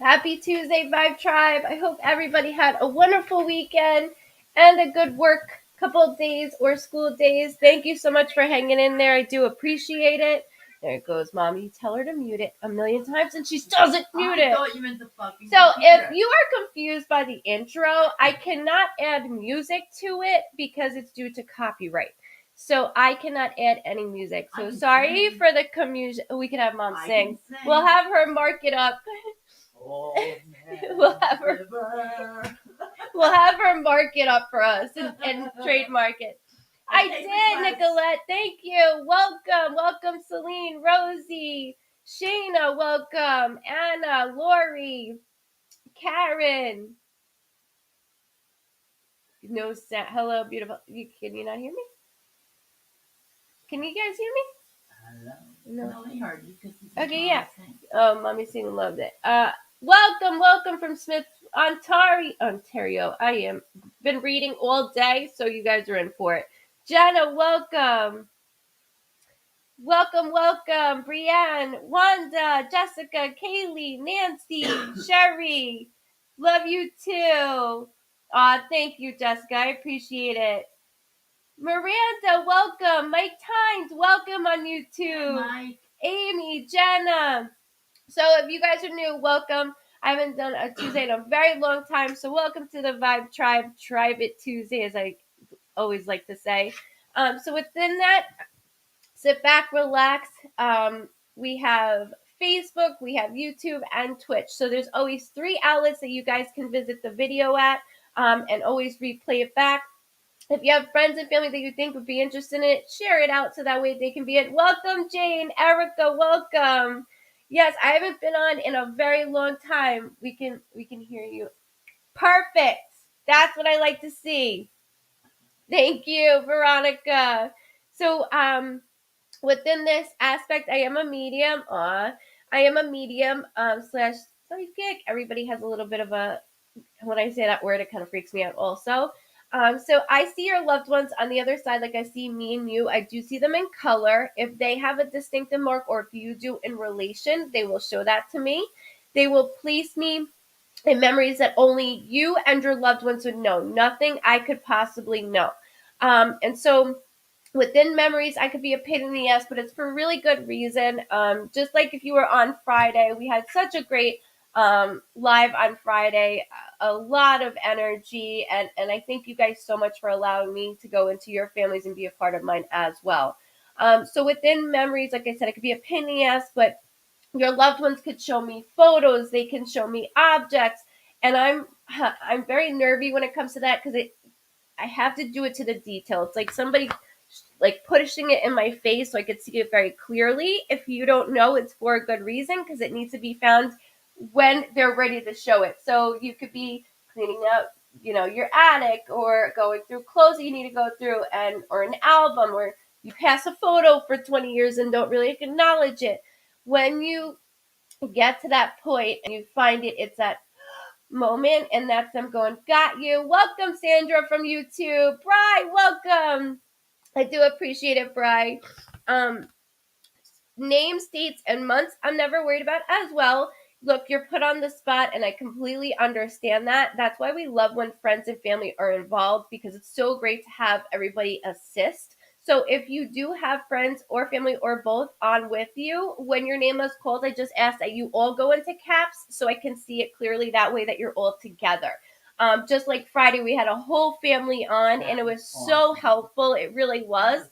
Happy Tuesday, Vibe Tribe. I hope everybody had a wonderful weekend and a good work couple of days or school days. Thank you so much for hanging in there. I do appreciate it. There it goes, Mommy. Tell her to mute it a million times and she doesn't mute it. I thought you meant the fucking So computer. if you are confused by the intro, I cannot add music to it because it's due to copyright. So I cannot add any music. So sorry for the confusion. We can have Mom sing. We'll have her mark it up. We'll have her mark it up for us and trademark it. I did, Nicolette. Thank you. Welcome, Celine, Rosie, Shayna. Welcome, Anna, Lori, Karen. No sound. Hello, beautiful. Can you not hear me? Can you guys hear me? No, they heard you. Okay, yeah. Oh, Mommy Sing loved it. Welcome from Smith, Ontario. I am been reading all day, so you guys are in for it. Jenna, welcome. Welcome. Brianne, Wanda, Jessica, Kaylee, Nancy, Sherry. Love you too. Thank you, Jessica. I appreciate it. Miranda, welcome. Mike Tynes, welcome on YouTube. Mike. Amy, Jenna. So if you guys are new, welcome. I haven't done a Tuesday in a very long time, so welcome to the Vibe Tribe. Tribe It Tuesday, as I always like to say. So within that, sit back, relax. We have Facebook, we have YouTube, and Twitch. So there's always 3 outlets that you guys can visit the video at and always replay it back. If you have friends and family that you think would be interested in it, share it out so that way they can be it. Welcome, Jane, Erica, welcome. Yes, I haven't been on in a very long time. We can hear you. Perfect. That's what I like to see. Thank you, Veronica. So, within this aspect, I am a medium. I am a medium slash psychic. Everybody has a little bit of a, when I say that word, it kind of freaks me out also. So I see your loved ones on the other side, like I see me and you. I do see them in color. If they have a distinctive mark, or if you do in relation, they will show that to me. They will place me in memories that only you and your loved ones would know. Nothing I could possibly know. And so within memories, I could be a pain in the ass, but it's for a really good reason. Just like if you were on Friday, we had such a great live on Friday, a lot of energy, and I thank you guys so much for allowing me to go into your families and be a part of mine as well. So within memories, like I said, it could be a pain in the ass, but your loved ones could show me photos, they can show me objects, and I'm very nervy when it comes to that because I have to do it to the detail. It's like somebody like pushing it in my face so I could see it very clearly. If you don't know, it's for a good reason because it needs to be found when they're ready to show it. So you could be cleaning out, your attic, or going through clothes that you need to go through, or an album, or you pass a photo for 20 years and don't really acknowledge it. When you get to that point and you find it, it's that moment, and that's them going, got you. Welcome, Sandra from YouTube. Bri, welcome. I do appreciate it, Bri. Names, dates, and months, I'm never worried about as well. Look, you're put on the spot, and I completely understand that. That's why we love when friends and family are involved, because it's so great to have everybody assist. So if you do have friends or family or both on with you, when your name is called, I just ask that you all go into caps so I can see it clearly. That way that you're all together. Just like Friday, we had a whole family on, and it was so helpful. It really was.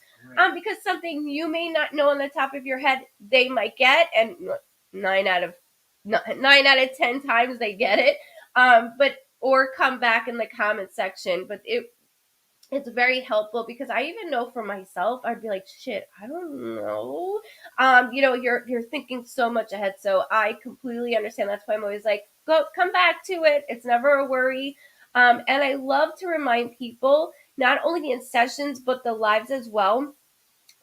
Because something you may not know on the top of your head, they might get, and 9 out of 10 times they get it. Or come back in the comment section. But it's very helpful because I even know for myself, I'd be like, shit, I don't know. You're thinking so much ahead. So I completely understand. That's why I'm always like, come back to it. It's never a worry. And I love to remind people, not only in sessions, but the lives as well,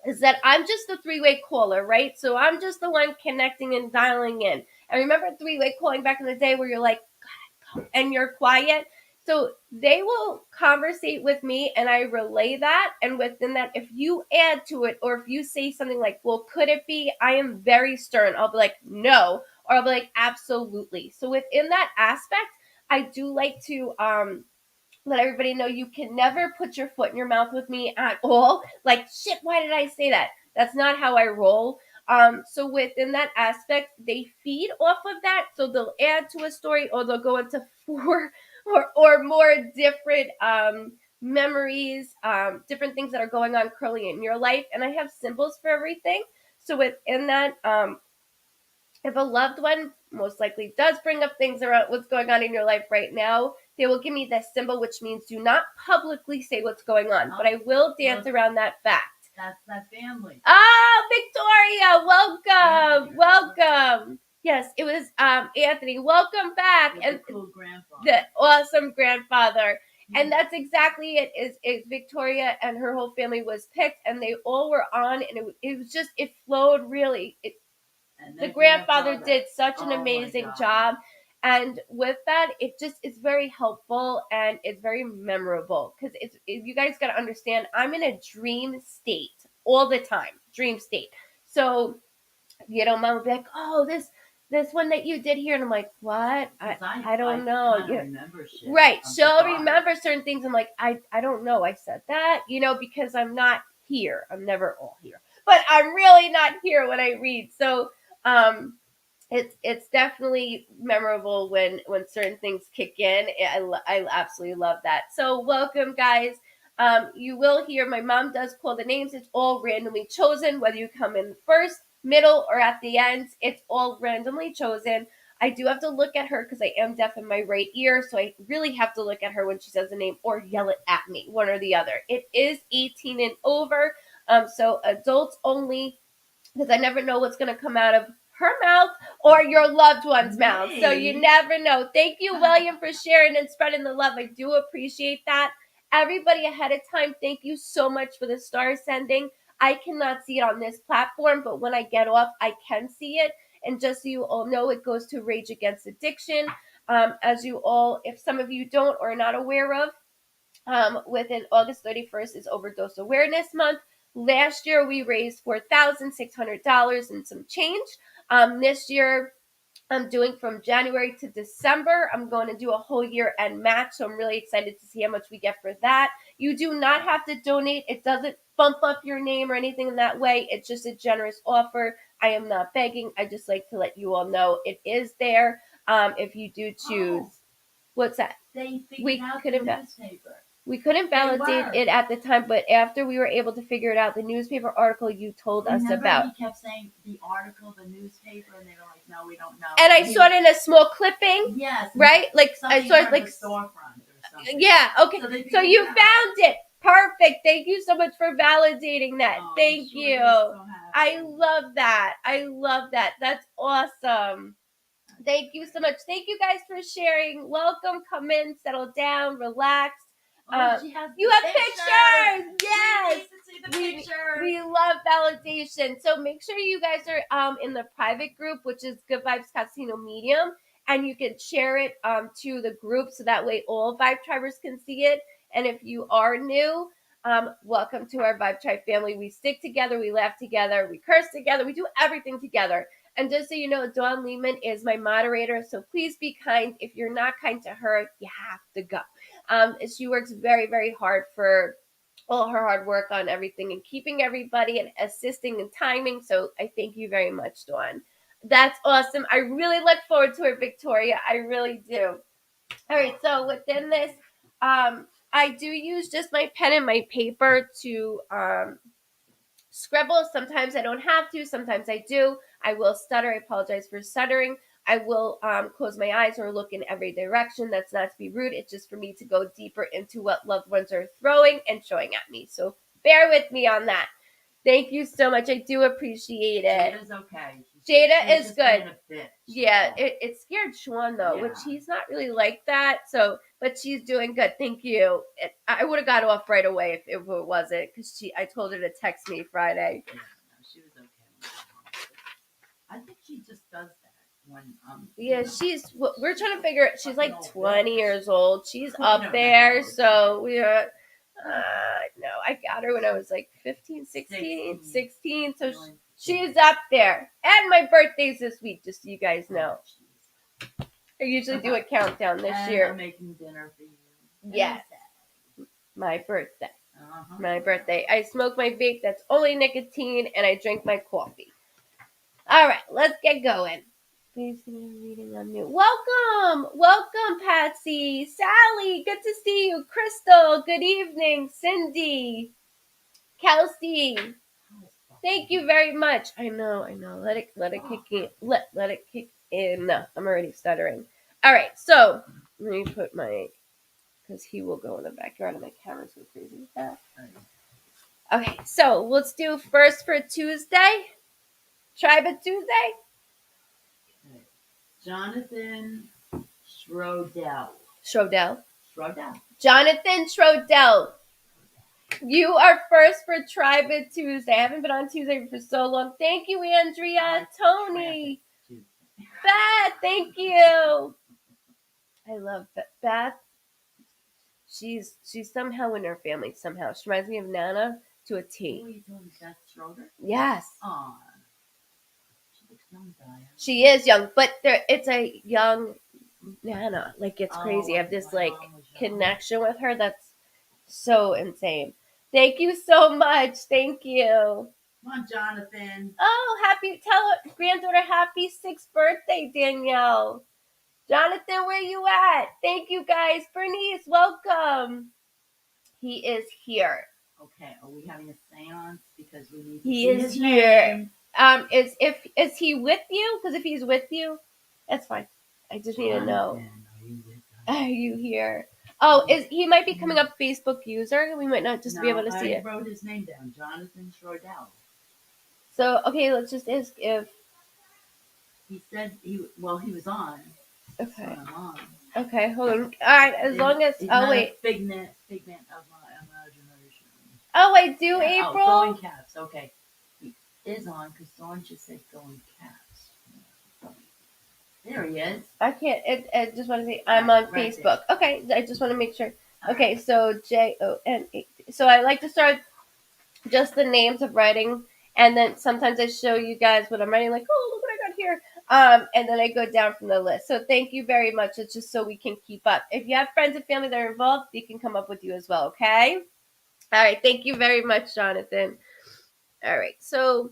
is that I'm just the 3-way caller, right? So I'm just the one connecting and dialing in. And remember 3-way calling back in the day where you're like, and you're quiet? So they will conversate with me and I relay that. And within that, if you add to it, or if you say something like, well, could it be? I am very stern. I'll be like, no. or I'll be like, absolutely. So within that aspect, I do like to let everybody know you can never put your foot in your mouth with me at all. Like, shit, why did I say that? That's not how I roll. So within that aspect, they feed off of that. So they'll add to a story, or they'll go into 4 or more different memories, different things that are going on currently in your life. And I have symbols for everything. So within that, if a loved one most likely does bring up things around what's going on in your life right now, they will give me this symbol, which means do not publicly say what's going on, but I will dance around that fact. That's that family. Oh, Victoria, welcome. Yes, it was Anthony. Welcome back. With and the cool grandfather. The awesome grandfather. And that's exactly it. Is Victoria and her whole family was picked, and they all were on, and it was just, it flowed really. The grandfather did such an amazing job. And with that, it just is very helpful, and it's very memorable, because you guys got to understand, I'm in a dream state all the time. Dream state. So, mom would be like, oh, this one that you did here. And I'm like, what? I don't know. Remember shit. Right. She'll remember certain things. I'm like, I don't know. I said that, because I'm not here. I'm never all here. But I'm really not here when I read. So it's definitely memorable when certain things kick in. I absolutely love that. So welcome, guys. You will hear my mom does call the names. It's all randomly chosen, whether you come in first, middle, or at the end. It's all randomly chosen. I do have to look at her because I am deaf in my right ear, so I really have to look at her when she says the name, or yell it at me, one or the other. It is 18 and over, so adults only, because I never know what's going to come out of her mouth or your loved one's mouth. So you never know. Thank you, William, for sharing and spreading the love. I do appreciate that. Everybody ahead of time, thank you so much for the star sending. I cannot see it on this platform, but when I get off, I can see it. And just so you all know, it goes to Rage Against Addiction. As you all, if some of you don't or are not aware of, within August 31st is Overdose Awareness Month. Last year, we raised $4,600 and some change. This year, I'm doing from January to December. I'm going to do a whole year end match, so I'm really excited to see how much we get for that. You do not have to donate. It doesn't bump up your name or anything in that way. It's just a generous offer. I am not begging. I just like to let you all know it is there if you do choose. Oh. What's that? We couldn't validate it at the time, but after we were able to figure it out, the newspaper article you told us about. He kept saying the article, the newspaper, and they were like, no, we don't know. And I saw it in a small clipping. Yes. Right? Like, I saw it like storefront or something. Yeah, okay. So you found it. Perfect. Thank you so much for validating that. Thank you. So I love that. That's awesome. Thank you so much. Thank you guys for sharing. Welcome. Come in, settle down, relax. You have pictures. Yes. We love validation. So make sure you guys are in the private group, which is Goodvibes Cosentino Medium, and you can share it to the group so that way all Vibe Tribers can see it. And if you are new, welcome to our Vibe Tribe family. We stick together, we laugh together, we curse together, we do everything together. And just so you know, Dawn Lehman is my moderator, so please be kind. If you're not kind to her, you have to go. She works very, very hard for all her hard work on everything and keeping everybody and assisting and timing. So I thank you very much, Dawn. That's awesome. I really look forward to it, Victoria. I really do. All right, so within this, I do use just my pen and my paper to scribble. Sometimes I don't have to. Sometimes I do. I will stutter. I apologize for stuttering. I will close my eyes or look in every direction. That's not to be rude. It's just for me to go deeper into what loved ones are throwing and showing at me. So bear with me on that. Thank you so much. I do appreciate it. Jada's okay. Jada is good. Yeah, it scared Sean though, which he's not really like that. So, but she's doing good. Thank you. I would have got off right away if it wasn't, because I told her to text me Friday. Yeah, no, she was okay. I think she just does that when yeah, we're trying to figure it. She's like 20 years old. She's up there, so we're. No, I got her when I was like 15, 16. So She's up there. And my birthday's this week, just so you guys know. I usually do a countdown this and year. I'm making dinner for you. Yes. My birthday. Uh-huh. My birthday. I smoke my vape that's only nicotine, and I drink my coffee. All right, let's get going. Reading on new. Welcome, Patsy, Sally. Good to see you, Crystal. Good evening, Cindy, Kelsey. Thank you very much. I know. Let it kick in. Let it kick in. No, I'm already stuttering. All right, so let me put my, because he will go in the backyard and my camera's so crazy with that. Okay, so let's do first for Tuesday. Tribe of Tuesday. Okay. Jonathan Schrodel. Jonathan Schrodel. You are first for Tribe of Tuesday. I haven't been on Tuesday for so long. Thank you, Andrea. Tony. Beth, thank you. I love Beth. She's somehow in her family somehow. She reminds me of Nana to a T. Oh, you told me Beth Schroeder? Yes. Aw. She looks young, Diane. She is young, but it's a young Nana. Like, it's crazy. I have this connection with her that's so insane. Thank you so much. Thank you. Come on, Jonathan. Oh, tell granddaughter happy 6th birthday, Danielle. Jonathan, where you at? Thank you, guys. Bernice, welcome. He is here. Okay, are we having a seance? Because we need to He see is his here. name. Is he with you? Because if he's with you, that's fine. I just need to know. Are you here? Oh, he might be coming up Facebook user. We might not just be able to see it. I wrote his name down, Jonathan Schrodel. So, okay, let's just ask if... He said he was on. Okay. So I'm on. Okay, hold on. All right, as long as... Oh, wait. Figment of my imagination. Oh, I do, April? Oh, go in caps. Okay. He is on, because Dawn just said go in caps. There he is. I can't... I just want to say I'm on Facebook. There. Okay, I just want to make sure. Okay, so Jon. So I like to start just the names of writing, and then sometimes I show you guys what I'm writing, like, oh, look what I got here. And then I go down from the list. So thank you very much. It's just so we can keep up. If you have friends and family that are involved, they can come up with you as well, okay? All right, thank you very much, Jonathan. All right, so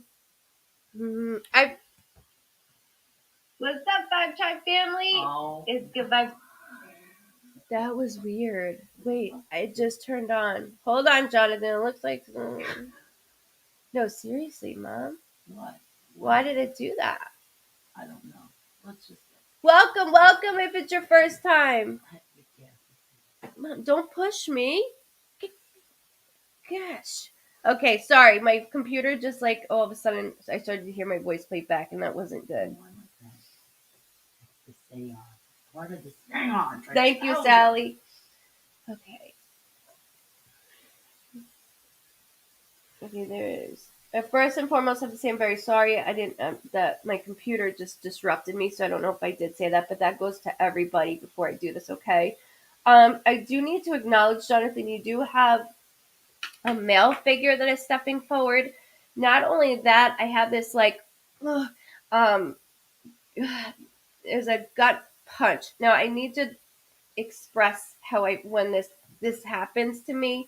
what's up, Vibe Tribe family? Oh. It's Goodvibes. That was weird. Wait, I just turned on. Hold on, Jonathan. It looks like... No, seriously, Mom. What? Why did it do that? I don't know. Let's just... Welcome if it's your first time. Mom, don't push me. Gosh. Okay, sorry. My computer just all of a sudden I started to hear my voice play back, and that wasn't good. Hang on. Thank you, Sally. Okay. Okay, there it is. First and foremost, I have to say I'm very sorry. I didn't that my computer just disrupted me, so I don't know if I did say that, but that goes to everybody before I do this. Okay. I do need to acknowledge, Jonathan, you do have a male figure that is stepping forward. Not only that, I have this there's a gut punch. Now I need to express how when this happens to me.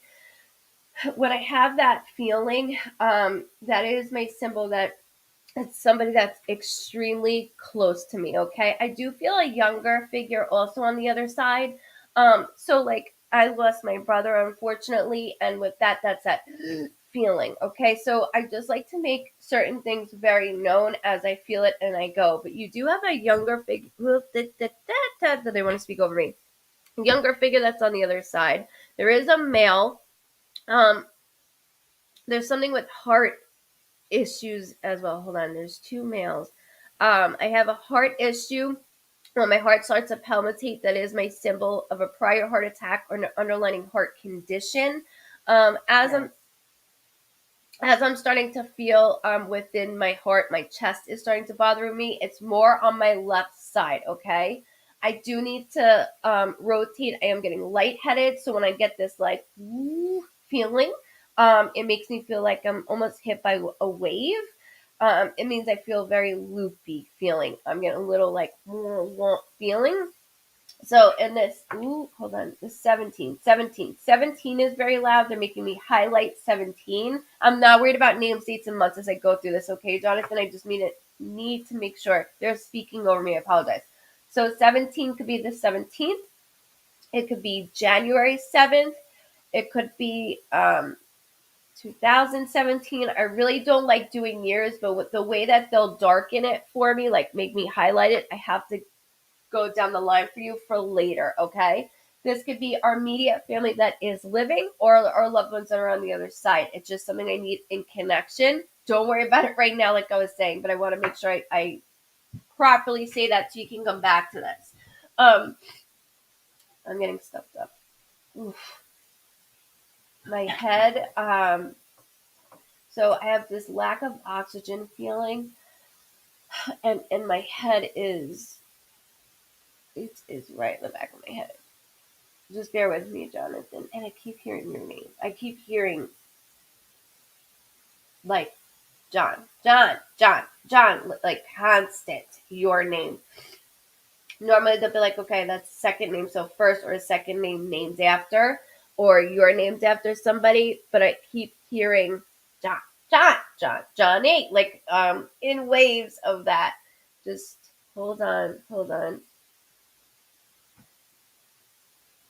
When I have that feeling, that is my symbol that it's somebody that's extremely close to me. Okay, I do feel a younger figure also on the other side. So I lost my brother, unfortunately, and with that, that's that feeling. Okay, so I just like to make certain things very known as I feel it and I go. But you do have a younger figure. They want to speak over me. Younger figure that's on the other side. There is a male. There's something with heart issues as well. Hold on, there's 2 males. I have a heart issue. When my heart starts to palpitate, that is my symbol of a prior heart attack or an underlying heart condition. As I'm starting to feel within my heart, my chest is starting to bother me. It's more on my left side, okay? I do need to rotate. I am getting lightheaded, so when I get this woo feeling, it makes me feel like I'm almost hit by a wave. It means I feel very loopy feeling. I'm getting a little like feeling. So in this, hold on, this 17 is very loud. They're making me highlight 17. I'm not worried about names, dates, and months as I go through this. Okay, Jonathan, I just need to make sure they're speaking over me. I apologize. So 17 could be the 17th. It could be January 7th. It could be 2017. I really don't like doing years, but with the way that they'll darken it for me, like make me highlight it, I have to go down the line for you for later, okay? This could be our immediate family that is living or our loved ones that are on the other side. It's just something I need in connection. Don't worry about it right now, like I was saying, but I want to make sure I properly say that so you can come back to this. I'm getting stuffed up. Oof. My head, so I have this lack of oxygen feeling, and my head is right in the back of my head. Just bear with me, Jonathan. And I keep hearing your name. I keep hearing like John, like constant your name. Normally they'll be like, okay, that's second name, so first or second name named after, or you're named after somebody, but I keep hearing Johnny, like in waves of that. Just hold on.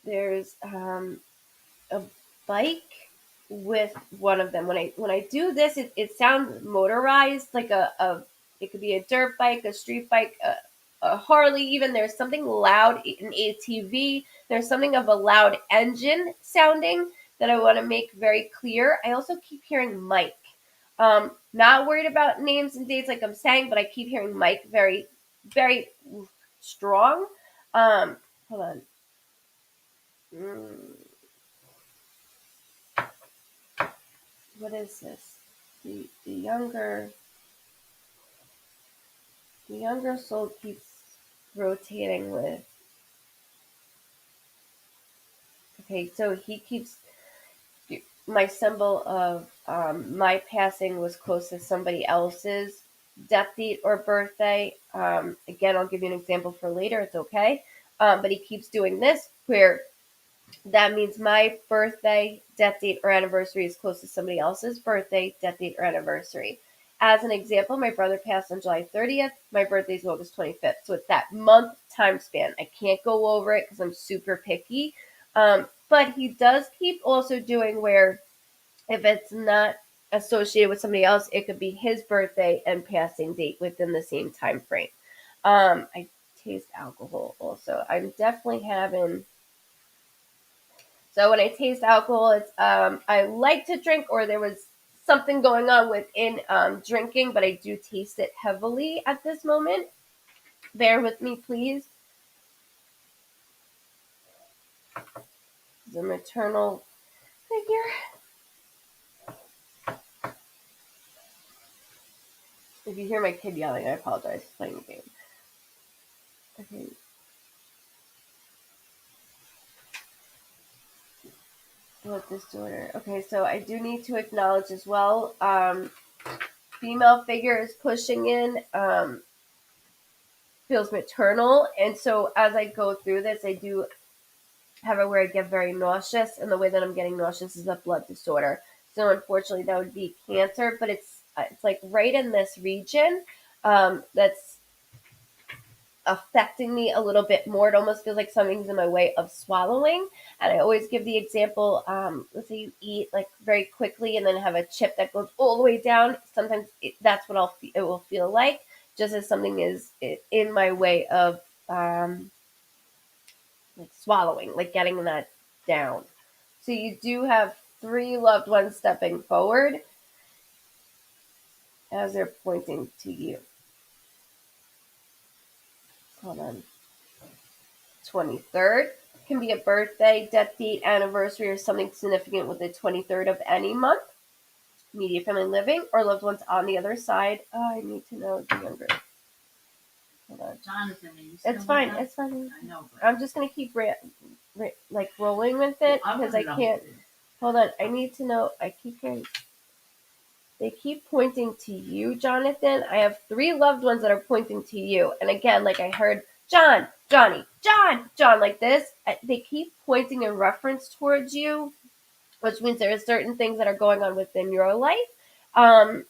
There's a bike with one of them. When I do this, it sounds motorized, like a it could be a dirt bike, a street bike, a Harley. Even there's something loud, an ATV. There's something of a loud engine sounding that I want to make very clear. I also keep hearing Mike. Not worried about names and dates like I'm saying, but I keep hearing Mike very strong. Hold on. What is this? The younger soul keeps rotating with. Okay, so he keeps my symbol of my passing was close to somebody else's death date or birthday. Again, I'll give you an example for later. It's okay. But he keeps doing this where that means my birthday, death date, or anniversary is close to somebody else's birthday, death date, or anniversary. As an example, my brother passed on July 30th. My birthday is August 25th. So it's that month time span. I can't go over it because I'm super picky. But he does keep also doing where if it's not associated with somebody else, it could be his birthday and passing date within the same time frame. I taste alcohol also. I'm definitely having. So when I taste alcohol, it's I like to drink, or there was something going on within drinking, but I do taste it heavily at this moment. Bear with me, please. The maternal figure. If you hear my kid yelling, I apologize. He's playing a game. Okay. Blood disorder. Okay, so I do need to acknowledge as well. Female figure is pushing in. Feels maternal, and so as I go through this, I do have it where I get very nauseous, and the way that I'm getting nauseous is a blood disorder. So unfortunately, that would be cancer, but it's like right in this region that's affecting me a little bit more. It almost feels like something's in my way of swallowing. And I always give the example, let's say you eat like very quickly and then have a chip that goes all the way down. Sometimes that's what it will feel like, just as something is in my way of like swallowing, like getting that down. So you do have 3 loved ones stepping forward as they're pointing to you. Hold on. 23rd can be a birthday, death date, anniversary, or something significant with the 23rd of any month. Immediate family living or loved ones on the other side. Oh, I need to know the younger. Hold on. Jonathan, it's fine. It's fine. I know. I'm just gonna keep like rolling with it because I can't. Hold on. I need to know. I keep hearing. They keep pointing to you, Jonathan. I have 3 loved ones that are pointing to you. And again, like I heard John, Johnny, John, John, like this. They keep pointing in reference towards you, which means there are certain things that are going on within your life. Um,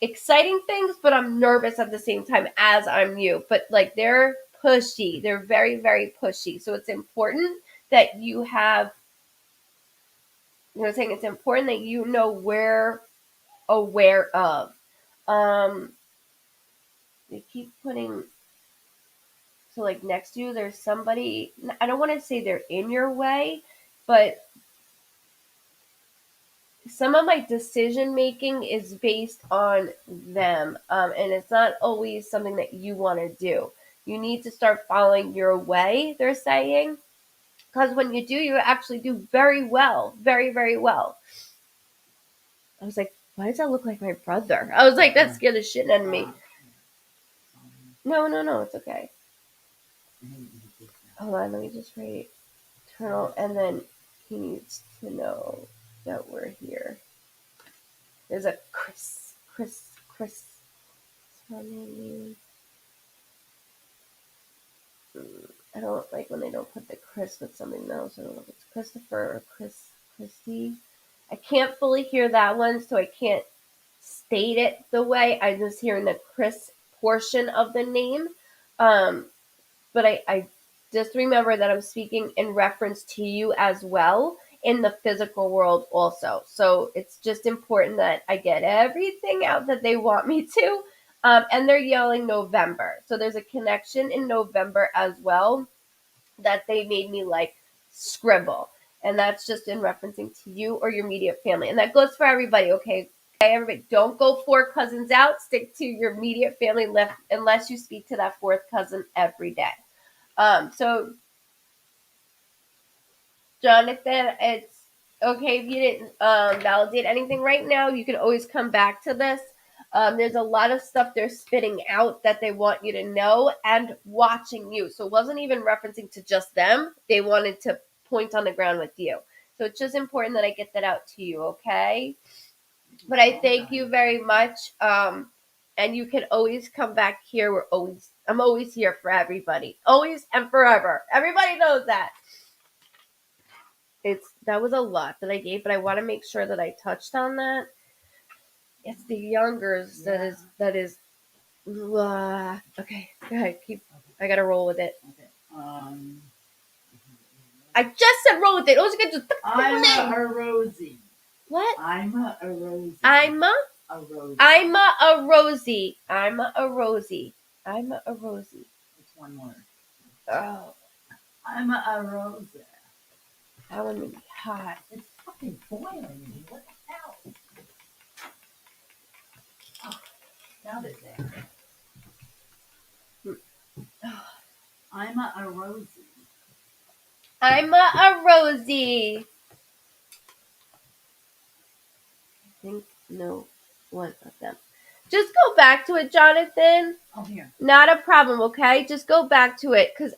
Exciting things, but I'm nervous at the same time as I'm you. But like they're pushy. They're very, very pushy. So it's important that you have, saying it's important that you know we're aware of. Um, they keep putting, so like next to you, there's somebody, I don't want to say they're in your way, but some of my decision making is based on them. And it's not always something that you want to do. You need to start following your way, they're saying. Because when you do, you actually do very well. Very, very well. I was like, why does that look like my brother? I was like, that scared the shit out of me. No, no, no, it's okay. Hold on, let me just write Eternal, and then he needs to know that we're here. There's a Chris. I don't like when they don't put the Chris with something else. I don't know if it's Christopher or Christy. I can't fully hear that one, so I can't state it the way. I'm just hearing the Chris portion of the name. But I just remember that I'm speaking in reference to you as well in the physical world also. So it's just important that I get everything out that they want me to. And they're yelling November. So there's a connection in November as well that they made me like scribble. And that's just in referencing to you or your immediate family. And that goes for everybody, okay? Everybody, don't go 4 cousins out. Stick to your immediate family left unless you speak to that 4th cousin every day. So Jonathan, it's okay if you didn't validate anything right now. You can always come back to this. There's a lot of stuff they're spitting out that they want you to know and watching you. So it wasn't even referencing to just them. They wanted to point on the ground with you. So it's just important that I get that out to you, okay? But I thank you very much. And you can always come back here. I'm always here for everybody. Always and forever. Everybody knows that. That was a lot that I gave, but I want to make sure that I touched on that. It's the youngers that is okay. Go ahead, keep. I gotta roll with it. Okay. I just said roll with it. I was gonna just. I'm a Rosie. What? I'm a Rosie. I'm a Rosie. I'm a Rosie. I'm a Rosie. I'm a Rosie. It's one word. Oh, I'm a Rosie. that one made me hot. It's fucking boiling. What the hell? Oh, now they're there. I'm a Rosie. I'm a Rosie. I think no one of them. Just go back to it, Jonathan. Oh, here. Not a problem, okay? Just go back to it, because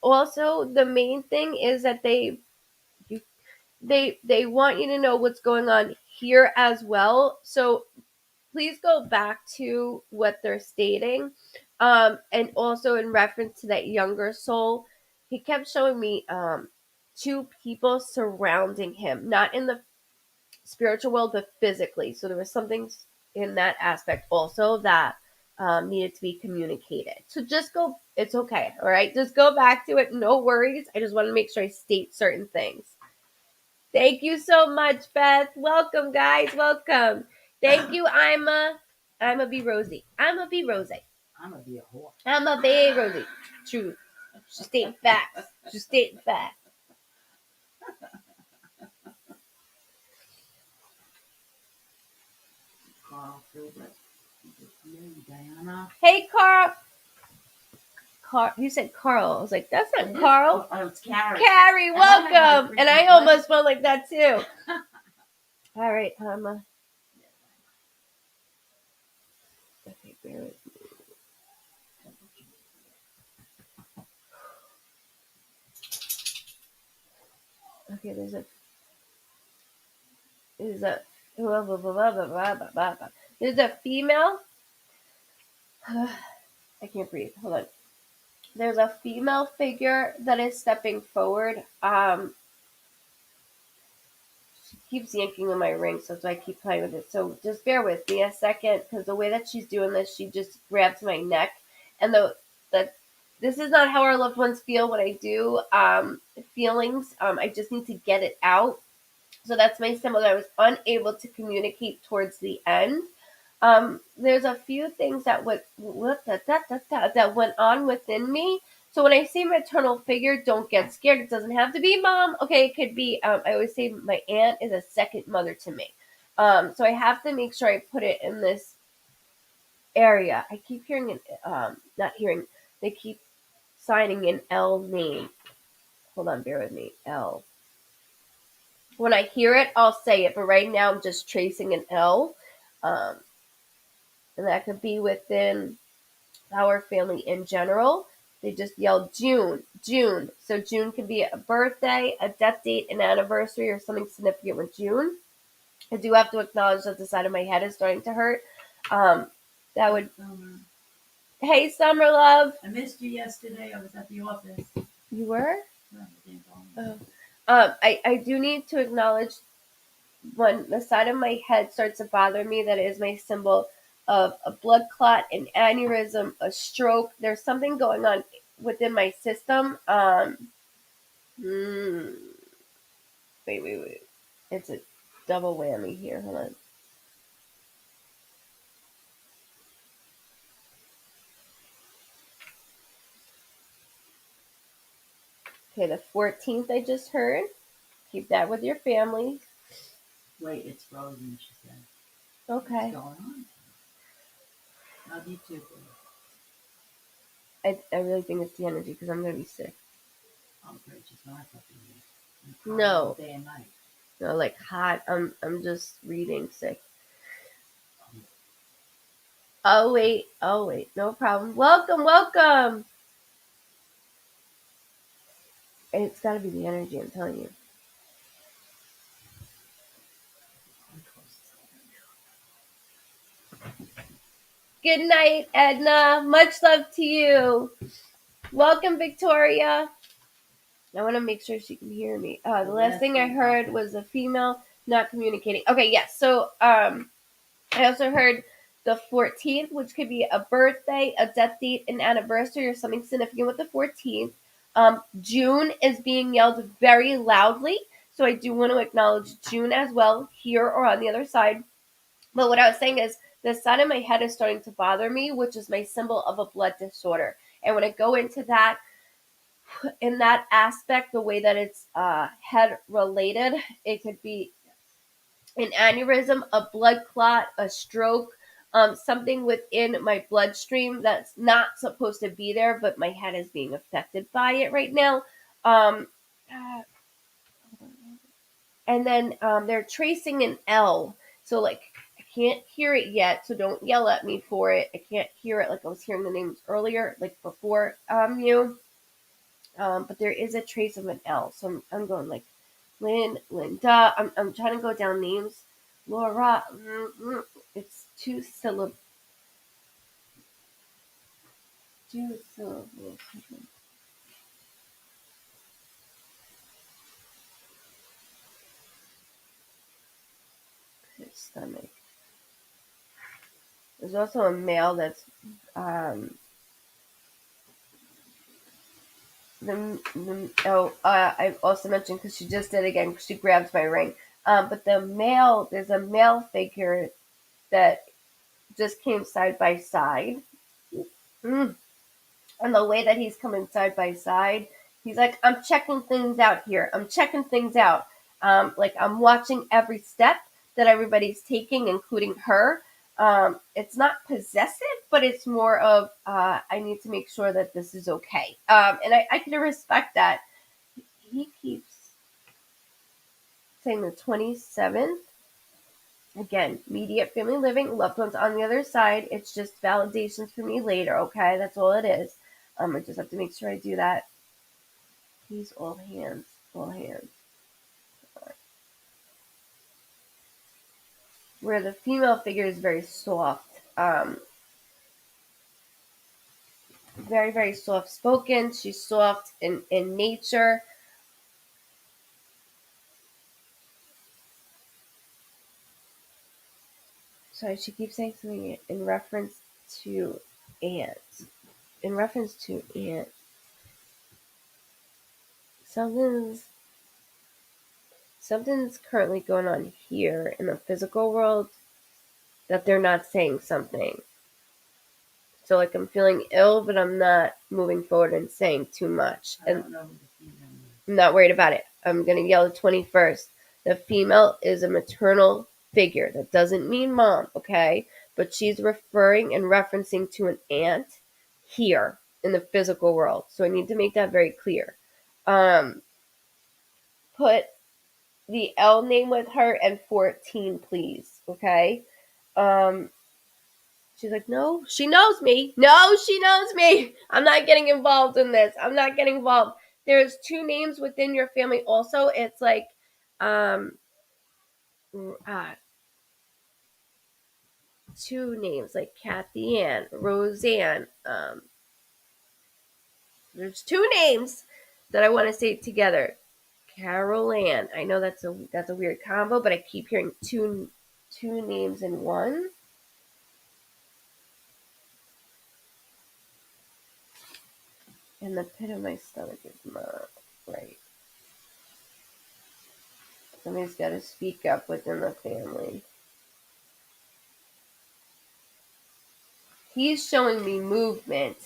also the main thing is that they want you to know what's going on here as well. So please go back to what they're stating, and also in reference to that younger soul. He kept showing me 2 people surrounding him, not in the spiritual world, but physically. So there was something in that aspect also that needed to be communicated. So just go, it's okay. All right. Just go back to it. No worries. I just want to make sure I state certain things. Thank you so much, Beth. Welcome, guys. Welcome. Thank you, I'm a B Rosie. I'm a B Rosie. I'm gonna be a whore. I'm a B Rosie. True. Just stating facts. Just stating facts. Carl Philbrook. Diana. Hey, Carl. You said Carl. I was like, that's not Carl. Oh, it's Carrie. Carrie, welcome. And I almost felt like that too. All right, okay, bear with me. Okay, there's a There's a female. I can't breathe. Hold on. There's a female figure that is stepping forward. She keeps yanking on my ring, so I keep playing with it. So just bear with me a second, because the way that she's doing this, she just grabs my neck, and the this is not how our loved ones feel when I do feelings. I just need to get it out. So that's my symbol that I was unable to communicate towards the end. There's a few things that went on within me. So when I say maternal figure, don't get scared. It doesn't have to be mom. Okay, it could be. I always say my aunt is a second mother to me. So I have to make sure I put it in this area. I keep hearing it. Not hearing. They keep signing an L name. Hold on, bear with me. L. When I hear it, I'll say it. But right now, I'm just tracing an L. Um, and that could be within our family in general. They just yelled June, June. So June could be a birthday, a death date, an anniversary, or something significant with June. I do have to acknowledge that the side of my head is starting to hurt. That would. Summer. Hey, Summer Love. I missed you yesterday. I was at the office. You were? Oh. I do need to acknowledge when the side of my head starts to bother me, that is my symbol of a blood clot, an aneurysm, a stroke. There's something going on within my system. Wait. It's a double whammy here. Hold on. Okay, the 14th I just heard. Keep that with your family. Wait, it's frozen, she said. Okay. What's going on? Love you too, I really think it's the energy, because I'm going to be sick. Oh, great, just not up in here. No. Day and night. No, like hot. I'm just reading sick. Oh wait. No problem. Welcome. It's got to be the energy, I'm telling you. Good night, Edna. Much love to you. Welcome, Victoria. I want to make sure she can hear me. The last thing I heard was a female not communicating. Okay, yes. So I also heard the 14th, which could be a birthday, a death date, an anniversary, or something significant with the 14th. June is being yelled very loudly. So I do want to acknowledge June as well, here or on the other side. But what I was saying is the side of my head is starting to bother me, which is my symbol of a blood disorder. And when I go into that, in that aspect, the way that it's head related, it could be an aneurysm, a blood clot, a stroke, something within my bloodstream that's not supposed to be there, but my head is being affected by it right now. Um, and then they're tracing an L. So, like, I can't hear it yet, so don't yell at me for it. I can't hear it like I was hearing the names earlier, like before you. But there is a trace of an L. So I'm going like Linda. I'm trying to go down names. Laura. It's two syllables. Two syllables. His stomach. There's also a male that's I also mentioned, because she just did it again, because she grabbed my ring. But there's a male figure that just came side by side. And the way that he's coming side by side, he's like, I'm checking things out here. I'm checking things out. Like, I'm watching every step that everybody's taking, including her. It's not possessive, but it's more of, I need to make sure that this is okay. And I can respect that. He keeps saying the 27th. Again, immediate family living, loved ones on the other side. It's just validations for me later, okay? That's all it is. I just have to make sure I do that. Please, all hands. where the female figure is very soft, very, very soft spoken. She's soft in nature. Sorry, she keeps saying something in reference to Aunt. In reference to Aunt. Something's something's currently going on here in the physical world that they're not saying something. So like I'm feeling ill, but I'm not moving forward and saying too much. I And don't know who the female is. I'm not worried about it. I'm gonna yell the 21st. The female is a maternal figure. That doesn't mean mom, okay? But she's referring and referencing to an aunt here in the physical world. So I need to make that very clear. Put the L name with her and 14, please. Okay. Um, she's like, no, she knows me. No, she knows me. I'm not getting involved in this. I'm not getting involved. There's two names within your family. Also, it's like, um, uh, two names like Kathy Ann, Roseanne. There's two names that I want to say together. Carol Ann. I know that's a weird combo, but I keep hearing two names in one. And the pit of my stomach is not right. Somebody's got to speak up within the family. He's showing me movement.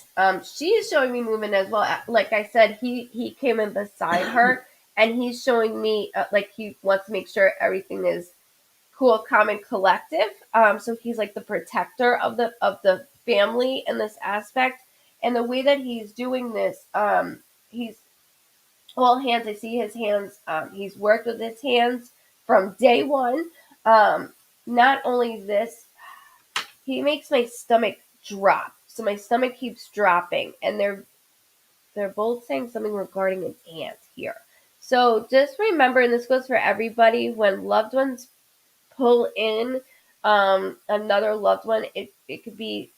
She's showing me movement as well. Like I said, he came in beside her, and he's showing me like he wants to make sure everything is cool, calm, and collective. So he's like the protector of the family in this aspect. And the way that he's doing this, he's all hands. I see his hands. He's worked with his hands from day one. Not only this, he makes my stomach drop. So my stomach keeps dropping, and they're both saying something regarding an aunt here. So just remember, and this goes for everybody, when loved ones pull in another loved one, it could be,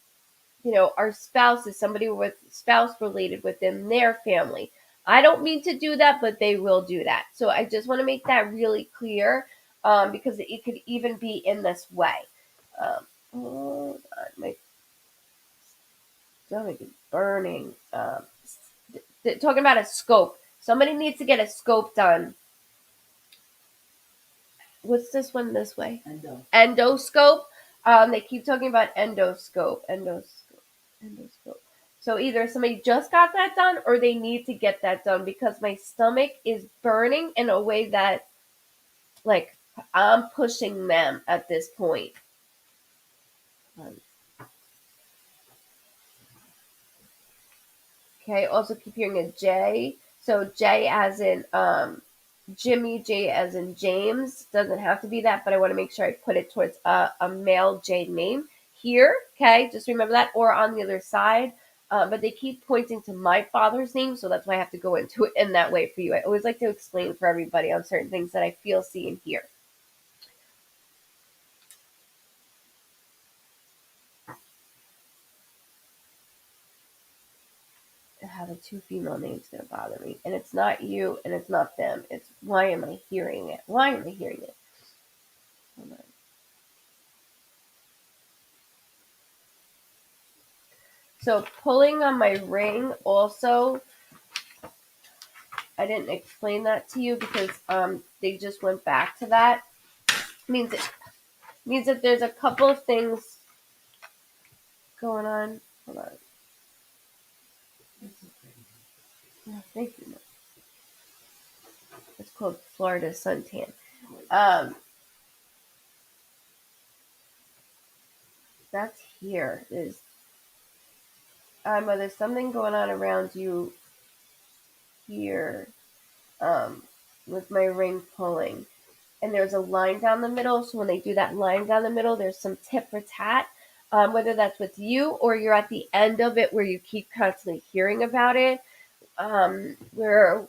our spouse is somebody with spouse related within their family. I don't mean to do that, but they will do that. So I just want to make that really clear, because it could even be in this way. Hold on, my stomach is burning. Talking about a scope. Somebody needs to get a scope done. What's this one this way? Endoscope. They keep talking about endoscope. So either somebody just got that done or they need to get that done, because my stomach is burning in a way that, like, I'm pushing them at this point. Okay, also keep hearing a J. So J as in Jimmy, J as in James. Doesn't have to be that, but I want to make sure I put it towards a male J name here. Okay, just remember that, or on the other side. But they keep pointing to my father's name, so that's why I have to go into it in that way for you. I always like to explain for everybody on certain things that I feel, see, and hear. How the two female names gonna bother me, and it's not you, and it's not them. It's why am I hearing it? Why am I hearing it? Hold on. So pulling on my ring also, I didn't explain that to you because they just went back to that. Means that there's a couple of things going on. Hold on. Oh, thank you. It's called Florida suntan. That's here. There's something going on around you here, with my ring pulling. And there's a line down the middle. So when they do that line down the middle, there's some tit for tat. Whether that's with you or you're at the end of it where you keep constantly hearing about it, where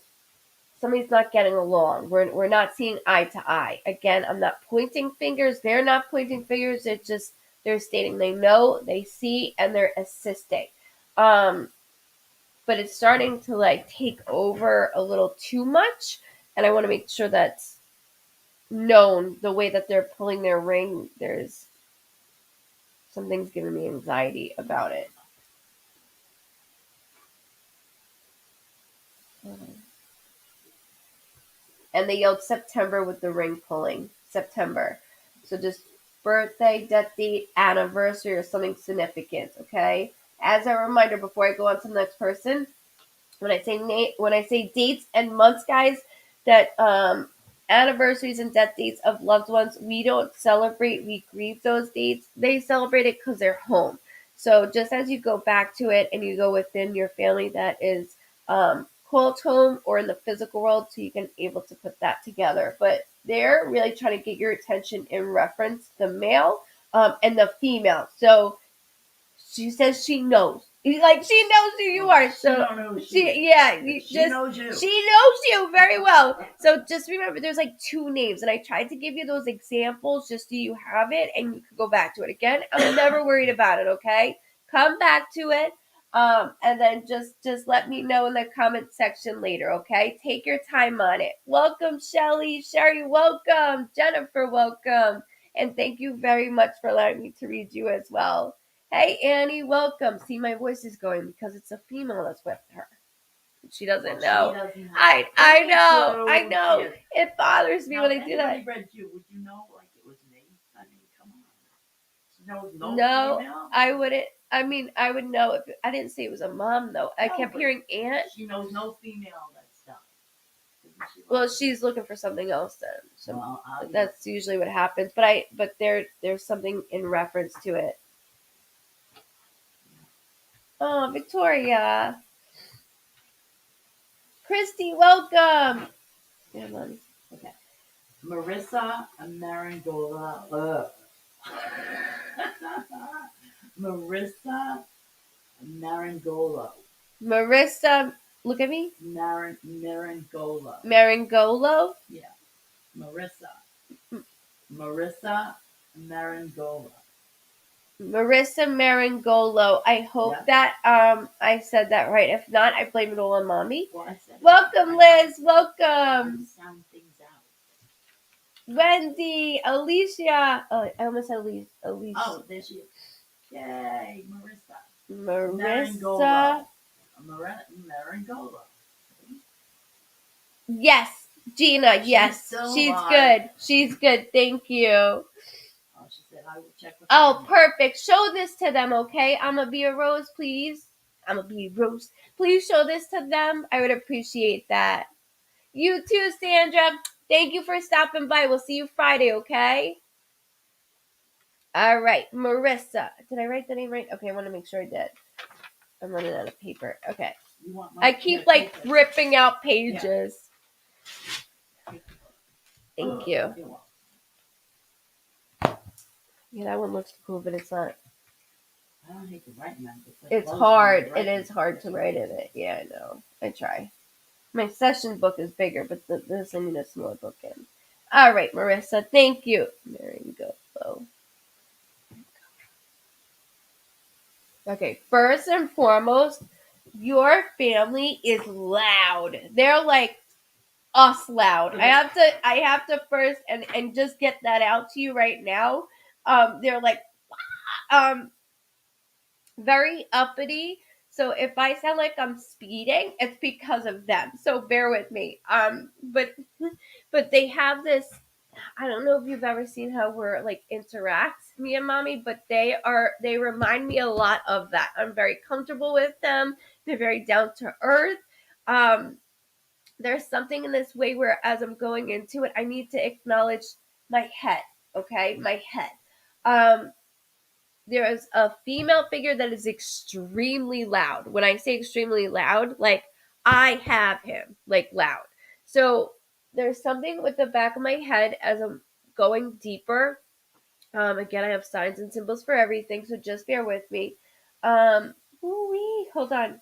somebody's not getting along. We're not seeing eye to eye. Again, I'm not pointing fingers. They're not pointing fingers. It's just they're stating they know, they see, and they're assisting. Um, but it's starting to like take over a little too much, and I want to make sure that's known. The way that they're pulling their ring, there's something's giving me anxiety about it. And they yelled September with the ring pulling. September. So just birthday, death date, anniversary, or something significant, okay? As a reminder, before I go on to the next person, when I say dates and months, guys, that anniversaries and death dates of loved ones, we don't celebrate. We grieve those dates. They celebrate it because they're home. So just as you go back to it and you go within your family that is called home or in the physical world, so you can able to put that together. But they're really trying to get your attention in reference the male and the female. So she says she knows. Like she knows who you are. So she knows you. She knows you very well. So just remember there's like two names. And I tried to give you those examples just so you have it and you can go back to it again. I'm never worried about it, okay? Come back to it. And then just let me know in the comment section later, okay? Take your time on it. Welcome, Shelly. Sherry, welcome. Jennifer, welcome. And thank you very much for allowing me to read you as well. Hey, Annie, welcome. See, my voice is going because it's a female that's with her. She doesn't know. I know. It bothers me when I do that. Read you, would you know like it was me? I mean, come on. No, female? I wouldn't. I mean, I would know if I didn't say it was a mom though. I kept hearing aunt. She knows no female that's done. Well, she's looking for something else then. So that's usually what happens. But there's something in reference to it. Oh, Victoria. Christy, welcome. Yeah, Mommy. Okay. Marissa Marangola. Marissa Marangolo. Marissa, look at me. Marangolo. Marangolo? Yeah. Marissa Marangola. Marissa Marangolo. I hope that I said that right. If not, I blame it all on Mommy. Well, welcome, Liz. Welcome. Sound things out. Wendy, Alicia. Oh, I almost said Alicia. Oh, there she is. Yay, Marissa. Marissa. Marangola. Yes, Gina. Yes, she's good. She's good. Thank you. She said, I will check with Oh, perfect. Show this to them, okay? I'm going to be a Rose, please. I'm going to be a Rose. Please show this to them. I would appreciate that. You too, Sandra. Thank you for stopping by. We'll see you Friday, okay? All right, Marissa. Did I write the name right? Okay, I want to make sure I did. I'm running out of paper. Okay. I keep like ripping out pages. Yeah. Thank you. Yeah, that one looks cool, but it's not. I don't hate to write them. It's hard. It is hard to write in it. Yeah, I know. I try. My session book is bigger, but this I need a smaller book in. All right, Marissa. Thank you. Maringolo. Okay, first and foremost, your family is loud. They're like us loud. I have to first and just get that out to you right now. They're like very uppity. So if I sound like I'm speeding, it's because of them. So bear with me. But they have this. I don't know if you've ever seen how we're like interact, me and Mommy, but they remind me a lot of that. I'm very comfortable with them. They're very down to earth. There's something in this way where as I'm going into it, I need to acknowledge my head. Okay, my head. There is a female figure that is extremely loud. When I say extremely loud, like I have him, like loud. So there's something with the back of my head as I'm going deeper. Again, I have signs and symbols for everything, so just bear with me. Hold on.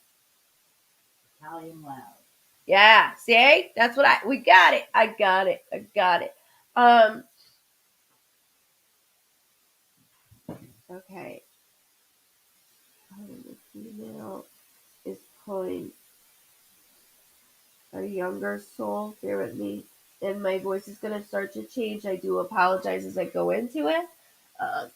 Italian loud. Yeah, see? That's what we got it. I got it. I got it. Um, okay. The female is pulling a younger soul. Bear with me. And my voice is going to start to change. I do apologize as I go into it. Um,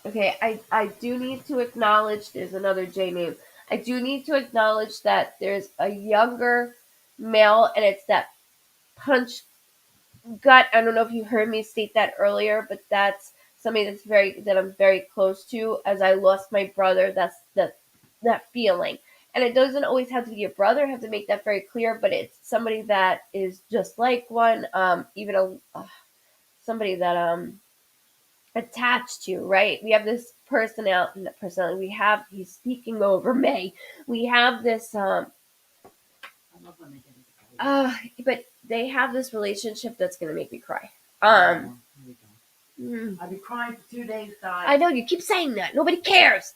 okay, I do need to acknowledge there's another J name. I do need to acknowledge that there's a younger male, and it's that punch gut. I don't know if you heard me state that earlier, but that's something that I'm very close to. As I lost my brother, that's that feeling, and it doesn't always have to be a brother. I have to make that very clear, but it's somebody that is just like one, even somebody that attached to. Right? We have this personality. We have he's speaking over me. We have this I love when they get excited. but they have this relationship that's gonna make me cry. Here we go. Mm. I've been crying for 2 days, guys. I know you keep saying that. Nobody cares.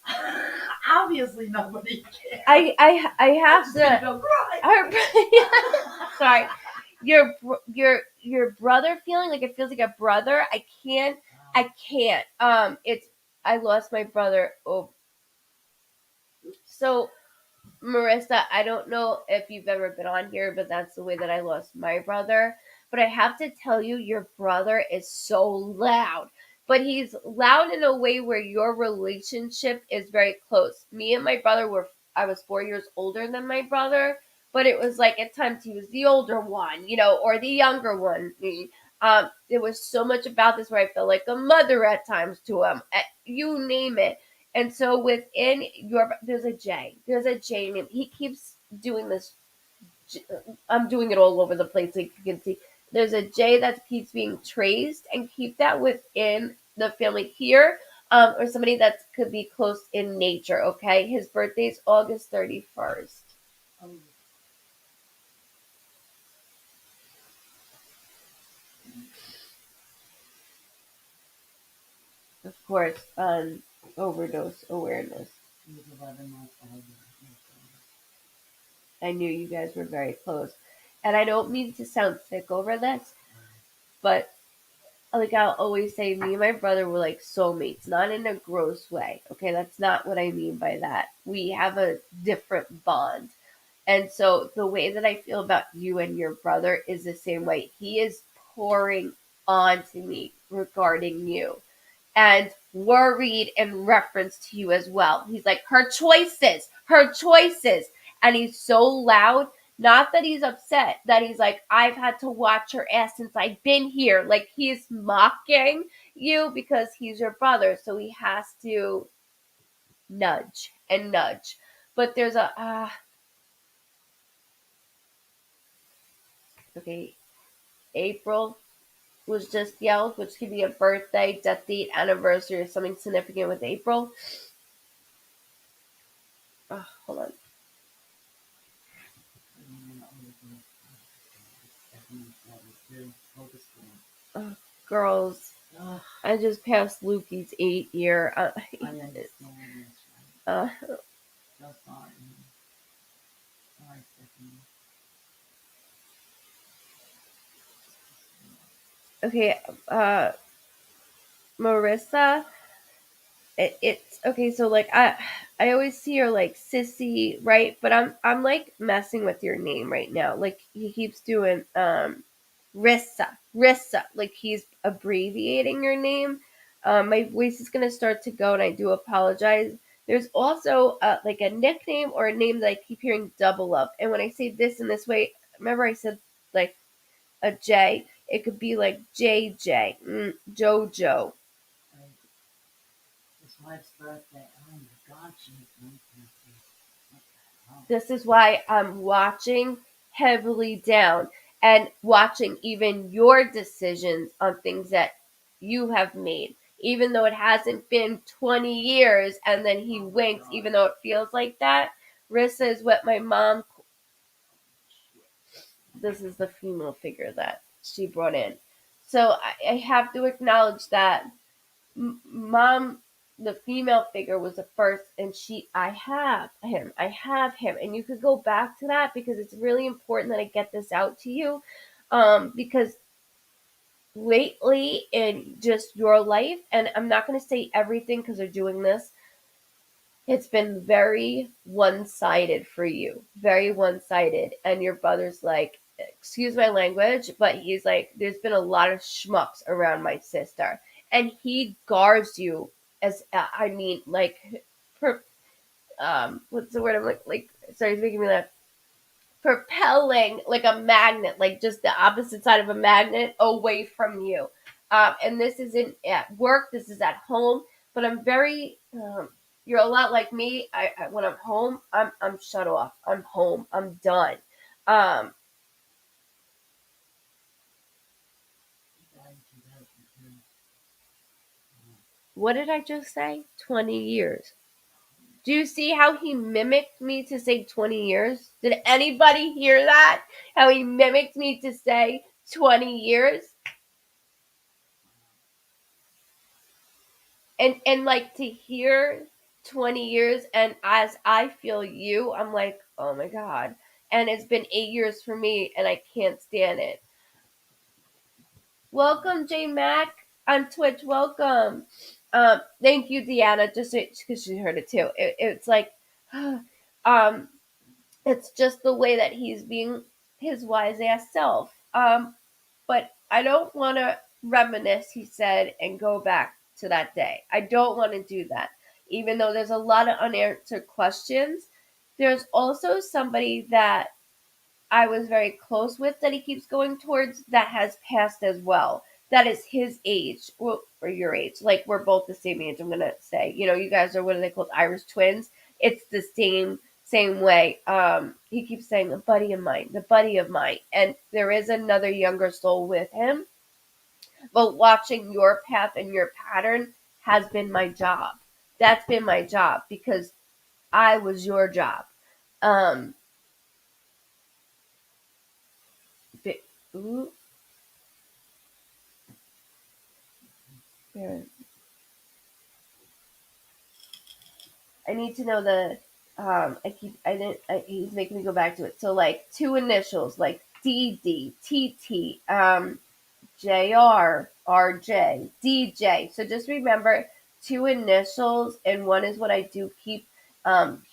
Obviously, nobody cares. I have I'm just gonna to. go cry. Sorry, your brother feeling like it feels like a brother. I can't. I can't. It's I lost my brother. Oh, so Marissa, I don't know if you've ever been on here, but that's the way that I lost my brother. But I have to tell you, your brother is so loud. But he's loud in a way where your relationship is very close. Me and my brother I was 4 years older than my brother, but it was like at times he was the older one, or the younger one. There was so much about this where I felt like a mother at times to him. You name it. And so within there's a J. There's a J name. He keeps doing this. I'm doing it all over the place, like you can see. There's a J that keeps being traced, and keep that within the family here, or somebody that could be close in nature. Okay, his birthday's August 31st. Oh, Of course, overdose awareness. he was 11 months older. I knew you guys were very close, and I don't mean to sound sick over this, but like I'll always say, me and my brother were like soulmates, not in a gross way. Okay, that's not what I mean by that. We have a different bond. And so the way that I feel about you and your brother is the same way. He is pouring onto me regarding you and worried in reference to you as well. He's like, her choices, her choices. And he's so loud. Not that he's upset, that he's like, I've had to watch her ass since I've been here. Like he's mocking you because he's your brother. So he has to nudge and nudge. But there's okay, April was just yelled, which could be a birthday, death date, anniversary, or something significant with April. Hold on. Girls, I just passed Lukey's 8 year. I understand. Uh, So sorry. Sorry, Stephanie. okay, Marissa, it's okay. So like I always see her like sissy, right? But I'm like messing with your name right now. Like he keeps doing Rissa, like he's abbreviating your name. My voice is gonna start to go, and I do apologize. There's also like a nickname or a name that I keep hearing double of, and when I say this in this way, remember I said like a J. It could be like JJ, JoJo. Right. His wife's birthday. Oh my God, she's birthday. What the hell? This is why I'm watching heavily down and watching even your decisions on things that you have made. Even though it hasn't been 20 years, and then he winks, even though it feels like that. Rissa is what my mom, this is the female figure that she brought in. So I have to acknowledge that mom the female figure was the first, and I have him. And you could go back to that because it's really important that I get this out to you. Because lately in just your life, and I'm not going to say everything because they're doing this, it's been very one-sided for you, very one-sided. And your brother's like, excuse my language, but he's like, there's been a lot of schmucks around my sister, and he guards you as I mean, like, per, what's the word? I'm like, sorry, it's making me laugh. Propelling like a magnet, like just the opposite side of a magnet away from you. And this isn't at work, this is at home. But I'm very, you're a lot like me. I when I'm home, I'm shut off. I'm home. I'm done. Um, what did I just say? 20 years. Do you see how he mimicked me to say 20 years? Did anybody hear that? How he mimicked me to say 20 years? And like to hear 20 years, and as I feel you, I'm like, oh my god. And it's been 8 years for me, and I can't stand it. Welcome, J Mac on Twitch. Welcome. Thank you, Deanna, just because she heard it too. It's like, um, it's just the way that he's being his wise ass self. But I don't want to reminisce, he said, and go back to that day. I don't want to do that. Even though there's a lot of unanswered questions, there's also somebody that I was very close with that he keeps going towards that has passed as well. That is his age, or your age. Like, we're both the same age, I'm going to say. You know, you guys are, what are they called? Irish twins. It's the same way. He keeps saying, a buddy of mine, the buddy of mine. And there is another younger soul with him. But watching your path and your pattern has been my job. That's been my job because I was your job. Um, but, ooh, there- I need to know the. I didn't. He's making me go back to it. So like two initials, like DD, TT, JR, RJ, DJ. So just remember two initials, and one is what I do keep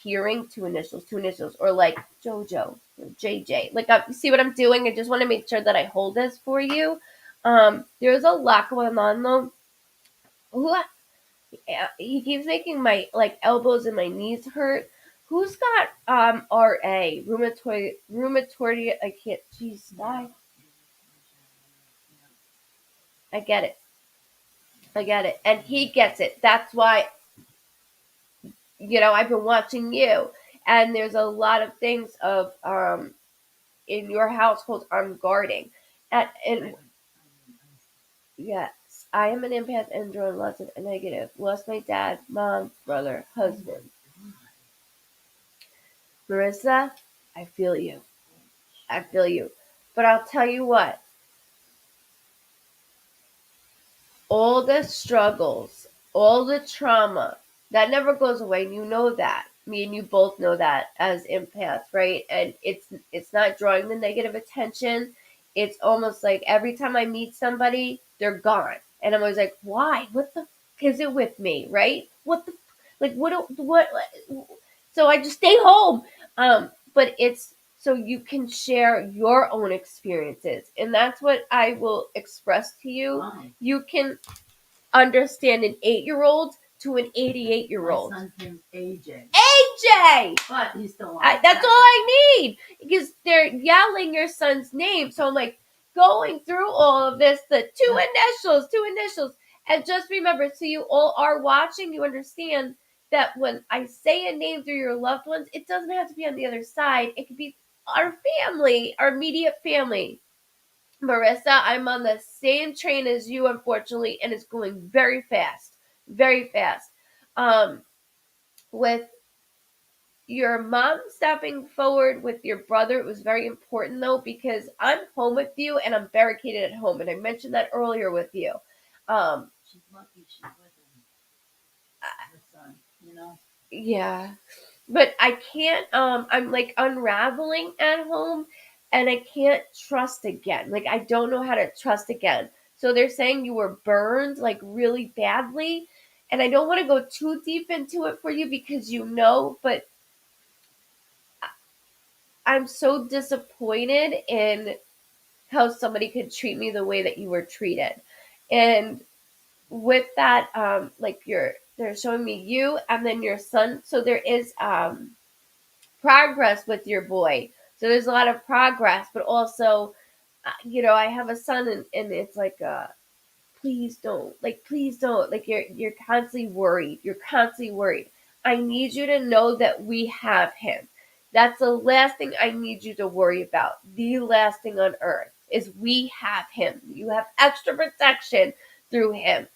hearing, two initials, or like JoJo, or JJ. Like, you see what I'm doing? I just want to make sure that I hold this for you. There's a lot going on though. Who he keeps making my like elbows and my knees hurt. Who's got RA rheumatoid? I can't. Jeez, die. I get it. I get it. And he gets it. That's why, I've been watching you. And there's a lot of things of in your household I'm guarding. And yes, I am an empath and drawing lots of negative. Lost my dad, mom, brother, husband. Marissa, I feel you. I feel you. But I'll tell you what, all the struggles, all the trauma, that never goes away. And you know that. Me and you both know that as empaths, right? And it's not drawing the negative attention. It's almost like every time I meet somebody, they're gone. And I'm always like, why? What the f- is it with me, right? What the like what so I just stay home. But it's so you can share your own experiences. And that's what I will express to you. Wow. You can understand an 8-year-old to an 88-year-old. My son's name's AJ. AJ! But he's still on. That's all I need because they're yelling your son's name. So I'm like going through all of this, the two initials. And just remember, so you all are watching, you understand that when I say a name through your loved ones, it doesn't have to be on the other side. It could be our family, our immediate family. Marissa, I'm on the same train as you, unfortunately, and it's going very fast. Very fast. With your mom stepping forward with your brother, it was very important though, because I'm home with you and I'm barricaded at home. And I mentioned that earlier with you. She's lucky she's with him. you know. Yeah. But I can't I'm like unraveling at home and I can't trust again. Like I don't know how to trust again. So they're saying you were burned like really badly and I don't want to go too deep into it for you because but I'm so disappointed in how somebody could treat me the way that you were treated. And with that like they're showing me you and then your son. So there is progress with your boy. So there's a lot of progress, but also, I have a son, and it's like, please don't, like you're constantly worried. You're constantly worried. I need you to know that we have him. That's the last thing I need you to worry about. The last thing on earth is we have him. You have extra protection through him.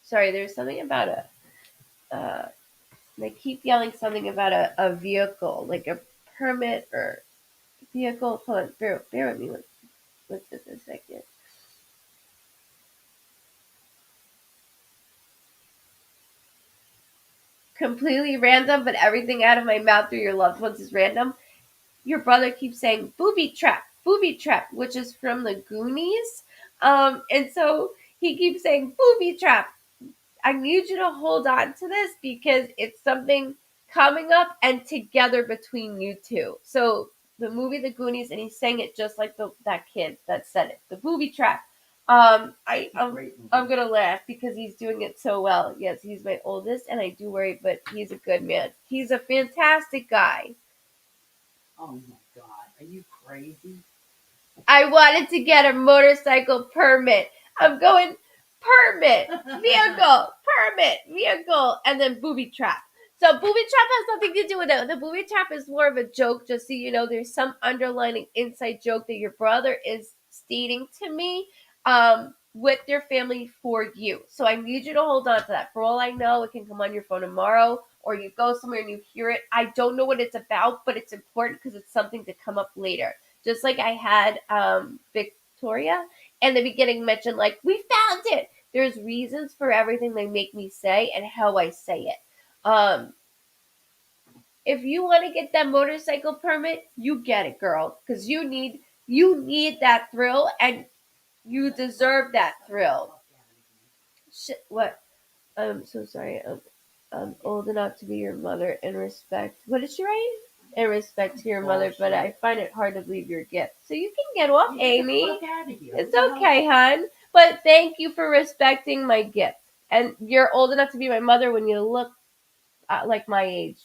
Sorry, there's something about they keep yelling something about a vehicle, like a permit or vehicle. Hold on, bear with me. What's this a second? Completely random, but everything out of my mouth through your loved ones is random. Your brother keeps saying booby trap, which is from the Goonies. And so he keeps saying booby trap. I need you to hold on to this because it's something coming up and together between you two. So the movie The Goonies, and he sang it just like that kid that said it. The booby trap. I'm gonna laugh because he's doing it so well. Yes, he's my oldest, and I do worry, but he's a good man. He's a fantastic guy. Oh my God, are you crazy? I wanted to get a motorcycle permit. I'm going vehicle, and then booby trap. So booby trap has nothing to do with it. The booby trap is more of a joke, just so you know. There's some underlining inside joke that your brother is stating to me, with your family for you. So I need you to hold on to that. For all I know, it can come on your phone tomorrow, or you go somewhere and you hear it. I don't know what it's about, but it's important because it's something to come up later. Just like I had Victoria in the beginning mentioned, like, we found it. There's reasons for everything they make me say and how I say it. Um, if you want to get that motorcycle permit, you get it, girl, because you need that thrill and you deserve that thrill. Shit, what? I'm so sorry. I'm old enough to be your mother and respect. What did she write? And respect to your mother, but I find it hard to believe your gift. So you can get off, Amy. It's okay, hon. But thank you for respecting my gift. And you're old enough to be my mother when you look like my age.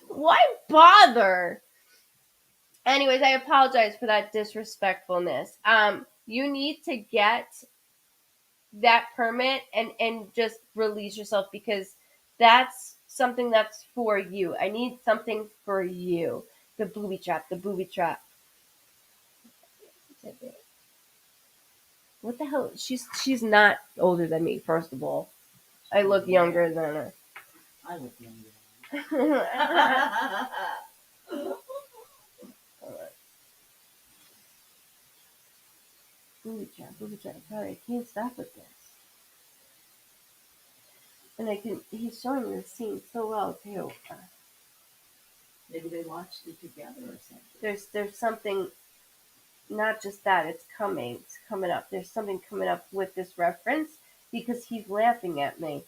Why bother? Anyways, I apologize for that disrespectfulness. You need to get that permit and just release yourself because that's something that's for you. I need something for you. The booby trap, the booby trap. What the hell? She's not older than me. First of all, I look younger than her. I look younger. Booby trap, booby trap. Sorry, I can't stop with this. And he's showing the scene so well too. Maybe they watched it together or something. There's something, not just that, it's coming up. There's something coming up with this reference because he's laughing at me.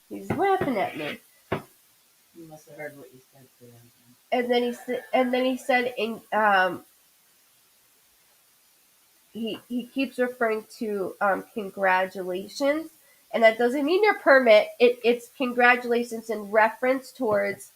He's laughing at me. You must have heard what you said to him. And then he said he keeps referring to congratulations, and that doesn't mean your permit. It's congratulations in reference towards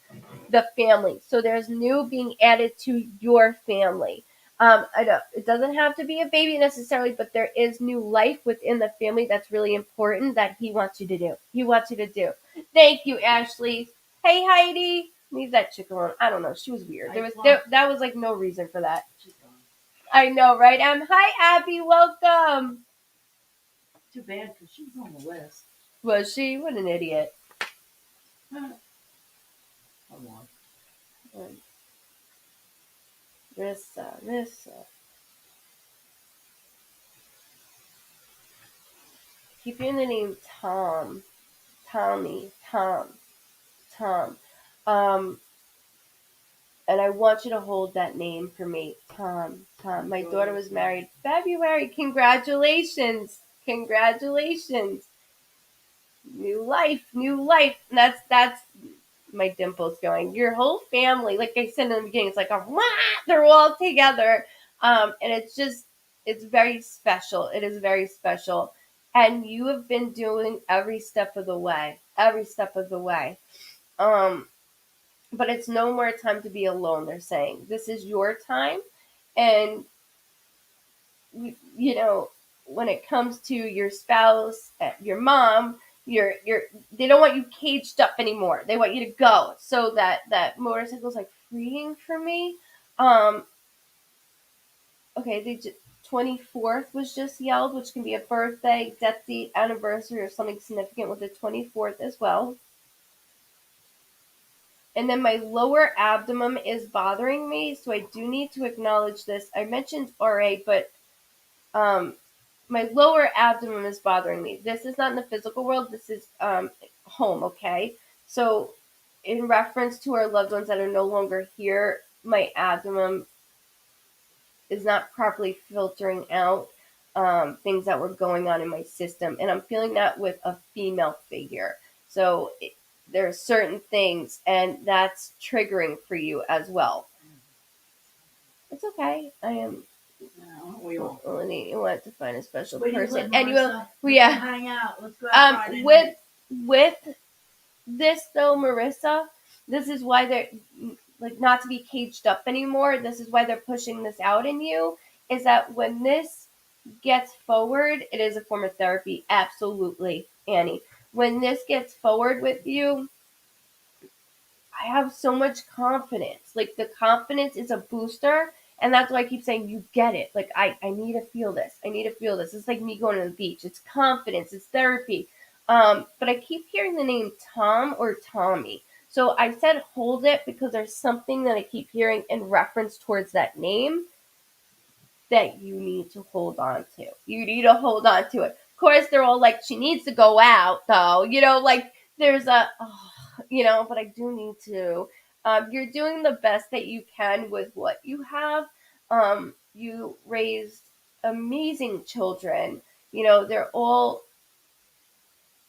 the family. So there's new being added to your family. I know it doesn't have to be a baby necessarily, but there is new life within the family that's really important that he wants you to do. He wants you to do. Thank you, Ashley. Hey, Heidi. Leave that chick alone. I don't know. She was weird. That was like no reason for that. I know, right? Hi, Abby. Welcome. Too bad because she was on the list. Was she? What an idiot. Hold on. Rissa. keep hearing the name Tom, Tommy, Tom. Um, and I want you to hold that name for me, Tom. My daughter was married February. Congratulations, congratulations. New life, new life. And that's my dimples going. Your whole family, like I said in the beginning, it's like a wah, they're all together. And it's very special. It is very special. And you have been doing every step of the way. Every step of the way. Um, but it's no more time to be alone, they're saying. This is your time. And you know, when it comes to your spouse, your mom, your they don't want you caged up anymore. They want you to go. So that motorcycle's like freeing for me. Um, okay, 24th was just yelled, which can be a birthday, death date, anniversary, or something significant with the 24th as well. And then my lower abdomen is bothering me, so I do need to acknowledge this. I mentioned RA, but um, my lower abdomen is bothering me. This is not in the physical world. This is home, okay? So, in reference to our loved ones that are no longer here, my abdomen is not properly filtering out things that were going on in my system. And I'm feeling that with a female figure. So, there are certain things, and that's triggering for you as well. It's okay. I am No, we all. you want to find a special Where do you person, live, and you will. Marissa? Well, yeah. Hang out. Let's go out Friday With night. with this though, Marissa, this is why they're like not to be caged up anymore. This is why they're pushing this out in you. Is that when this gets forward, it is a form of therapy. Absolutely, Annie. When this gets forward with you, I have so much confidence. Like the confidence is a booster. And that's why I keep saying you get it. Like I need to feel this. I need to feel this. It's like me going to the beach. It's confidence. It's therapy. But I keep hearing the name Tom or Tommy. So I said hold it because there's something that I keep hearing in reference towards that name that you need to hold on to. You need to hold on to it. Of course, they're all like, she needs to go out, though. Like there's but I do need to. You're doing the best that you can with what you have. You raised amazing children. They're all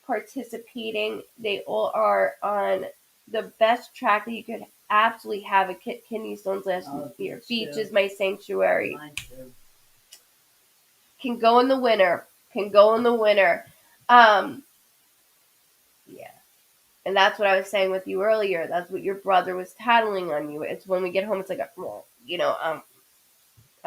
participating. They all are on the best track that you could absolutely have. A kidney stones last year. Beach is my sanctuary. Mine too. Can go in the winter. Can go in the winter. Um, yeah. And that's what I was saying with you earlier. That's what your brother was tattling on you. It's when we get home, it's like, I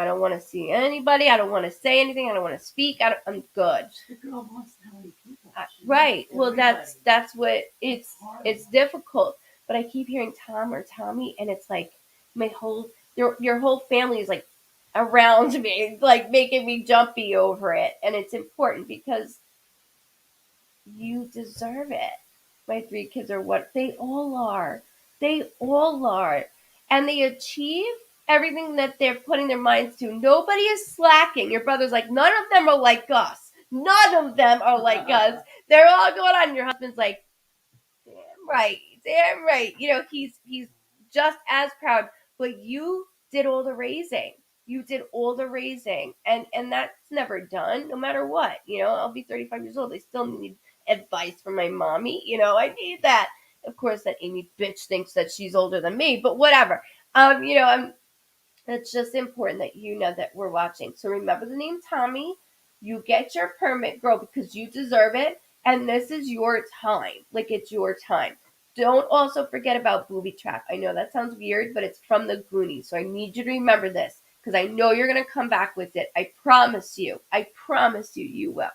don't want to see anybody. I don't want to say anything. I don't want to speak. I'm good. The girl wants to know how many people. Right. Well, Everybody. that's what it's difficult. But I keep hearing Tom or Tommy, and it's like my whole your whole family is like around me, like making me jumpy over it, and it's important because you deserve it. My three kids are what they all are. They all are. And they achieve everything that they're putting their minds to. Nobody is slacking. Your brother's like, none of them are like us. None of them are like us. They're all going on. Your husband's like, damn right, damn right. He's just as proud. But you did all the raising. You did all the raising, and that's never done. No matter what, I'll be 35 years old. I still need advice from my mommy. I need that. Of course, that Amy bitch thinks that she's older than me, but whatever. It's just important that you know that we're watching. So remember the name Tommy. You get your permit, girl, because you deserve it. And this is your time. Like it's your time. Don't also forget about Booby Trap. I know that sounds weird, but it's from the Goonies. So I need you to remember this because I know you're going to come back with it. I promise you. I promise you, you will.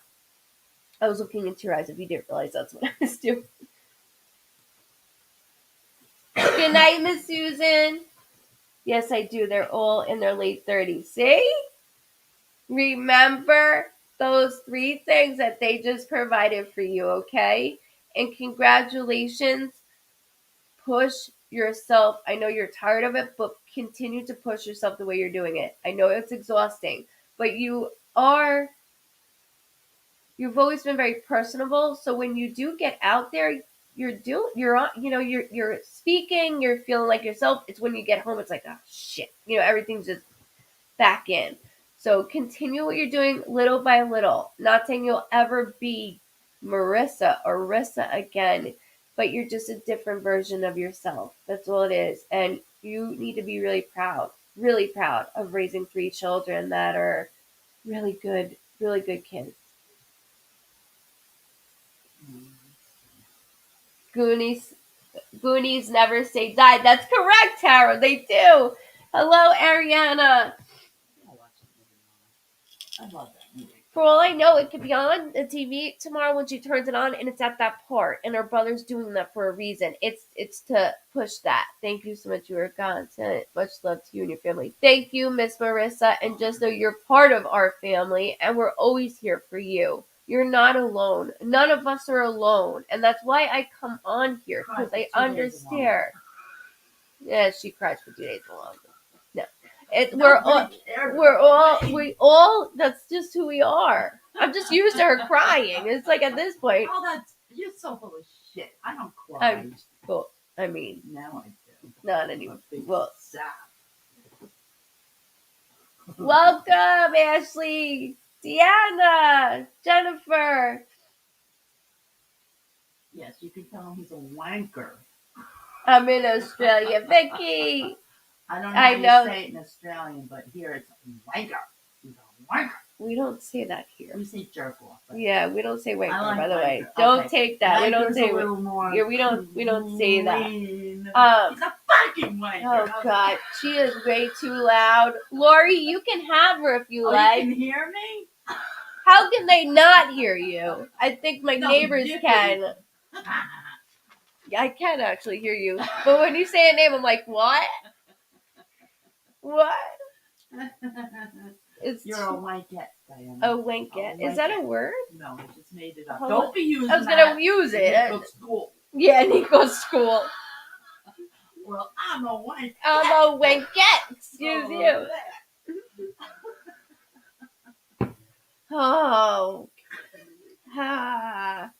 I was looking into your eyes if you didn't realize that's what I was doing. Good night, Miss Susan. Yes, I do. They're all in their late 30s. See? Remember those three things that they just provided for you, okay? And congratulations. Push yourself. I know you're tired of it, but continue to push yourself the way you're doing it. I know it's exhausting, but you are you've always been very personable. So when you do get out there, you're on, you're speaking, you're feeling like yourself. It's when you get home, it's like, oh shit, everything's just back in. So continue what you're doing little by little. Not saying you'll ever be Marissa or Rissa again, but you're just a different version of yourself. That's all it is. And you need to be really proud of raising 3 children that are really good kids. Goonies Goonies never say die. That's correct, Tara. They do. Hello, Ariana. I love that movie. For all I know, it could be on the TV tomorrow when she turns it on, and it's at that part, and her brother's doing that for a reason. It's to push that. Thank you so much, you were gone. Much love to you and your family. Thank you, Miss Marissa, and just know you're part of our family, and we're always here for you. You're not alone. None of us are alone, and that's why I come on here, because I understand. Yeah, she cried for 2 days alone. No. We all that's just who we are. I'm just used to her crying. It's like at this point. Oh, you're so full of shit. I don't cry. Well, I mean, now I do. Not anymore. Well, sad. Welcome, Ashley, Deanna, Jennifer. Yes, you can tell him he's a wanker. I'm in Australia, Vicky. I don't know how you say it in Australian, but here it's wanker. He's a wanker. We don't say that here. We say jerk off. Yeah, we don't say wanker, like by the way. Okay. Don't take that. Wanker's we don't say a little more yeah, we don't say that. He's a fucking wanker. Oh God, she is way too loud. Lori, you can have her if you like. You can hear me? How can they not hear you? I think my neighbors can. Yeah, I can actually hear you. But when you say a name, I'm like, what? What? You're a wankette, Diana. A wankette. Is that a word? No, I just made it up. Don't be using I was going to use it. Nico's school. Yeah, Nico's school. Well, I'm a wankette. I'm a wankette. Excuse you. Oh. Ha.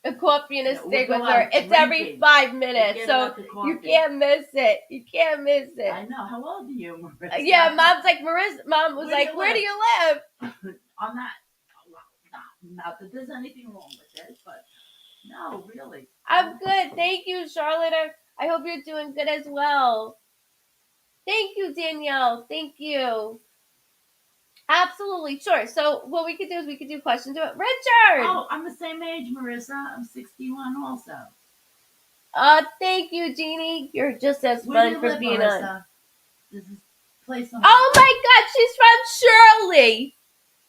A coffee and a steak with her. It's every 5 minutes, so you can't miss it. You can't miss it. I know. How old are you, Marissa? Yeah, Mom's like, Mom was like, where do you live? On that. Not that there's anything wrong with it, but no, really. I'm good. Thank you, Charlotte. I hope you're doing good as well. Thank you, Danielle. Thank you. Absolutely, sure. So what we could do is we could do questions to it. Richard! Oh, I'm the same age, Marissa. I'm 61 also. Thank you, Jeannie. You're just as fun for being Marissa? on. This is place on. Oh my God, she's from Shirley.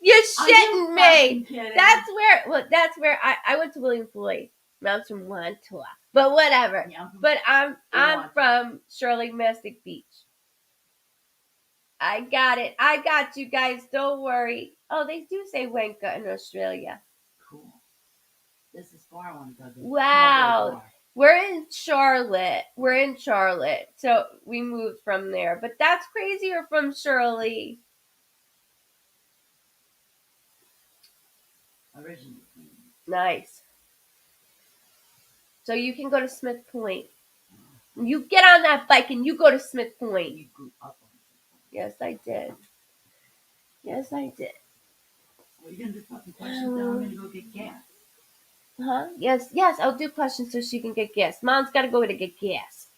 You're shitting me. That's where I went to William Floyd. I'm from Wantua. But whatever. Yeah, I'm from Shirley, Mastic Beach. I got it. I got you guys. Don't worry. Oh, they do say Wenka in Australia. Cool. This is far. I want to go. Wow. We're in Charlotte. So we moved from there. But that's crazy. You're from Shirley. Originally. Nice. So you can go to Smith Point. You get on that bike and you go to Smith Point. You grew up on Yes, I did. Yes, I did. Well, you're going to do fucking questions. Then I'm going to go get gas. Huh? Yes, I'll do questions so she can get gas. Mom's got to go to get gas.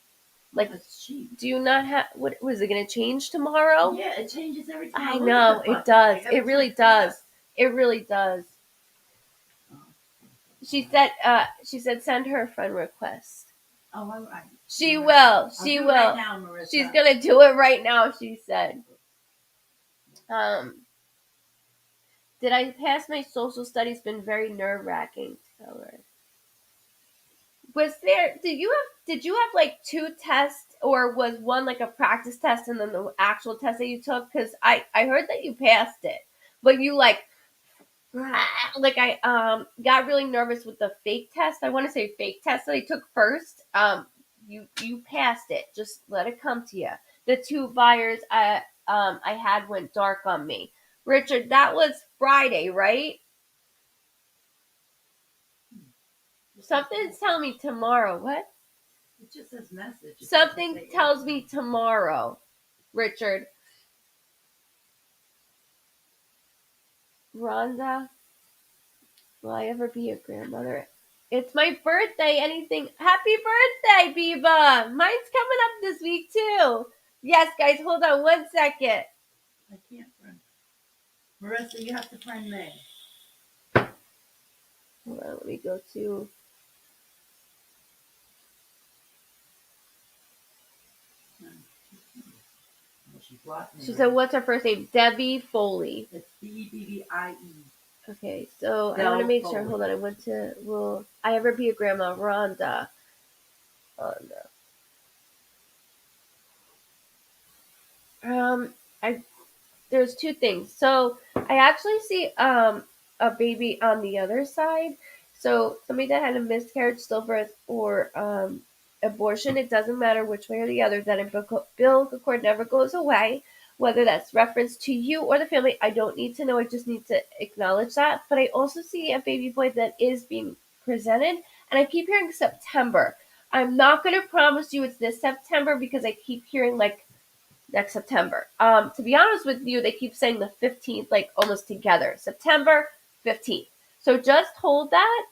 Like, that's cheap. Do you not have, what was it going to change tomorrow? Yeah, it changes every time. I know, it does. It really does. It really does. She said send her a friend request. Oh, all right. She will. She will. Right now, Marissa. She's gonna do it right now. She said. Did I pass my social studies? Been very nerve wracking. Tell her. Was there? Did you have like 2 tests, or was one like a practice test and then the actual test that you took? Because I heard that you passed it, but you I got really nervous with the fake test. I want to say fake test that I took first. You passed it. Just let it come to you. The 2 buyers I had went dark on me, Richard, that was Friday, right? Something's telling me tomorrow. What? It just says message. Something tells me tomorrow, Richard. Rhonda, will I ever be a grandmother? It's my birthday. Anything? Happy birthday, Biba. Mine's coming up this week, too. Yes, guys, hold on 1 second. I can't find. Marissa, you have to find May. Hold on, let me go to. She said, what's her first name? Debbie Foley. It's Bebie. Okay, so I want to make sure. Hold on, I went to. Will I ever be a grandma? Rhonda. I there's two things. So I actually see a baby on the other side. So somebody that had a miscarriage, stillbirth, or abortion, it doesn't matter which way or the other, that umbilical cord never goes away. Whether that's reference to you or the family, I don't need to know. I just need to acknowledge that. But I also see a baby boy that is being presented, and I keep hearing September. I'm not going to promise you it's this September because I keep hearing like next September. To be honest with you, they keep saying the 15th, like almost together. September 15th. So just hold that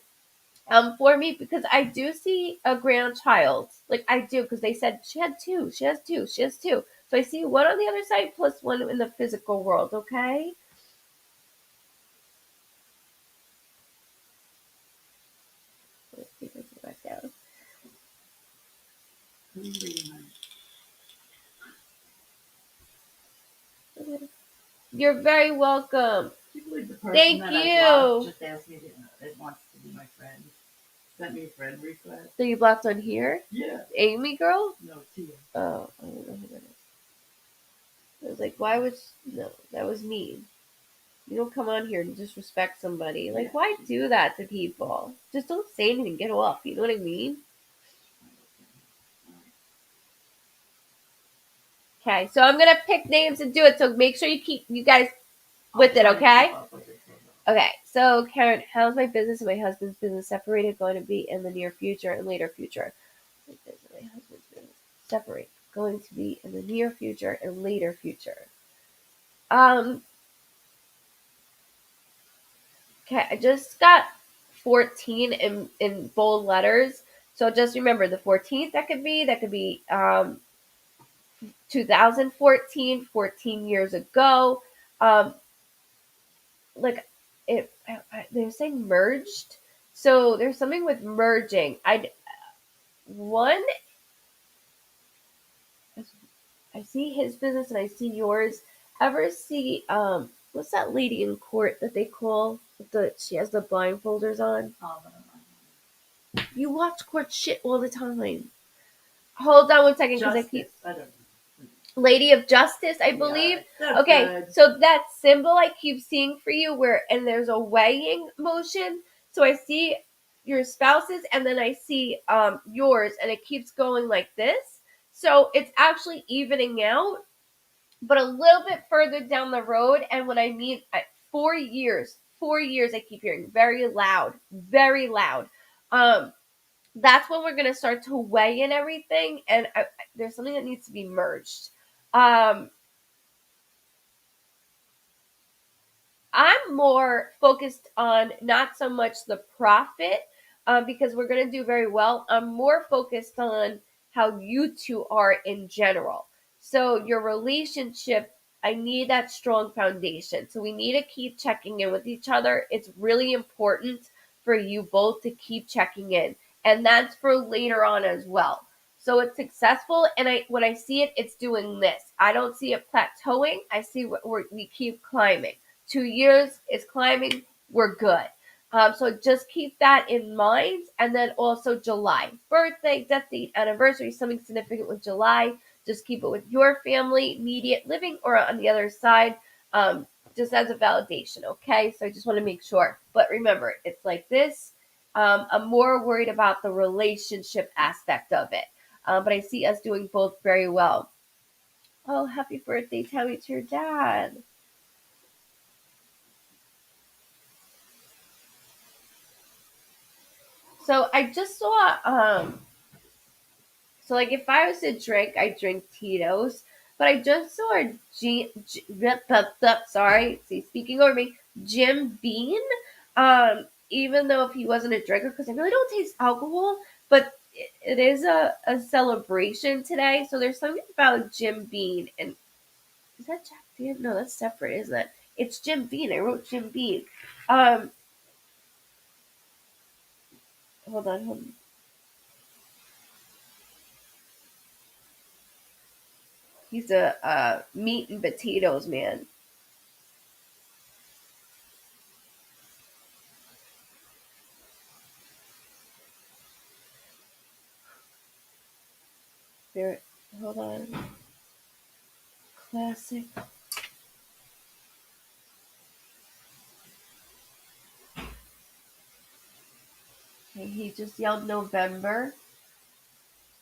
for me because I do see a grandchild. Like I do because they said she had two. She has two. She has two. So I see one on the other side plus one in the physical world. Okay. Let's see if I can go back down. You're very welcome. Thank you. Just asked me to, it wants to be my friend. Sent me a friend request. So you blocked on here? Yeah. Amy girl? No, Tia. Oh, I don't know who that is. I was like, why was no? That was mean. You don't come on here and disrespect somebody. Like, why do that to people? Just don't say anything. Get off. You know what I mean? Okay, so I'm gonna pick names and do it. So make sure you keep you guys with it, okay? Okay, so Karen, how's my business and my husband's business separated going to be in the near future and later future? My business and my husband's business separate going to be in the near future and later future. Okay, I just got 14 in bold letters. So just remember the 14th that could be 2014, 14 years ago. Like they're saying merged. So there's something with merging. One I see his business and I see yours. Ever see what's that lady in court that they call she has the blindfolders on? You watch court shit all the time. Hold on 1 second because I keep Lady of Justice, I believe. Okay, good. So that symbol I keep seeing for you and there's a weighing motion. So I see your spouse's and then I see yours and it keeps going like this. So it's actually evening out, but a little bit further down the road. And what I mean, 4 years I keep hearing very loud, very loud. That's when we're going to start to weigh in everything. And there's something that needs to be merged. I'm more focused on not so much the profit because we're going to do very well. I'm more focused on how you two are in general. So your relationship, I need that strong foundation. So we need to keep checking in with each other. It's really important for you both to keep checking in. And that's for later on as well. So it's successful, and when I see it, it's doing this. I don't see it plateauing. I see we keep climbing. 2 years is climbing. We're good. So just keep that in mind. And then also July, birthday, death date, anniversary, something significant with July. Just keep it with your family, immediate living, or on the other side, just as a validation. Okay. So I just want to make sure. But remember, it's like this. I'm more worried about the relationship aspect of it. But I see us doing both very well. Oh, happy birthday, Tammy, to your dad. So I just saw so like if I was to drink, I drink Tito's, but I just saw a sorry, see speaking over me, Jim Bean. Even though if he wasn't a drinker, because I really don't taste alcohol, but it is a celebration today. So there's something about Jim Bean, and is that Jack Bean? No, that's separate, isn't it? It's Jim Bean. I wrote Jim Bean. Um, hold on. He's a meat and potatoes man. There, hold on. Classic. Okay, he just yelled November.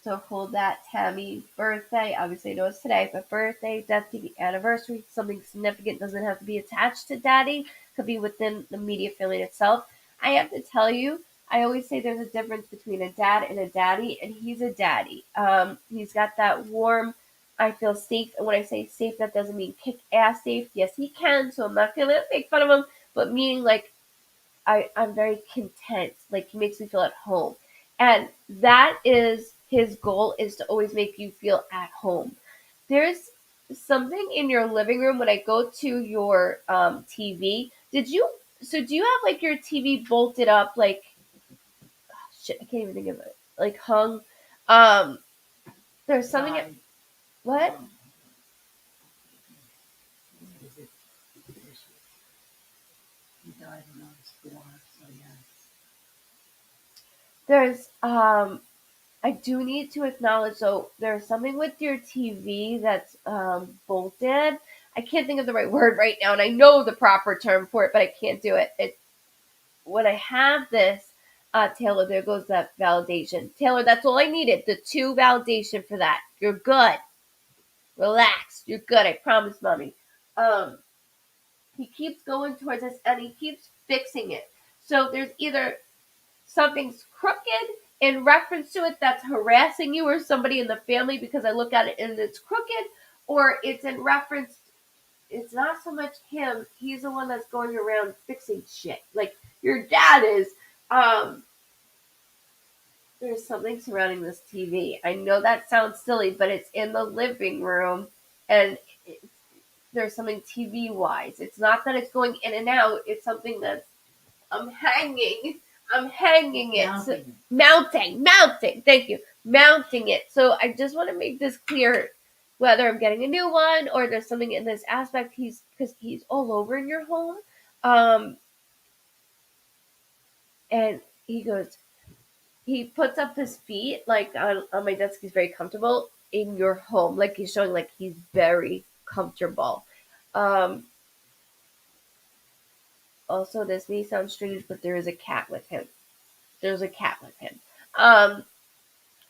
So hold that, Tammy. Birthday, obviously I know it's today, but birthday, death, anniversary, something significant doesn't have to be attached to daddy. Could be within the immediate family itself. I have to tell you, I always say there's a difference between a dad and a daddy, and he's a daddy. He's got that warm, I feel safe. And when I say safe, that doesn't mean kick ass safe. Yes, he can, so I'm not gonna make fun of him, but meaning like I'm very content. Like he makes me feel at home. And that is his goal, is to always make you feel at home. There's something in your living room when I go to your TV. Do you have like your TV bolted up like shit, I can't even think of it. Like hung. Um there's something Died. what? What is it? He died when I was 4, so yes. There's I do need to acknowledge though there's something with your TV that's bolted. I can't think of the right word right now, and I know the proper term for it, but I can't do it. It when I have this, Taylor, there goes that validation. Taylor, that's all I needed. The 2 validation for that. You're good. Relax. You're good. I promise, mommy. Um, he keeps going towards us, and he keeps fixing it. So there's either something's crooked in reference to it that's harassing you or somebody in the family because I look at it and it's crooked, or it's in reference, it's not so much him, he's the one that's going around fixing shit. Like your dad is. Um, there's something surrounding this TV. I know that sounds silly, but it's in the living room and it's, there's something TV wise. It's not that it's going in and out, it's something that's I'm hanging. I'm hanging it. So, mounting. Thank you. Mounting it. So I just want to make this clear whether I'm getting a new one or there's something in this aspect. Because he's all over in your home. Um, and he puts up his feet like on my desk. He's very comfortable in your home. Like he's showing like he's very comfortable. Um, also, this may sound strange, but there is a cat with him. There's a cat with him. Um,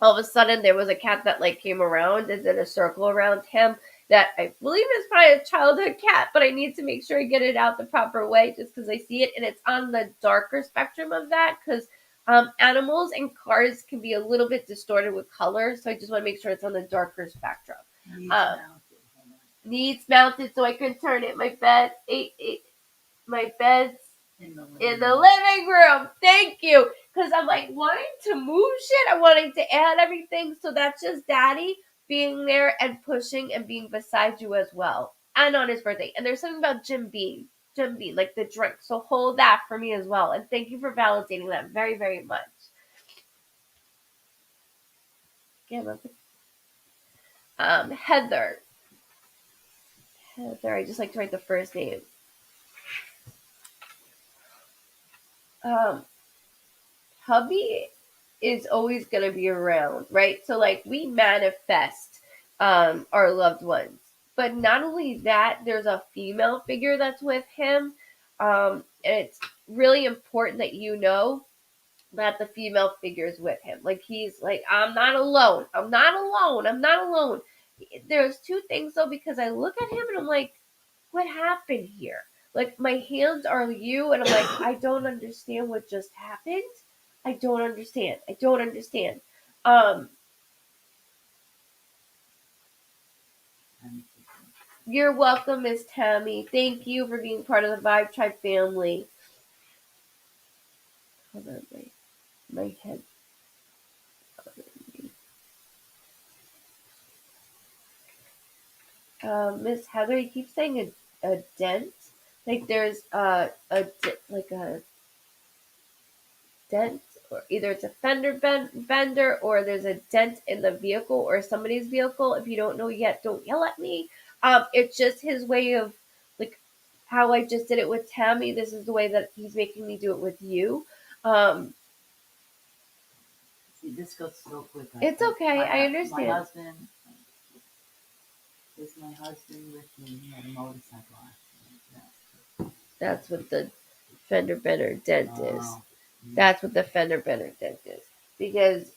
all of a sudden there was a cat that like came around and did a circle around him that I believe is probably a childhood cat, but I need to make sure I get it out the proper way just because I see it and it's on the darker spectrum of that because animals and cars can be a little bit distorted with color, so I just want to make sure it's on the darker spectrum. Needs Um, mounted. needs mounted so I can turn it. My bed's in the living room. Thank you. Because I'm like wanting to move shit. I'm wanting to add everything. So that's just daddy being there and pushing and being beside you as well. And on his birthday. And there's something about Jim Beam. Jim Beam, like the drink. So hold that for me as well. And thank you for validating that very, very much. Yeah, Heather. Heather, I just like to write the first name. Um, hubby is always going to be around, right? So like we manifest our loved ones. But not only that, there's a female figure that's with him. And it's really important that you know that the female figure is with him. Like he's like, I'm not alone. I'm not alone. I'm not alone. There's 2 things though, because I look at him and I'm like, what happened here? Like my hands are you, and I'm like, I don't understand what just happened. I don't understand. I don't understand. Um, you're welcome, Miss Tammy. Thank you for being part of the Vibe Tribe family. Hold on, my head. Miss Heather, you keep saying a dent. Like there's like a dent, or either it's a fender bender, or there's a dent in the vehicle or somebody's vehicle. If you don't know yet, don't yell at me. It's just his way of, like, how I just did it with Tammy. This is the way that he's making me do it with you. Um, See, this goes so quick. it's okay. I understand. My husband, is my husband with me. He had a motorcycle accident. That's what the fender bender dent is. Oh. That's what the fender bender dent is. Because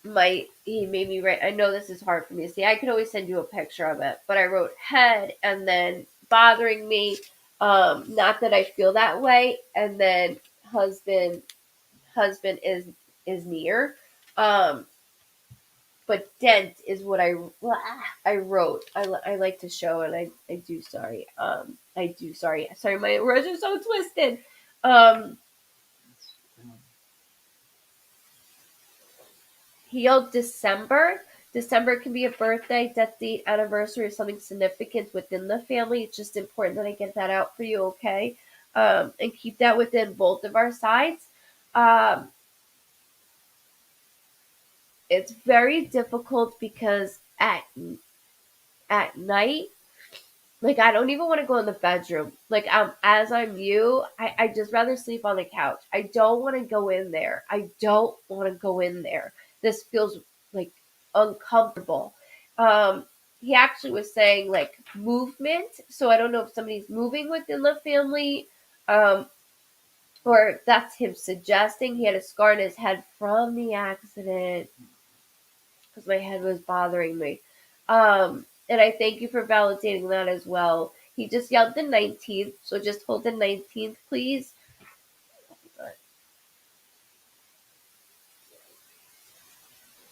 my he made me write. I know this is hard for me to see. I could always send you a picture of it, but I wrote head and then bothering me. Not that I feel that way, and then husband is near. Um, but dent is what I wrote. I like to show, and I do sorry. I do sorry. Sorry, my words are so twisted. Um, Healed December. December can be a birthday, death date, anniversary, or something significant within the family. It's just important that I get that out for you, okay? And keep that within both of our sides. Um, it's very difficult because at night, like, I don't even want to go in the bedroom. Like, as I'm you, I just rather sleep on the couch. I don't want to go in there. I don't want to go in there. This feels like uncomfortable. Um, he actually was saying like movement. So I don't know if somebody's moving within the family, um, or that's him suggesting. He had a scar on his head from the accident because my head was bothering me. And I thank you for validating that as well. He just yelled the 19th, so just hold the 19th, please.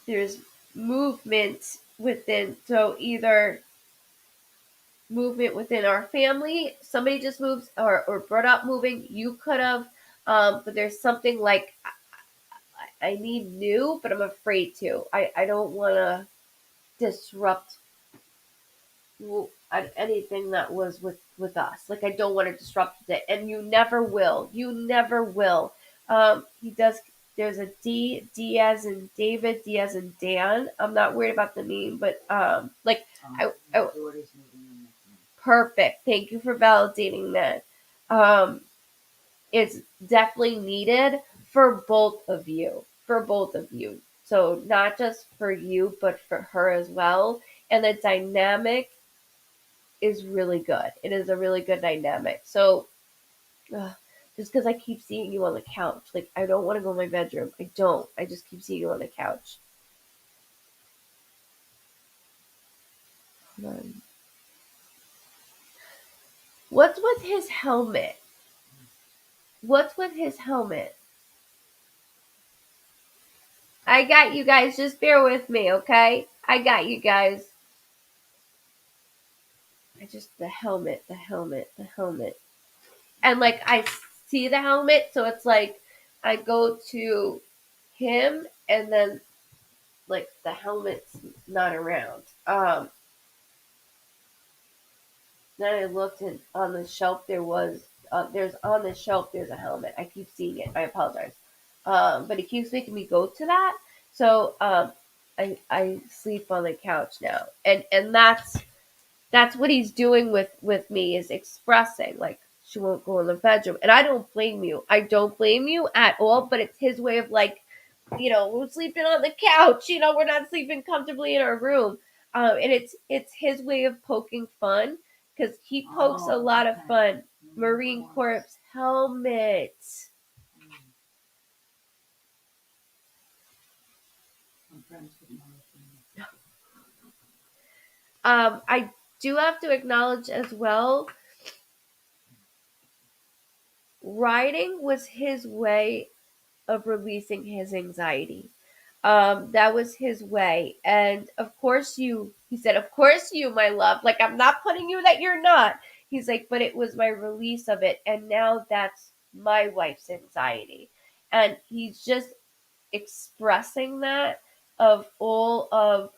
There's movement within, so either movement within our family, somebody just moves or brought up moving, you could have, but there's something like I need new, but I'm afraid to. I don't want to disrupt anything that was with us. Like, I don't want to disrupt it, and you never will. You never will. He does. There's a D as in David, D as in Dan. I'm not worried about the name, but like I perfect. Thank you for validating that. Um, it's definitely needed for both of you. For both of you. So not just for you, but for her as well. And the dynamic is really good. It is a really good dynamic. So just because I keep seeing you on the couch, like, I don't want to go in my bedroom. I don't. I just keep seeing you on the couch. Hold on. What's with his helmet? What's with his helmet? I got you guys. Just bear with me, okay? I got you guys. The helmet, the helmet, the helmet. And like, I see the helmet, so it's like I go to him, and then like the helmet's not around. Then I looked, and on the shelf there's on the shelf there's a helmet. I keep seeing it. I apologize. But it keeps making me go to that. So I sleep on the couch now, and that's what he's doing with me, is expressing like she won't go in the bedroom, and I don't blame you. I don't blame you at all. But it's his way of, like, we're sleeping on the couch. We're not sleeping comfortably in our room. And it's his way of poking fun, because he pokes a lot of fun. Marine Corps helmet. I do have to acknowledge as well, writing was his way of releasing his anxiety. That was his way. And of course he said, of course you, my love. Like, I'm not putting you that you're not. He's like, but it was my release of it. And now that's my wife's anxiety. And he's just expressing that of all of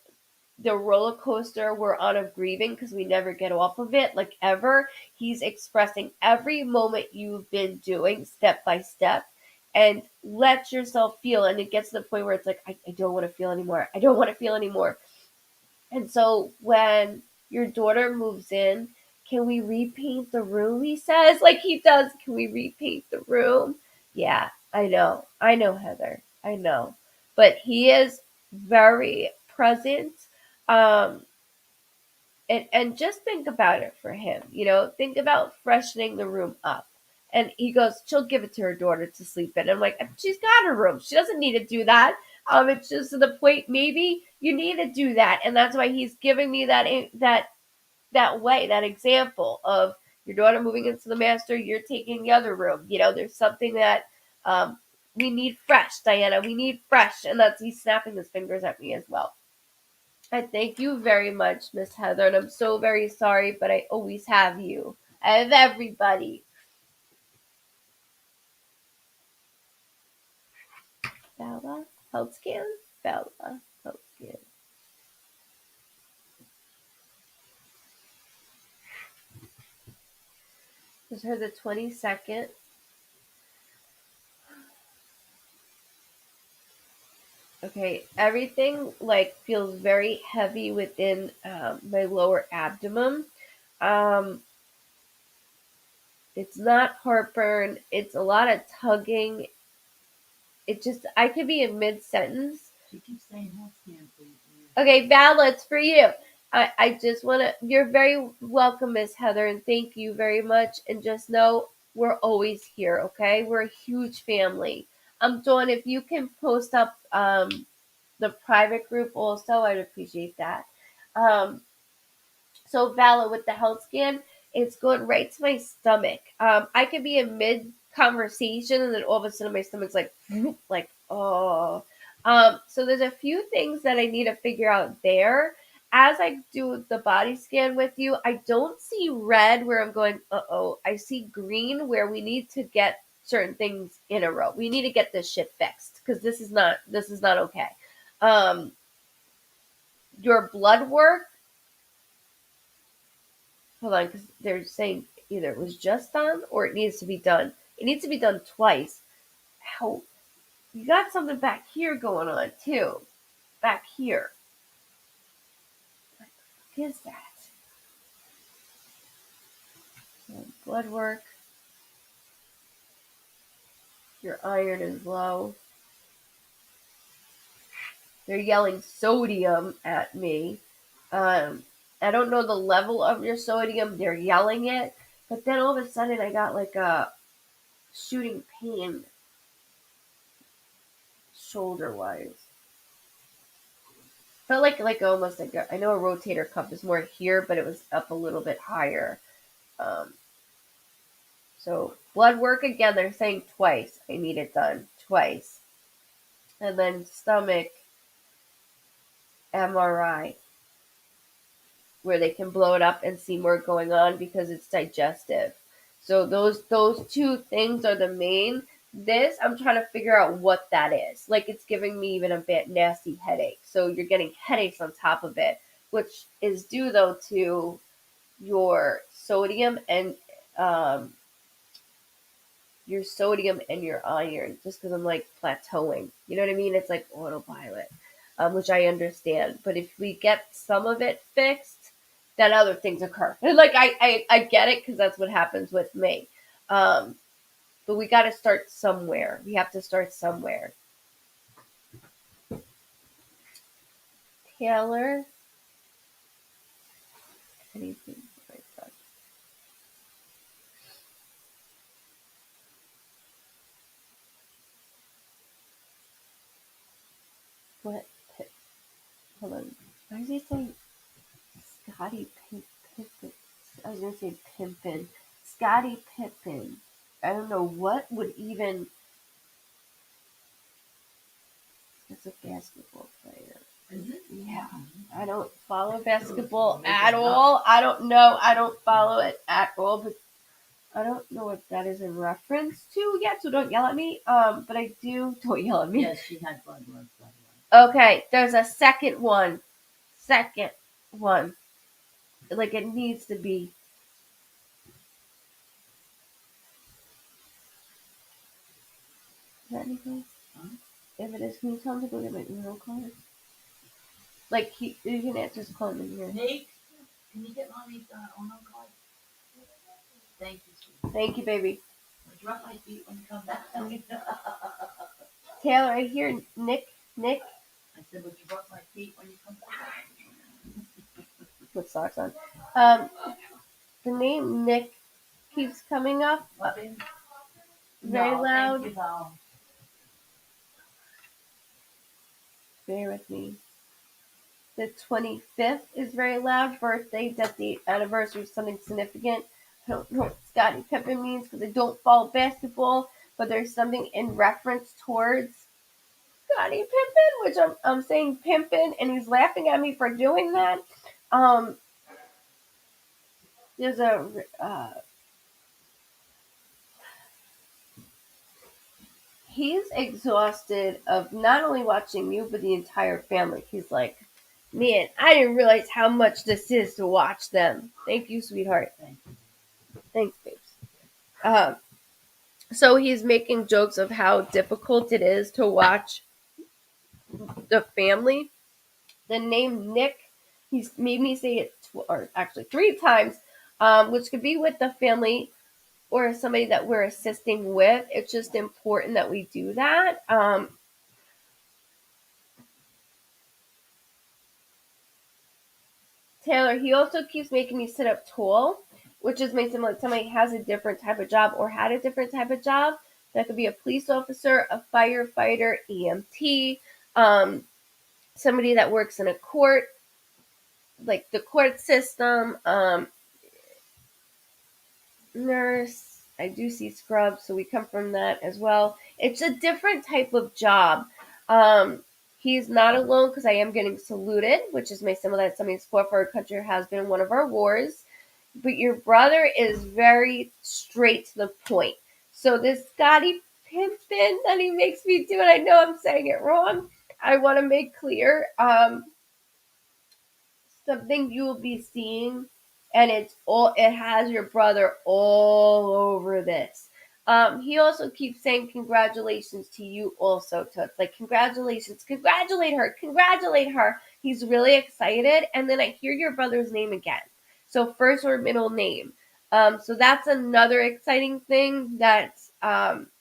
the roller coaster we're on of grieving because we never get off of it, like ever. He's expressing every moment you've been doing step by step and let yourself feel. And it gets to the point where it's like, I don't want to feel anymore. I don't want to feel anymore. And so when your daughter moves in, can we repaint the room? He says, like he does. Can we repaint the room? Yeah, I know. I know, Heather. I know. But he is very present. Um, and just think about it for him. Think about freshening the room up. And he goes, she'll give it to her daughter to sleep in. I'm like, she's got her room. She doesn't need to do that. It's just to the point maybe you need to do that, and that's why he's giving me that way, that example of your daughter moving into the master, you're taking the other room. There's something that we need fresh, Diana. We need fresh, and that's he's snapping his fingers at me as well. I thank you very much, Miss Heather, and I'm so very sorry, but I always have you. I have everybody. Bella, health scan. Bella, health scan. Is her the 22nd? Okay, everything like feels very heavy within my lower abdomen. Um, it's not heartburn. It's a lot of tugging. It just I could be in mid sentence. She keeps saying health scan, please. Okay, Val, it's for you. I just want to. You're very welcome, Miss Heather, and thank you very much. And just know we're always here. Okay, we're a huge family. Dawn, if you can post up the private group also, I'd appreciate that. Um, so Vala, with the health scan, it's going right to my stomach. I could be in mid conversation and then all of a sudden my stomach's like, like, oh. So there's a few things that I need to figure out there. As I do the body scan with you, I don't see red where I'm going, uh-oh. I see green where we need to get certain things in a row. We need to get this shit fixed because this is not okay. Um, your blood work, hold on, because they're saying either it was just done or it needs to be done. It needs to be done twice. How you got something back here going on too? Back here. What the fuck is that? Blood work. Your iron is low. They're yelling sodium at me. Um, I don't know the level of your sodium. They're yelling it, but then all of a sudden I got like a shooting pain shoulder wise. Felt like almost like I know a rotator cuff is more here, but it was up a little bit higher. Um, so blood work again. They're saying twice. I need it done twice, and then stomach MRI where they can blow it up and see more going on because it's digestive. So those two things are the main. This I'm trying to figure out what that is. Like it's giving me even a bit nasty headache. So you're getting headaches on top of it, which is due though to your sodium and um, your iron just because I'm like plateauing. You know what I mean? It's like autopilot, which I understand. But if we get some of it fixed, then other things occur. And like I get it because that's what happens with me. Um, but we got to start somewhere. We have to start somewhere. Taylor, anything? What? Hold on. Why is he saying Scotty Pippen? I was gonna say Pimpin. Scotty Pippen. I don't know what would even. It's a basketball player. Is it? Yeah. I don't follow basketball at all. I don't know. I don't follow it at all. But I don't know what that is in reference to yet. So don't yell at me. But I do. Don't yell at me. Yes, she had blood work. Okay. There's a second one. Second one. Like it needs to be. Is that anything? Huh? If it is, can you tell him to go get my Uno cards? Like you can just call him in here. Nate, can you get mommy's Uno card? Thank you, sweetie. Thank you, baby. I'll drop my feet when you come back. Taylor, I hear Nick. I said, would you rub my feet when you come back? Put socks on. The name Nick keeps coming up very loud. Thank you, Val. Bear with me. The 25th is very loud. Birthday, death date, anniversary, something significant. I don't know what Scottie Pippen means because I don't follow basketball, but there's something in reference towards Scottie Pippen, which I'm saying Pimpin, and he's laughing at me for doing that. There's he's exhausted of not only watching you but the entire family. He's like, man, I didn't realize how much this is to watch them. Thank you, sweetheart. Thanks, babes. So he's making jokes of how difficult it is to watch the family. The name Nick, he's made me say it or actually 3 times, which could be with the family or somebody that we're assisting with. It's just important that we do that. Taylor, he also keeps making me sit up tall, which is makes him like somebody has a different type of job or had a different type of job. That could be a police officer, a firefighter, EMT, somebody that works in a court, like the court system, nurse. I do see scrubs, so we come from that as well. It's a different type of job. He's not alone because I am getting saluted, which is my symbol that somebody's fought for our country has been one of our wars. But your brother is very straight to the point. So this Scottie Pimpin that he makes me do, and I know I'm saying it wrong. I want to make clear something you will be seeing, and it has your brother all over this. He also keeps saying congratulations to you also, Toots. Like congratulations, congratulate her. He's really excited, and then I hear your brother's name again. So first or middle name. So that's another exciting thing that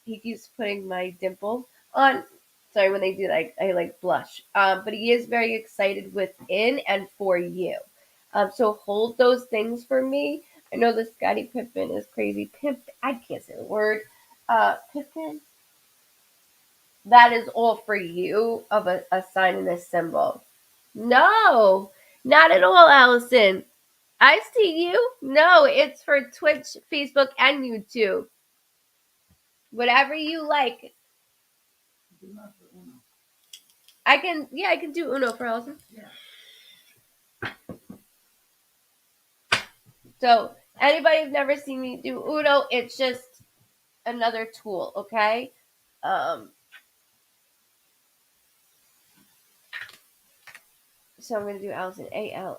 he keeps putting my dimple on. Sorry, when they do that, I like blush. But he is very excited within and for you. So hold those things for me. I know the Scottie Pippen is crazy. I can't say the word. Pippen. That is all for you of a sign and a symbol. No, not at all, Allison. I see you. No, it's for Twitch, Facebook, and YouTube. Whatever you like. I can do Uno for Allison. Yeah. So anybody who's never seen me do Uno, it's just another tool, okay? So I'm gonna do Allison, Alison.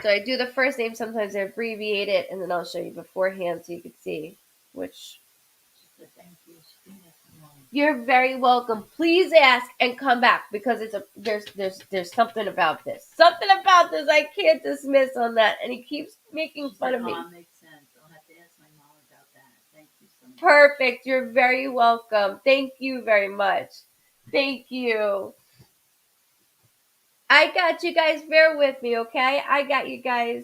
So I do the first name. Sometimes I abbreviate it, and then I'll show you beforehand so you can see which. You're very welcome. Please ask and come back because there's something about this. Something about this I can't dismiss on that, and he keeps making fun of me. Makes sense. I'll have to ask my mom about that. Thank you so much. Perfect. You're very welcome. Thank you very much. Thank you. I got you guys. Bear with me, okay? I got you guys.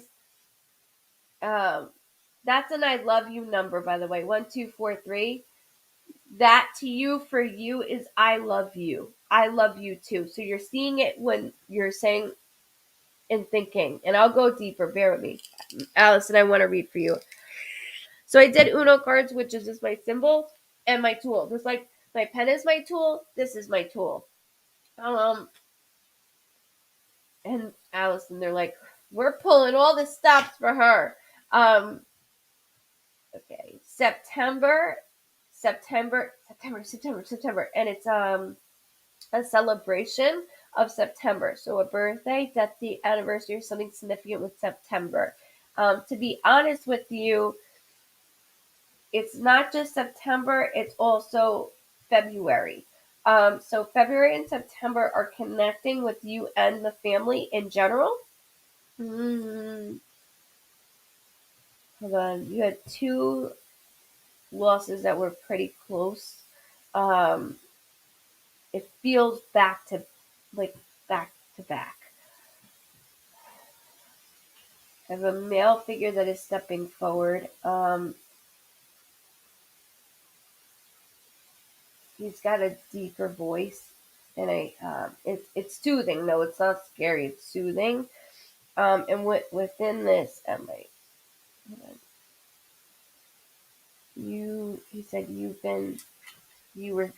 That's an I love you number, by the way. 1243. That to you for you is I love you. I love you too. So you're seeing it when you're saying and thinking. And I'll go deeper. Bear with me. Allison, I want to read for you. So I did Uno cards, which is just my symbol and my tool. Just like my pen is my tool, this is my tool. And Allison, they're like, we're pulling all the stops for her. Okay, September, and it's a celebration of September. So a birthday, death date, anniversary, or something significant with September. To be honest with you, it's not just September, it's also February. So February and September are connecting with you and the family in general. Mm, hold on, you had two losses that were pretty close. Um, it feels like back to back. I have a male figure that is stepping forward. He's got a deeper voice, and it's soothing. No, it's not scary. It's soothing. And within this, he said you were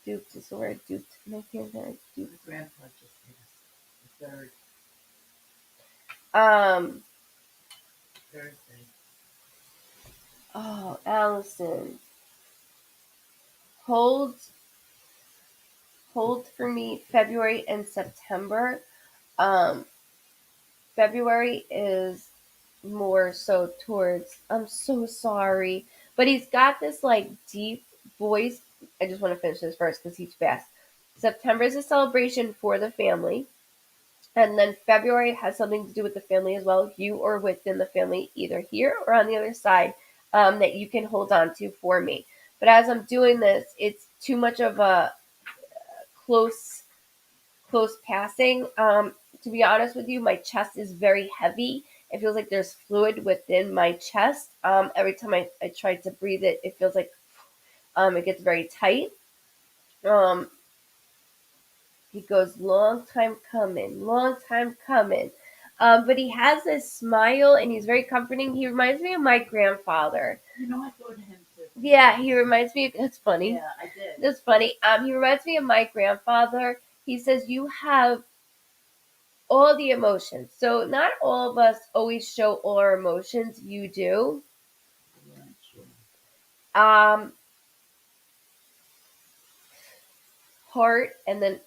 duped is the word, duped. Am I hearing that? Duped. My grandpa just passed. The third Um. Thursday. Oh, Allison, hold for me February and September. Um, February is more so towards, I'm so sorry, but he's got this like deep voice. I just want to finish this first because he's fast. September is a celebration for the family. And then February has something to do with the family as well, you or within the family, either here or on the other side, that you can hold on to for me. But as I'm doing this, it's too much of a close passing. To be honest with you, my chest is very heavy. It feels like there's fluid within my chest. Every time I try to breathe it feels like it gets very tight. Um, he goes, long time coming, long time coming. But he has this smile and he's very comforting. He reminds me of my grandfather. You know, I go to him too. Yeah, he reminds me. That's funny. Yeah, I did. That's funny. He reminds me of my grandfather. He says you have all the emotions. So not all of us always show all our emotions. You do. Yeah, sure. Um, heart and then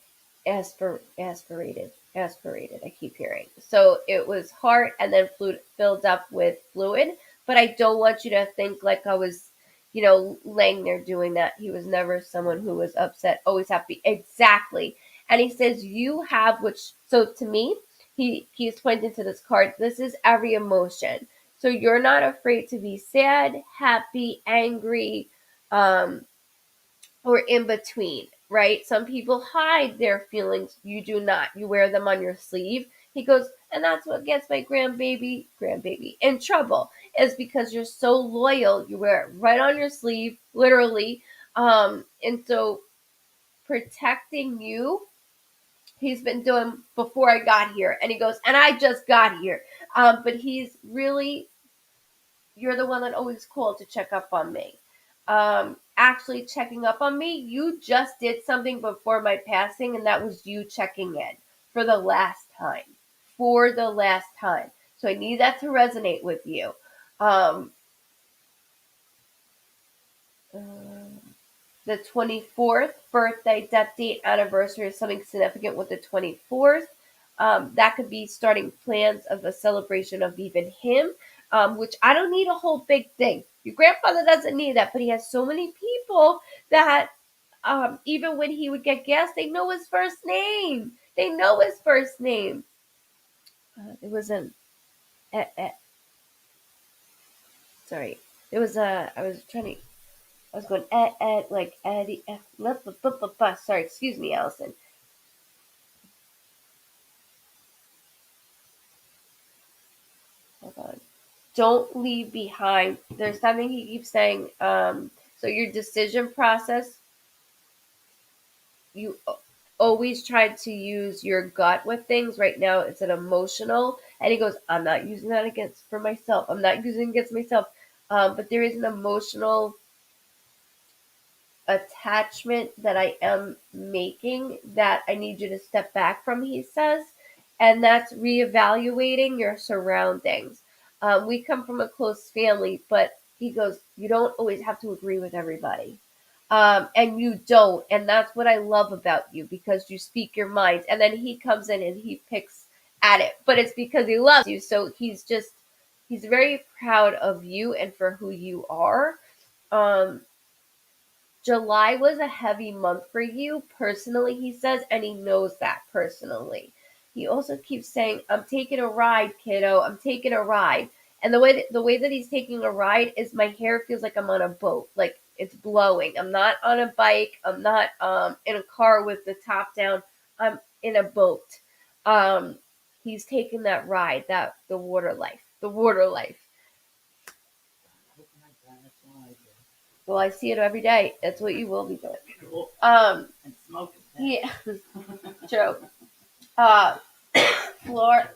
aspirated. I keep hearing. So it was heart and then filled up with fluid. But I don't want you to think like I was, laying there doing that. He was never someone who was upset, always happy. Exactly. And he says you have, which, so to me, he's pointing to this card. This is every emotion. So you're not afraid to be sad, happy, angry, um, or in between, right? Some people hide their feelings. You do not. You wear them on your sleeve. He goes, and that's what gets my grandbaby in trouble, is because you're so loyal. You wear it right on your sleeve, literally. And so protecting you, he's been doing before I got here. And he goes, and I just got here. But he's really, you're the one that always called to check up on me. Actually checking up on me, you just did something before my passing, and that was you checking in for the last time. For the last time. So I need that to resonate with you. Um, uh, the 24th birthday, death date, anniversary is something significant with the 24th. That could be starting plans of a celebration of even him, which I don't need a whole big thing. Your grandfather doesn't need that, but he has so many people that even when he would get gas, they know his first name. They know his first name. It was an, sorry. It was I was going like Eddie. Sorry, excuse me, Allison. Hold on. Don't leave behind. There's something he keeps saying. So your decision process, you always try to use your gut with things. Right now, it's an emotional, and he goes, "I'm not using that against for myself. I'm not using it against myself. but there is an emotional attachment that I am making that I need you to step back from, he says, and that's reevaluating your surroundings. We come from a close family, but he goes, you don't always have to agree with everybody. And you don't. And that's what I love about you because you speak your mind. And then he comes in and he picks at it, but it's because he loves you. So he's very proud of you and for who you are. Um, July was a heavy month for you personally, he says, and he knows that personally. He also keeps saying, I'm taking a ride, kiddo. I'm taking a ride. And the way that he's taking a ride is my hair feels like I'm on a boat. Like it's blowing. I'm not on a bike. I'm not in a car with the top down. I'm in a boat. Um he's taking that ride, that the water life. The water life. Oh my God, that's all I do. Well, I see it every day. That's what you will be doing. Cool. Um And smoking. yeah, true. Uh, Flor.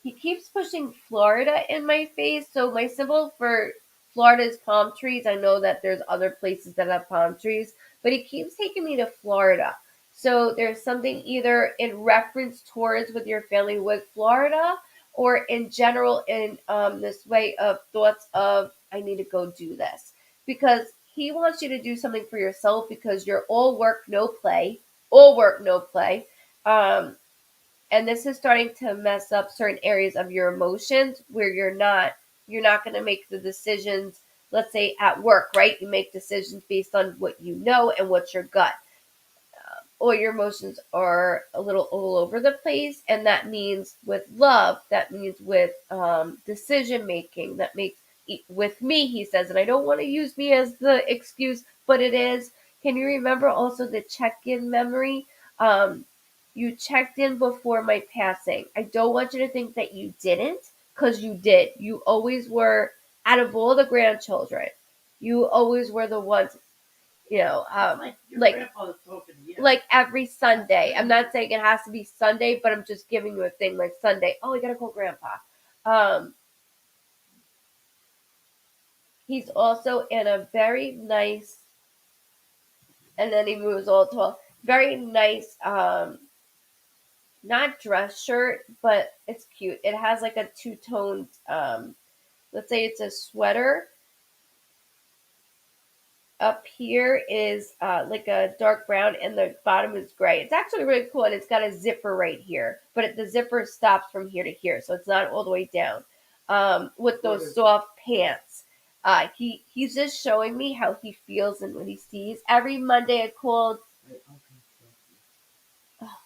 He keeps pushing Florida in my face. So my symbol for Florida is palm trees. I know that there's other places that have palm trees, but he keeps taking me to Florida. So there's something either in reference towards with your family with Florida, or in general in this way of thoughts of I need to go do this because he wants you to do something for yourself because you're all work no play, all work no play. Um, and this is starting to mess up certain areas of your emotions where you're not going to make the decisions, let's say at work, right? You make decisions based on what you know and what's your gut, or your emotions are a little all over the place. And that means with love, that means with decision making, that makes with me, he says, and I don't want to use me as the excuse, but it is. Can you remember also the check-in memory? um, you checked in before my passing. I don't want you to think that you didn't, because you did. You always were, out of all the grandchildren, you always were the ones, you know, Like your like grandfather's talking to you. like every Sunday. I'm not saying it has to be Sunday, but I'm just giving you a thing like Sunday. Oh, we gotta call Grandpa. Um, he's also in a very nice, and then he moves all to very nice, not dress shirt, but it's cute. It has like a two toned, let's say it's a sweater. Up here is like a dark brown and the bottom is gray. It's actually really cool and it's got a zipper right here, but the zipper stops from here to here, so it's not all the way down. With those soft pants. He's just showing me how he feels and what he sees. Every Monday I called. Wait, Oh,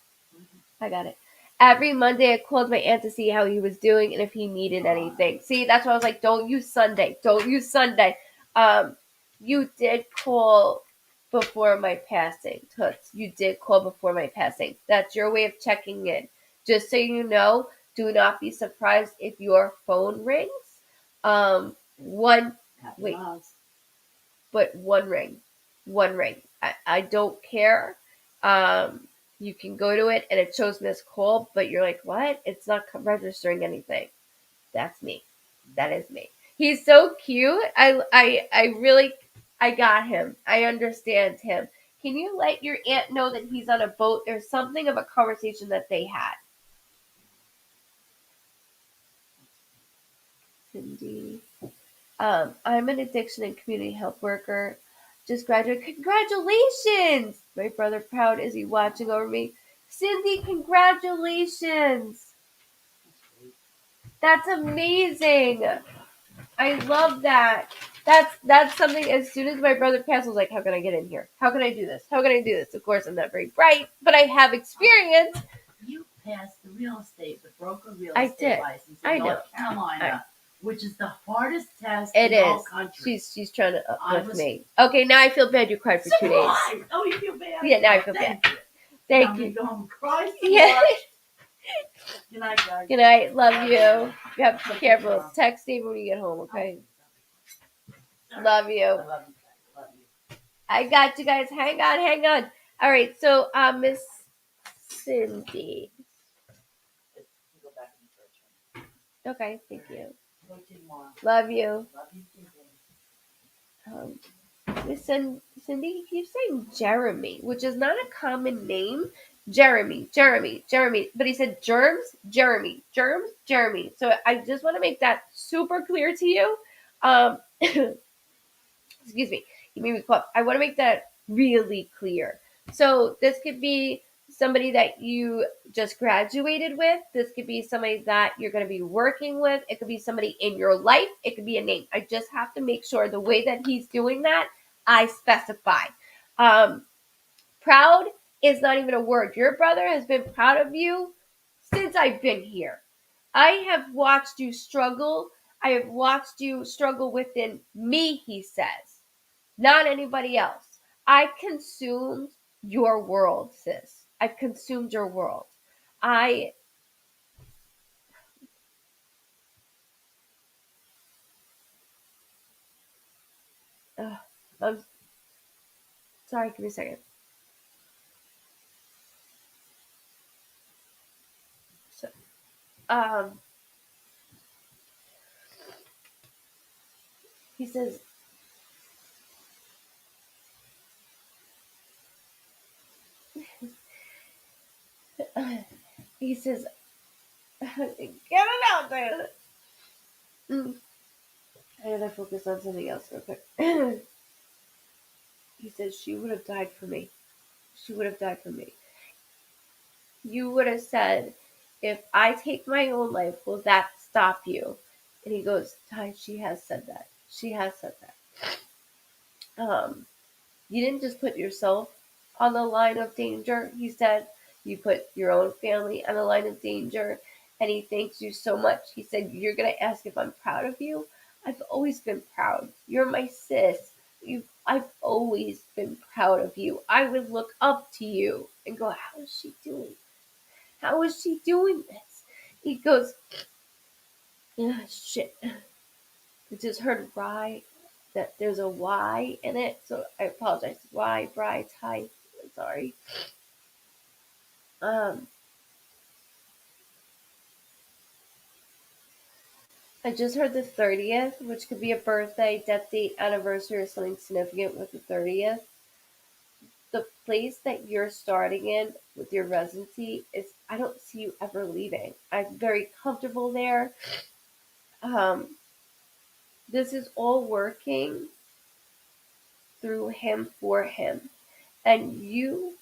I got it. Every Monday I called my aunt to see how he was doing and if he needed anything. See, that's why I was like, don't use Sunday. Don't use Sunday. Um, you did call before my passing, Toots. You did call before my passing. That's your way of checking in. Just so you know, do not be surprised if your phone rings. One, Happy wait, moms. but one ring. One ring. I don't care. Um, you can go to it and it shows missed call, but you're like, what? It's not registering anything. That's me. That is me. He's so cute. I really, I got him. I understand him. Can you let your aunt know that he's on a boat? There's something of a conversation that they had. Cindy. I'm an addiction and community health worker. Just graduated. Congratulations! My brother proud is he watching over me. Cindy, congratulations! That's amazing. I love that. That's something. As soon as my brother passed, I was like, "How can I get in here? How can I do this? How can I do this?" Of course, I'm not very bright, but I have experience. You passed the real estate, the broker real I estate did. license I in know. North Carolina, which is the hardest test It in the whole is. country. She's trying to I uplift was me. Okay, now I feel bad. You cried for 2 days. surprised. Oh, you feel bad? Yeah, now I Oh, feel bad. thank you. Thank I'm you. gonna go home and cry some Yeah. more. Good night, guys. Good night. Love you. You have to be careful. Text me when you get home, okay? Love you. I love you. Guys. Love you. I got you guys. Hang on, hang on. All right, so Miss Cindy. Go back in church. Okay, thank you. Go to tomorrow. Love you. Love you Um, Cindy keeps saying Jeremy, which is not a common name. Jeremy. But he said germs, Jeremy. So I just want to make that super clear to you. Excuse me, you made me cough. I want to make that really clear. So this could be somebody that you just graduated with. This could be somebody that you're going to be working with. It could be somebody in your life. It could be a name. I just have to make sure the way that he's doing that, I specify. Um, Proud is not even a word. Your brother has been proud of you since I've been here. I have watched you struggle. I have watched you struggle within me, he says, not anybody else. I consumed your world, sis. I've consumed your world. I, I'm sorry, give me a second. So, um, he says, he says, get it out there. Mm, I gotta focus on something else real quick. He says, she would have died for me. She would have died for me. You would have said, if I take my own life, will that stop you? And he goes, Ty, she has said that. She has said that. You didn't just put yourself on the line of danger, he said. You put your own family on the line of danger. And he thanks you so much. He said, you're going to ask if I'm proud of you? I've always been proud. You're my sis. I've always been proud of you. I would look up to you and go, how is she doing? How is she doing this? He goes, ah, shit. I just heard Y, that there's a Y in it, so I apologize. Y, Bri, Ty. I'm sorry. Um, I just heard the 30th, which could be a birthday, death date, anniversary, or something significant with the 30th. The place that you're starting in with your residency is, I don't see you ever leaving. I'm very comfortable there. Um, this is all working through him for him. And you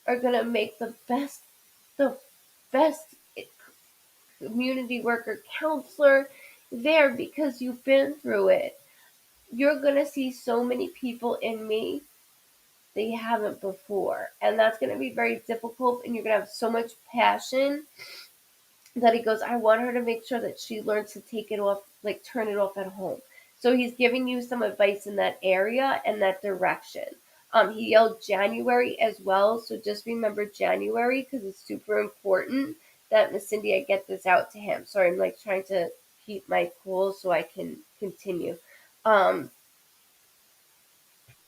are going to make the best community worker counselor there because you've been through it. You're going to see so many people in me that you haven't before. And that's going to be very difficult. And you're going to have so much passion that he goes, I want her to make sure that she learns to take it off, like turn it off at home. So he's giving you some advice in that area and that direction. He yelled January as well. So just remember January because it's super important that Miss Cindy, I get this out to him. Sorry, I'm like trying to keep my cool so I can continue. Um,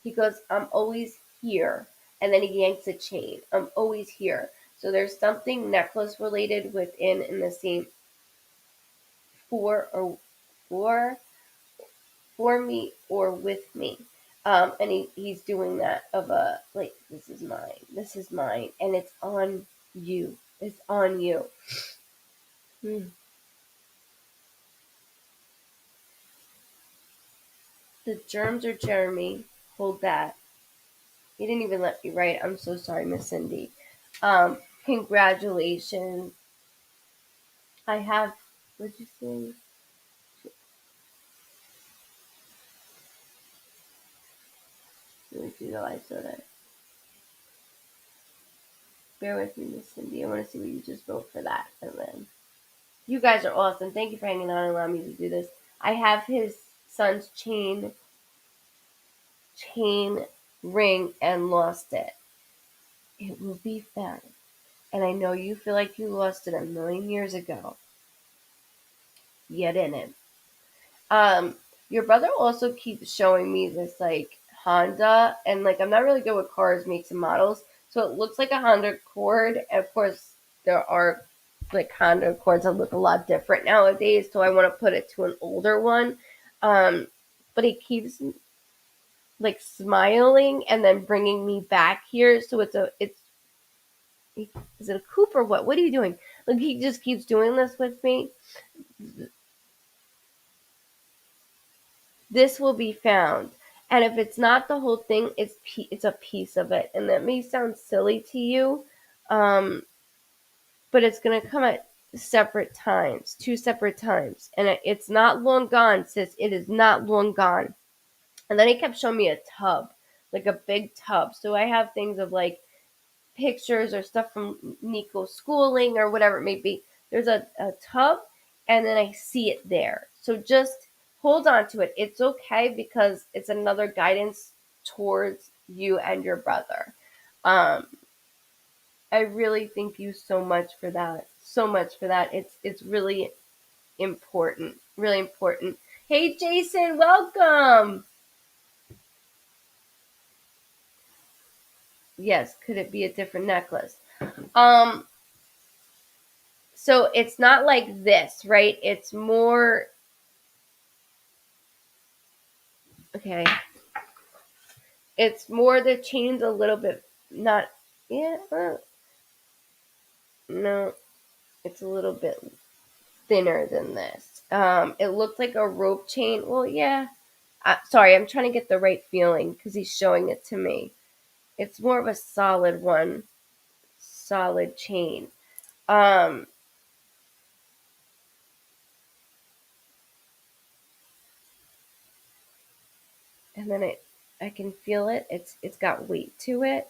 he goes, I'm always here. And then he yanks a chain. I'm always here. So there's something necklace related within in the same for or for for me or with me. And he's doing that of a like this is mine, and it's on you. It's on you. Hmm. The germs are Jeremy. Hold that. He didn't even let me write. I'm so sorry, Miss Cindy. Congratulations. I have. What'd you say? Let me do the live so that. Bear with me, Miss Cindy. I want to see what you just wrote for that, and then. You guys are awesome. Thank you for hanging on and allowing me to do this. I have his son's chain ring and lost it. It will be found. And I know you feel like you lost it a million years ago. You didn't. Um, your brother also keeps showing me this like Honda, and like I'm not really good with cars, makes and models, so it looks like a Honda Accord. And of course, there are like Honda Accords that look a lot different nowadays, so I want to put it to an older one. Um, but he keeps like smiling and then bringing me back here. So it's is it a coop or what? What are you doing? Like he just keeps doing this with me. This will be found. And if it's not the whole thing, it's a piece of it. And that may sound silly to you, but it's going to come at separate times, 2 separate times. And it's not long gone, sis. It is not long gone. And then he kept showing me a tub, like a big tub. So I have things of like pictures or stuff from Nico's schooling or whatever it may be. There's a tub, and then I see it there. So just hold on to it. It's okay because it's another guidance towards you and your brother. Um, I really thank you so much for that. So much for that. It's really important. Really important. Hey Jason, welcome. Yes, could it be a different necklace? Um, so it's not like this, right? It's more okay. It's more the chain's a little bit not yeah, no, it's a little bit thinner than this. It looked like a rope chain. Well, yeah. Sorry, I'm trying to get the right feeling because he's showing it to me. It's more of a solid one, solid chain. Um, and then I can feel it. It's got weight to it.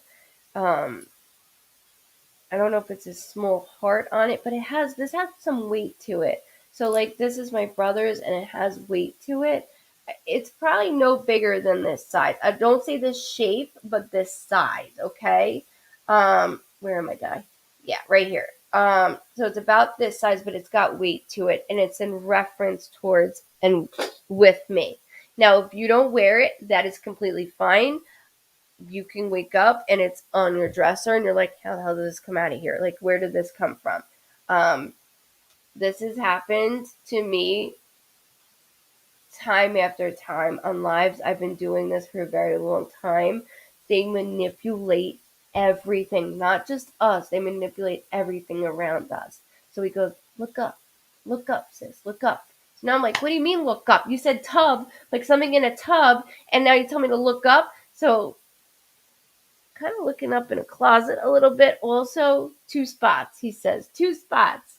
Um, I don't know if it's a small heart on it, but this has some weight to it. So like this is my brother's and it has weight to it. It's probably no bigger than this size. I don't say this shape, but this size, okay? Where am I, Di? Yeah, right here. So it's about this size, but it's got weight to it, and it's in reference towards and with me. Now, if you don't wear it, that is completely fine. You can wake up and it's on your dresser, and you're like, how the hell did this come out of here? Like, where did this come from? Um, this has happened to me time after time on lives. I've been doing this for a very long time. They manipulate everything, not just us. They manipulate everything around us. So he goes, look up, sis, look up. So now I'm like, what do you mean look up? You said tub, like something in a tub, and now you tell me to look up. So kind of looking up in a closet a little bit. Also, 2 spots, he says, 2 spots.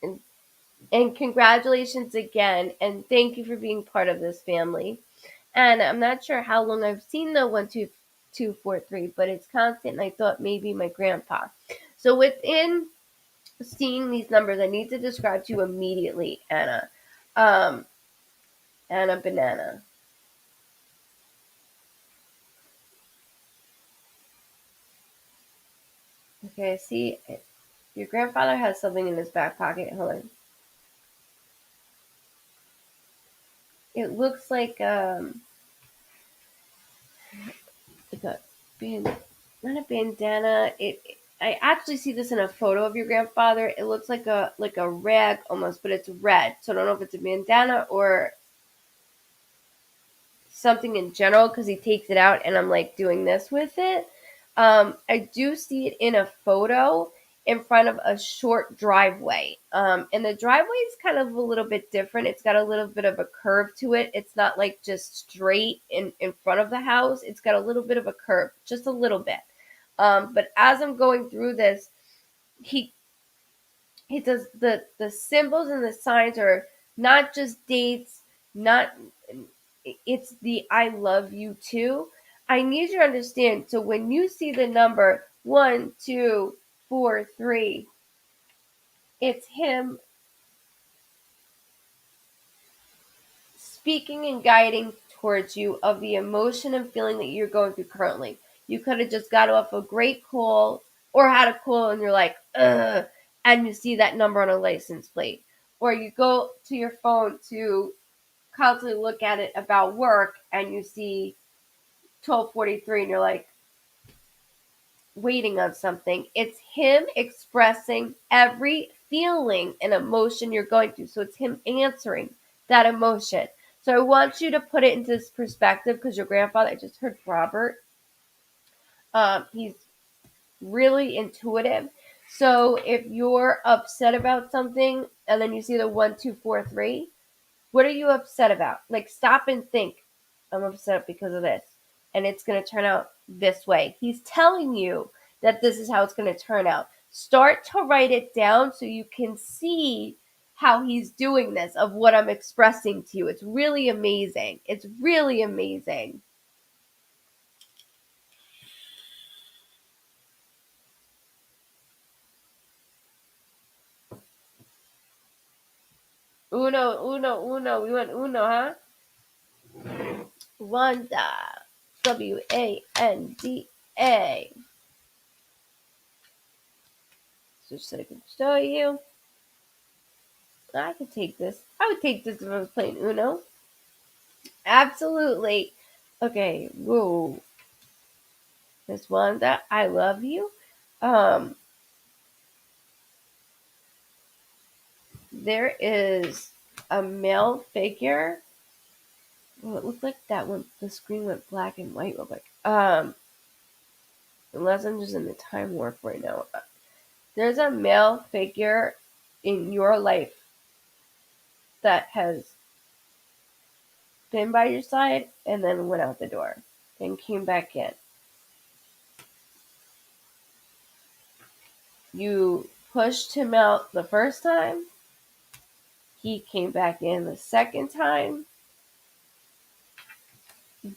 And And congratulations again, and thank you for being part of this family. And I'm not sure how long I've seen the 12243, but it's constant. And I thought maybe my grandpa. So within seeing these numbers, I need to describe to you immediately, Anna. Um, Anna Banana. Okay, I see it. Your grandfather has something in his back pocket. Hold on. It looks like a band, not a bandana. I actually see this in a photo of your grandfather. It looks like a rag almost, but it's red. So I don't know if it's a bandana or something in general because he takes it out and I'm like doing this with it. I do see it in a photo in front of a short driveway. And the driveway is kind of a little bit different. It's got a little bit of a curve to it. It's not like just straight in front of the house. It's got a little bit of a curve, just a little bit. But as I'm going through this, he he does the symbols and the signs are not just dates, not it's the I love you too. I need you to understand. So when you see the number 1, 2, 4, 3, it's him speaking and guiding towards you of the emotion and feeling that you're going through currently. You could have just got off a great call or had a call and you're like, ugh, and you see that number on a license plate. Or you go to your phone to constantly look at it about work and you see 1243 and you're like waiting on something. It's him expressing every feeling and emotion you're going through. So it's him answering. that emotion. So I want you to put it into this perspective because your grandfather, I just heard Robert, he's really intuitive. So if you're upset about something and then you see the 1, 2, 4, 3, what are you upset about? Like, stop and think. I'm upset because of this. And it's going to turn out this way. He's telling you that this is how it's going to turn out. Start to write it down so you can see how he's doing this, of what I'm expressing to you. It's really amazing. It's really amazing. Uno, uno, uno. We went uno, huh? Wanda. Wanda. Just so I can show you. I could take this. I would take this if I was playing Uno. Absolutely. Okay. Whoa. Miss Wanda, I love you. Um, there is a male figure. Well, it looked like that one. The screen went black and white real quick. Unless I'm just in the time warp right now. There's a male figure in your life that has been by your side and then went out the door and came back in. You pushed him out the first time. He came back in the second time.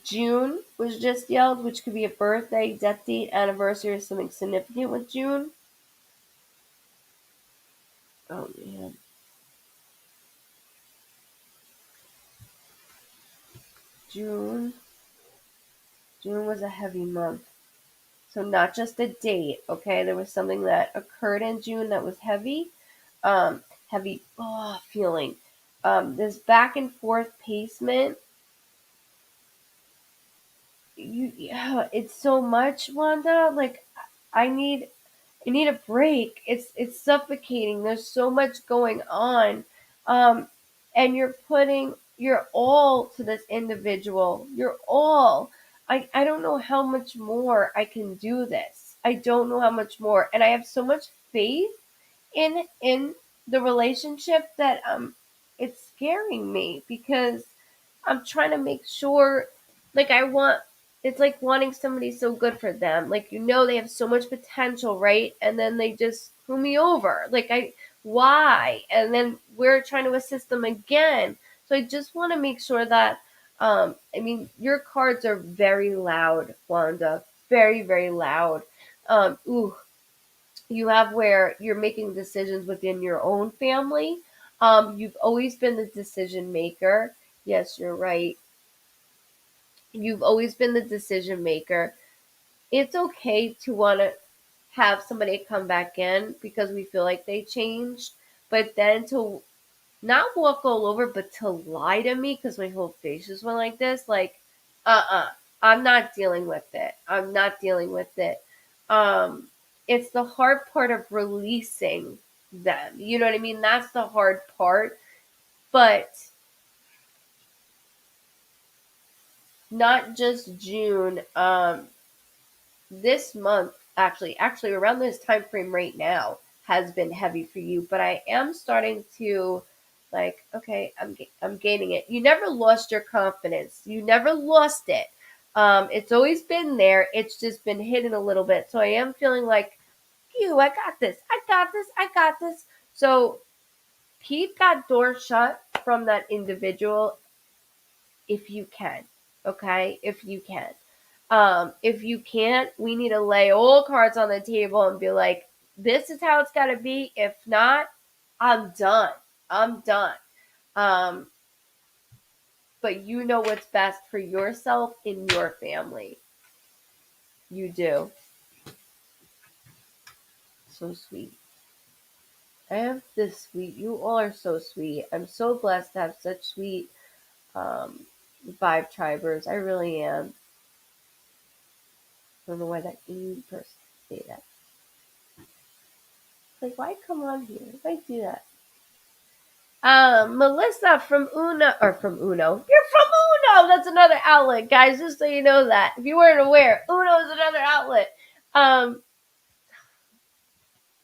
June was just yelled, which could be a birthday, death date, anniversary, or something significant with June. Oh man. June. June was a heavy month. So not just a date, okay? There was something that occurred in June that was heavy. Heavy feeling. This back and forth pacement. Yeah, it's so much, Wanda. Like I need a break. It's suffocating. There's so much going on. Um, and you're putting your all to this individual. Your all. I don't know how much more I can do this. I don't know how much more. And I have so much faith in the relationship that it's scaring me because I'm trying to make sure, like, it's like wanting somebody so good for them. Like, they have so much potential, right? And then they just screw me over. Why? And then we're trying to assist them again. So I just want to make sure that, your cards are very loud, Wanda. Very, very loud. Ooh, you have where you're making decisions within your own family. You've always been the decision maker. Yes, you're right. You've always been the decision maker. It's okay to want to have somebody come back in because we feel like they changed, but then to not walk all over, but to lie to me because my whole face just went like this, like, I'm not dealing with it. I'm not dealing with it. Um, it's the hard part of releasing them. You know what I mean? That's the hard part. But not just June. This month, actually around this time frame right now, has been heavy for you. But I am starting to, like, okay, I'm gaining it. You never lost your confidence. You never lost it. It's always been there. It's just been hidden a little bit. So I am feeling like, I got this. I got this. I got this. So keep that door shut from that individual if you can. Okay, if you can. If you can't, we need to lay all cards on the table and be like, this is how it's got to be. If not, I'm done. I'm done. Um, but you know what's best for yourself and your family. You do. So sweet. I am this sweet. You all are so sweet. I'm so blessed to have such sweet um, vibe tribers. I really am. I don't know why that person say that. Like, why come on here? Why do that? Melissa from Uno, or from Uno. You're from Uno. That's another outlet, guys. Just so you know that, if you weren't aware, Uno is another outlet. Um,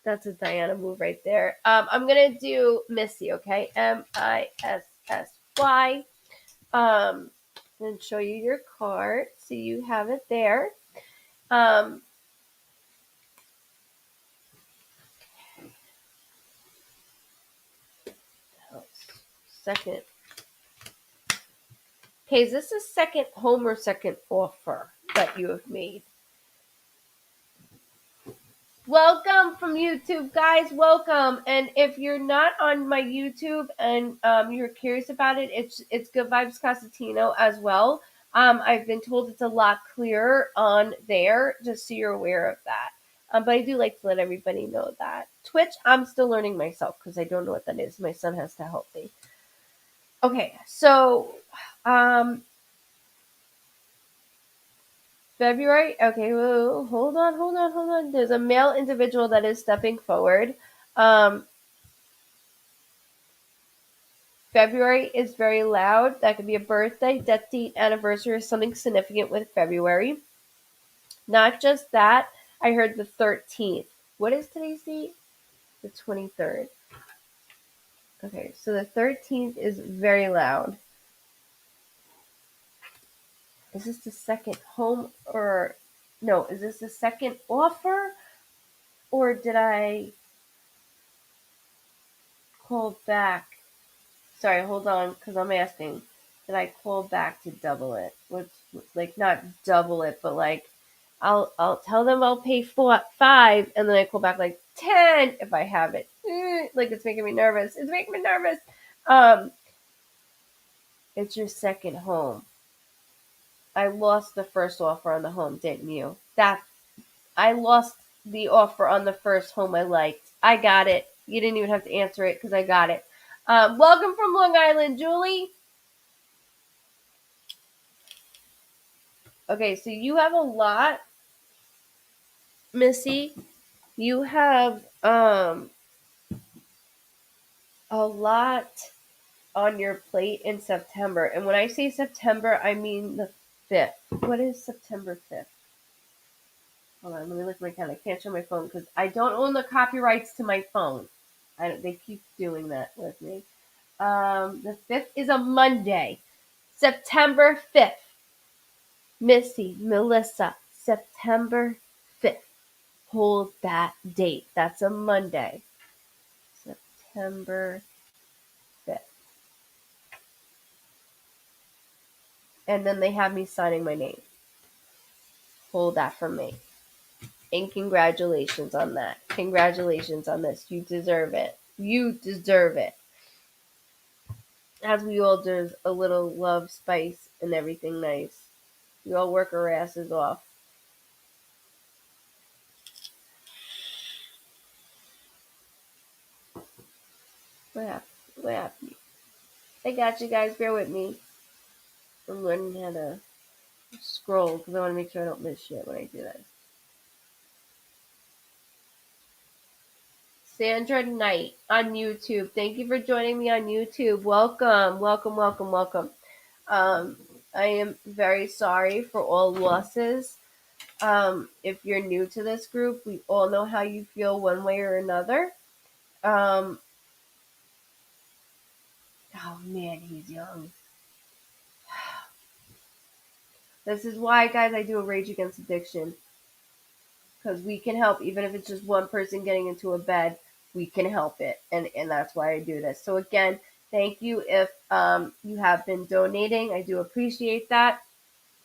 that's a Diana move right there. I'm gonna do Missy. Okay, Missy. And show you your card so you have it there. Um, second. Okay, is this a second home or second offer that you have made? Welcome from YouTube, guys. Welcome. And if you're not on my YouTube and you're curious about it, it's Goodvibes Cosentino as well. I've been told it's a lot clearer on there, just so you're aware of that. But I do like to let everybody know that. Twitch, I'm still learning myself because I don't know what that is. My son has to help me. Okay, so February. Okay, whoa, hold on. There's a male individual that is stepping forward. February is very loud. That could be a birthday, death date, anniversary, or something significant with February. Not just that, I heard the 13th. What is today's date? The 23rd. Okay, so the 13th is very loud. Is this the second home or no? Is this the second offer or did I call back? Sorry, hold on, because I'm asking. Did I call back to double it? What's like not double it, but like I'll tell them I'll pay 5, and then I call back like 10 if I have it. Like it's making me nervous. It's making me nervous. Um, it's your second home. I lost the first offer on the home, didn't you? That I lost the offer on the first home I liked. I got it. You didn't even have to answer it because I got it. Welcome from Long Island, Julie. Okay, so you have a lot, Missy. You have a lot on your plate in September. And when I say September, I mean the 5th. What is September 5th? Hold on, let me look at my calendar. I can't show my phone because I don't own the copyrights to my phone. They keep doing that with me. The 5th is a Monday. September 5th. Missy, Melissa, September 5th. Hold that date. That's a Monday. September 5th. And then they have me signing my name. Hold that for me. And congratulations on that. Congratulations on this. You deserve it. You deserve it. As we all deserve a little love, spice, and everything nice. We all work our asses off. What happened? What happened? I got you guys. Bear with me. I'm learning how to scroll because I want to make sure I don't miss shit when I do this. Sandra Knight on YouTube. Thank you for joining me on YouTube. Welcome, welcome, welcome, welcome. I am very sorry for all losses. If you're new to this group, we all know how you feel one way or another. Oh man, he's young. This is why, guys, I do a Rage Against Addiction. Because we can help, even if it's just one person getting into a bed, we can help it. And that's why I do this. So again, thank you if you have been donating. I do appreciate that.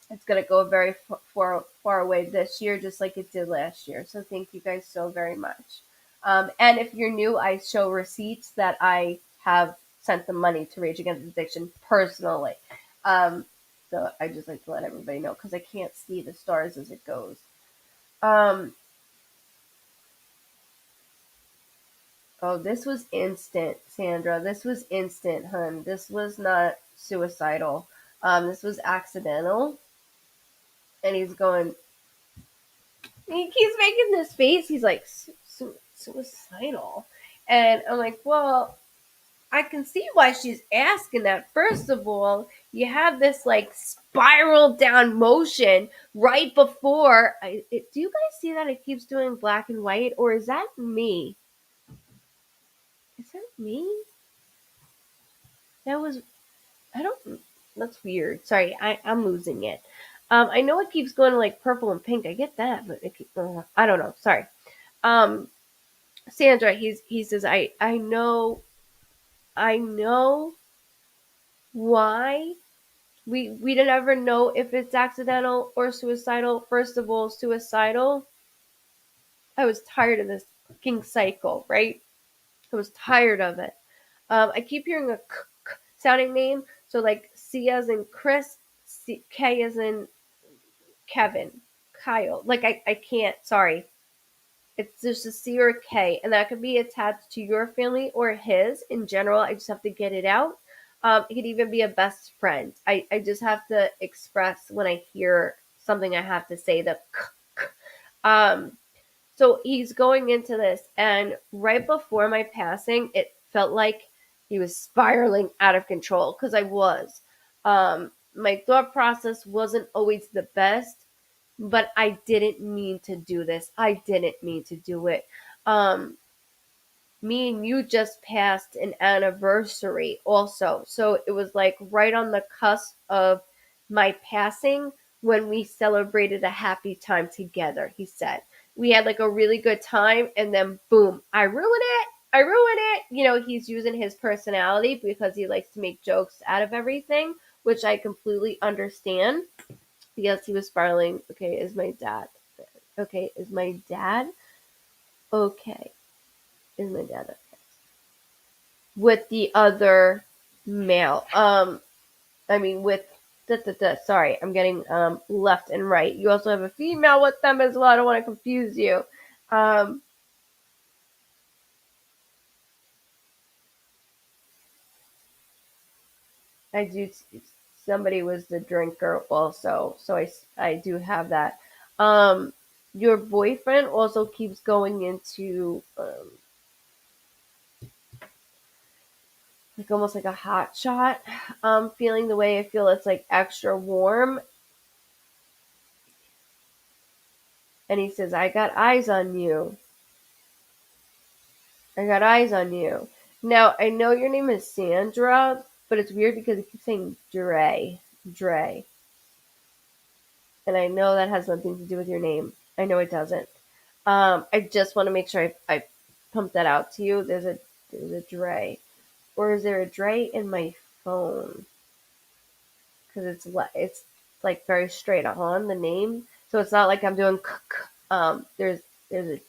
It's going to go very far away this year, just like it did last year. So thank you guys so very much. And if you're new, I show receipts that I have sent the money to Rage Against Addiction personally. So I just like to let everybody know because I can't see the stars as it goes. Oh, this was instant, Sandra. This was instant, hun. This was not suicidal. This was accidental. And he's going. He keeps making this face. He's like suicidal, and I'm like, well, I can see why she's asking that. First of all, you have this like spiral down motion right before. Do you guys see that it keeps doing black and white, or is that me? Is that me? That was I don't. That's weird. Sorry, I'm losing it. I know it keeps going to like purple and pink. I get that, but I don't know. Sorry. Um, Sandra, he says I know why we didn't ever know if it's accidental or suicidal. First of all, suicidal. I was tired of this fucking cycle, right? I was tired of it. I keep hearing a sounding name, so like C as in Chris, K as in Kevin, Kyle. Like I can't. Sorry, it's just a C or a K, and that could be attached to your family or his. In general, I just have to get it out. It could even be a best friend. I just have to express when I hear something I have to say. The um so he's going into this, and right before my passing, it felt like he was spiraling out of control because I was. My thought process wasn't always the best, but I didn't mean to do this. I didn't mean to do it. Um, Me and you just passed an anniversary also. So it was like right on the cusp of my passing when we celebrated a happy time together, he said. We had like a really good time, and then boom, I ruined it. I ruined it. He's using his personality because he likes to make jokes out of everything, which I completely understand. Yes, he was spiraling. Okay, is my dad. Okay, is my dad okay? Is my dad okay? With the other male. I mean with sorry, I'm getting left and right. You also have a female with them as well. I don't want to confuse you. Um I do somebody was the drinker also, so I do have that. Um your boyfriend also keeps going into like almost like a hot shot feeling the way I feel. It's like extra warm, and he says, I got eyes on you. I got eyes on you. Now, I know your name is Sandra, but it's weird because he keeps saying Dre. And I know that has nothing to do with your name. I know it doesn't. I just want to make sure I pump that out to you. There's a Dre. Or is there a Dre in my phone? Because it's like very straight on the name. So it's not like I'm doing there's a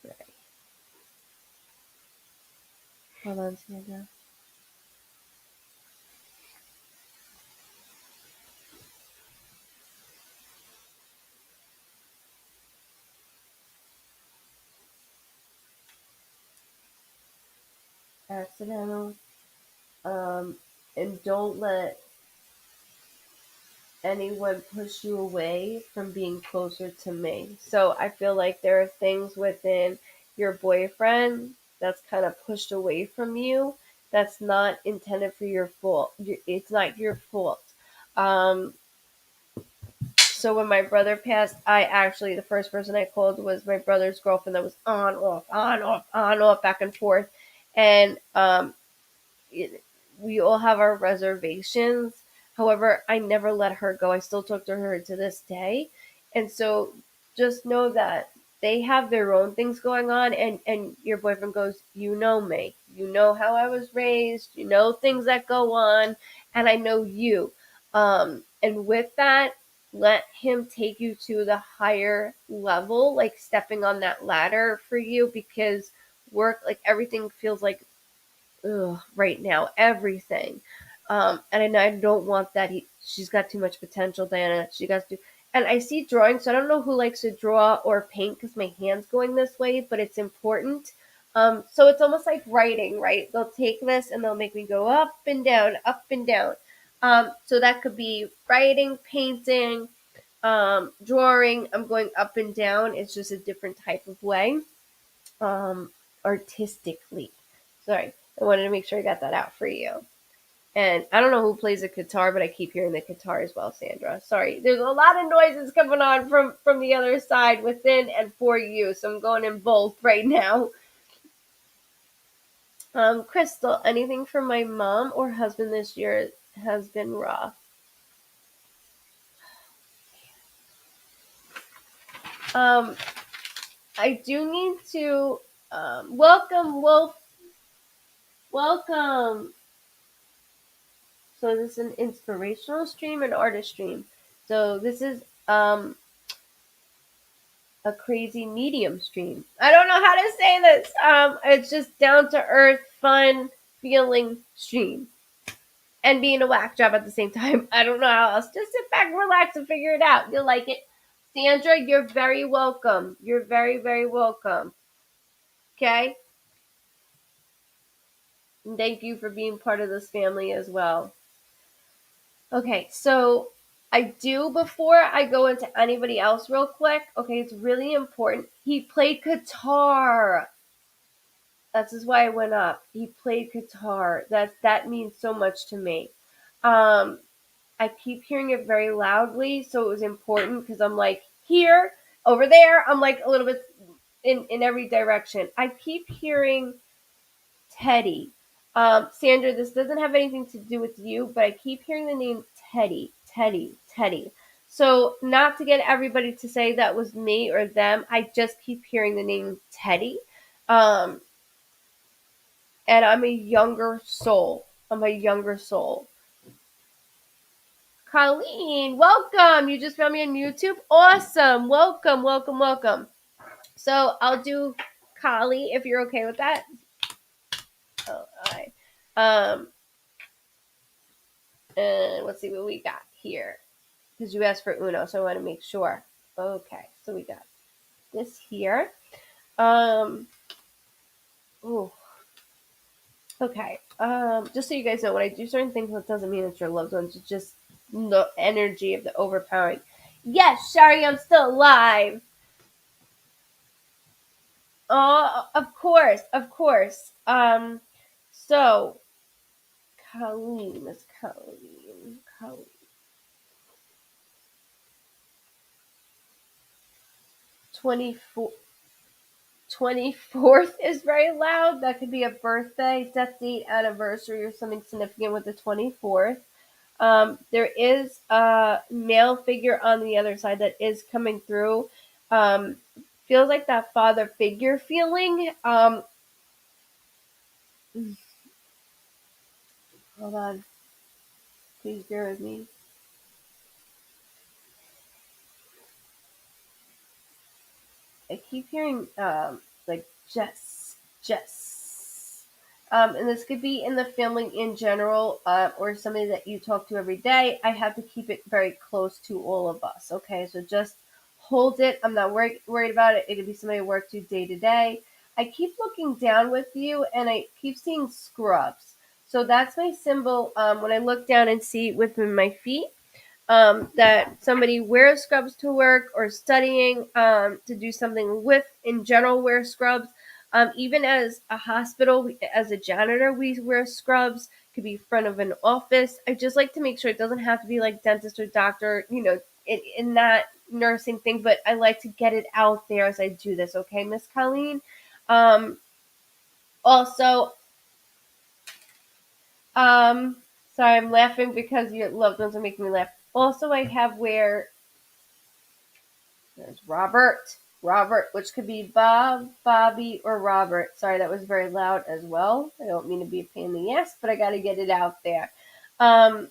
Dre. Hold on, Sandra. Accidental. Um, and don't let anyone push you away from being closer to me. So I feel like there are things within your boyfriend that's kind of pushed away from you that's not intended for your fault. It's not your fault. Um, so when my brother passed, the first person I called was my brother's girlfriend that was on, off, on, off, on, off, back and forth. And we all have our reservations. However, I never let her go. I still talk to her to this day. And so just know that they have their own things going on, and your boyfriend goes, you know me. You know how I was raised, you know things that go on, and I know you. And with that, let him take you to the higher level, like stepping on that ladder for you, because work, like everything feels like right now, everything. And I don't want that. She's got too much potential, Diana. She got to. And I see drawing, so I don't know who likes to draw or paint because my hand's going this way, but it's important. So it's almost like writing, right? They'll take this and they'll make me go up and down, up and down. So that could be writing, painting, drawing. I'm going up and down. It's just a different type of way. um, artistically. Sorry, I wanted to make sure I got that out for you. And I don't know who plays the guitar, but I keep hearing the guitar as well, Sandra. Sorry, there's a lot of noises coming on from the other side, within and for you. So I'm going in both right now. Crystal, anything for my mom or husband this year has been rough. Um, I do need to welcome Wolf. Welcome. So this is an inspirational stream and artist stream. So this is a crazy medium stream. I don't know how to say this. It's just down to earth, fun, feeling stream. And being a whack job at the same time. I don't know how else. Just sit back, relax, and figure it out. You'll like it. Sandra, you're very welcome. You're very, very welcome. Okay? And thank you for being part of this family as well. Okay, so I do, before I go into anybody else real quick, okay, it's really important. He played guitar. That's just why I went up. He played guitar. That means so much to me. I keep hearing it very loudly, so it was important because I'm like here, over there. I'm like a little bit in every direction. I keep hearing Teddy. Sandra, this doesn't have anything to do with you, but I keep hearing the name Teddy, Teddy, Teddy. So, not to get everybody to say that was me or them, I just keep hearing the name Teddy. Um, and I'm a younger soul. I'm a younger soul. Colleen, welcome. You just found me on YouTube. Awesome. Welcome, welcome, welcome. So I'll do Kali if you're okay with that. Oh, all right. And let's see what we got here. Because you asked for Uno, so I want to make sure. Okay, so we got this here. Ooh. Okay. Just so you guys know, when I do certain things, that doesn't mean it's your loved ones. It's just the energy of the overpowering. Yes, Shari, I'm still alive. Oh, of course, of course. So Colleen, Miss Colleen, Colleen. 24, 24th is very loud. That could be a birthday, death date, anniversary, or something significant with the 24th. There is a male figure on the other side that is coming through. Feels like that father figure feeling. Hold on. Please bear with me. I keep hearing like Jess. And this could be in the family in general, or somebody that you talk to every day. I have to keep it very close to all of us. Okay, so just hold it. I'm not worried about it. It could be somebody I work to day. I keep looking down with you, and I keep seeing scrubs. So that's my symbol. When I look down and see within my feet, that somebody wears scrubs to work or studying, to do something with, in general, wear scrubs. Even as a hospital, as a janitor, we wear scrubs. Could be front of an office. I just like to make sure it doesn't have to be like dentist or doctor, in that nursing thing, but I like to get it out there as I do this. Okay, Miss Colleen. Also, sorry, I'm laughing because your loved ones are making me laugh. Also, I have where there's Robert. Robert, which could be Bob, Bobby, or Robert. Sorry, that was very loud as well. I don't mean to be a pain in the ass, but I got to get it out there. I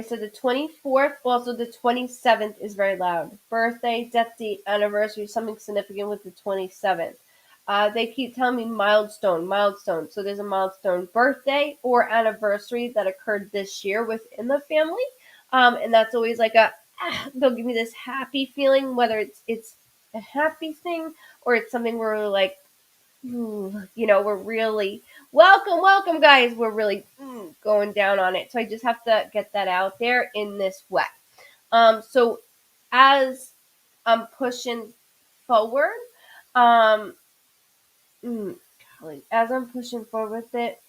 said the 24th, also the 27th is very loud. Birthday, death date, anniversary, something significant with the 27th. They keep telling me milestone. So there's a milestone birthday or anniversary that occurred this year within the family. And that's always like they'll give me this happy feeling, whether it's a happy thing or it's something where we're like, we're really welcome, guys. We're really going down on it. So I just have to get that out there in this way. So as I'm pushing forward, Golly, as I'm pushing forward with it,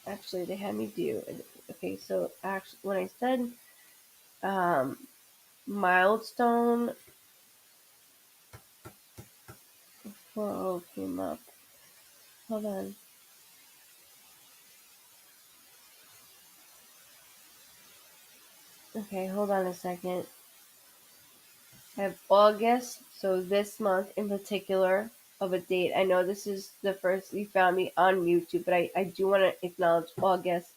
actually, they had me do. Okay, so actually, when I said um, milestone, whoa, came up. Hold on. Okay, hold on a second. I have August, so this month in particular of a date. I know this is the first you found me on YouTube, but I do want to acknowledge August.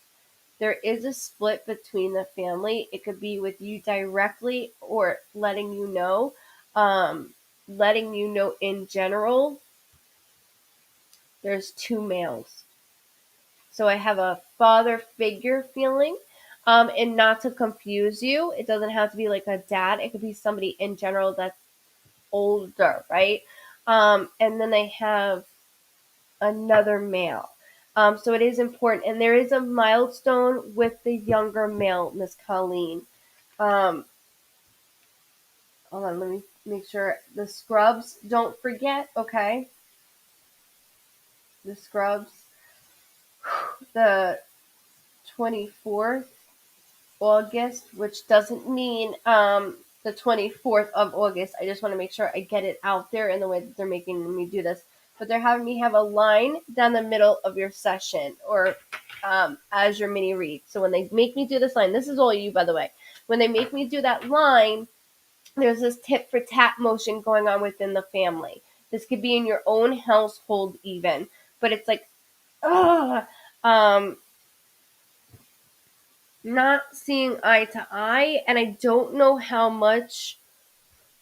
There is a split between the family. It could be with you directly or letting you know in general. There's two males. So I have a father figure feeling. And not to confuse you, it doesn't have to be like a dad. It could be somebody in general that's older, right? And then I have another male. So it is important. And there is a milestone with the younger male, Miss Colleen. Um, Hold on, let me make sure. The scrubs, don't forget, okay? The scrubs, the 24th August, which doesn't mean the 24th of August. I just want to make sure I get it out there in the way that they're making me do this. But they're having me have a line down the middle of your session or as your mini read. So when they make me do this line, this is all you, by the way. When they make me do that line, there's this tit for tat motion going on within the family. This could be in your own household, even, but it's like, ugh, um, not seeing eye to eye, and I don't know how much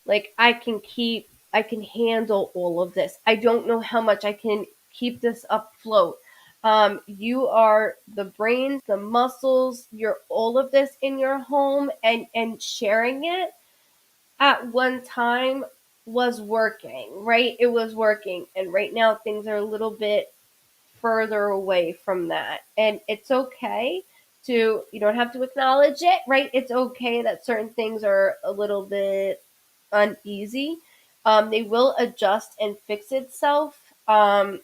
like I can handle all of this. I don't know how much I can keep this afloat. You are the brains, the muscles, you're all of this in your home, and sharing it at one time was working, right? It was working. And right now things are a little bit further away from that. And it's okay you don't have to acknowledge it, right? It's okay that certain things are a little bit uneasy. They will adjust and fix itself. My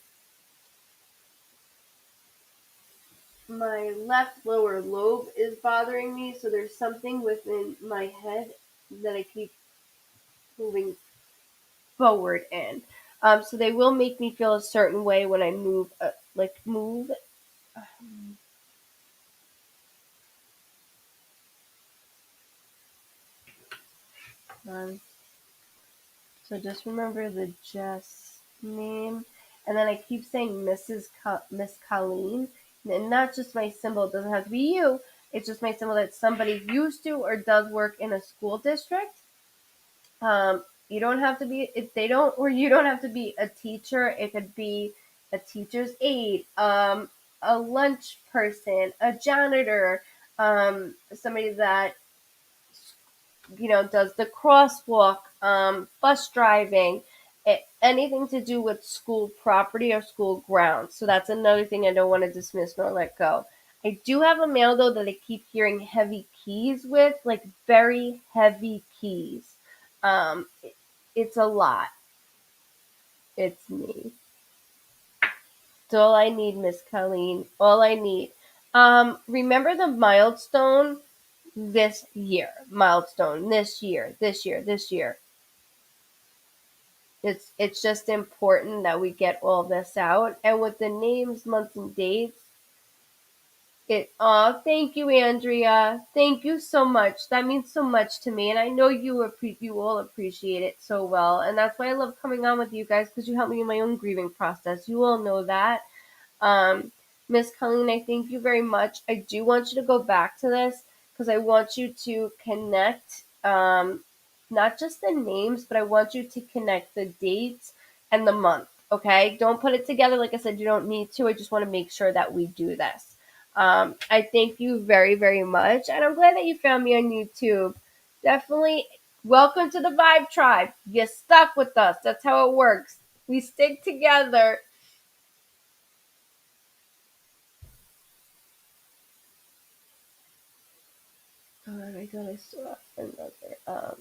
left lower lobe is bothering me, so there's something within my head that I keep moving forward in. So they will make me feel a certain way when I move. Um, so just remember the Jess name, and then I keep saying Miss Colleen, and not just my symbol. It doesn't have to be you. It's just my symbol that somebody used to or does work in a school district. You don't have to be if they don't or you don't have to be a teacher. It could be a teacher's aide, a lunch person, a janitor, somebody that does the crosswalk, bus driving, anything to do with school property or school grounds. So that's another thing I don't want to dismiss nor let go. I do have a male though that I keep hearing heavy keys with, like very heavy keys. It's a lot. It's me. It's all I need, Miss Colleen. All I need. Remember the milestone this year. Milestone this year. This year. This year. It's just important that we get all this out. And with the names, months, and dates, thank you, Andrea. Thank you so much. That means so much to me, and I know you all appreciate it so well. And that's why I love coming on with you guys because you help me in my own grieving process. You all know that. Um, Miss Colleen, I thank you very much. I do want you to go back to this because I want you to connect not just the names, but I want you to connect the dates and the month. Okay, don't put it together. Like I said, you don't need to. I just want to make sure that we do this. I thank you very, very much, and I'm glad that you found me on YouTube. Definitely welcome to the Vibe Tribe. You stuck with us. That's how it works. We stick together. I thought I saw another.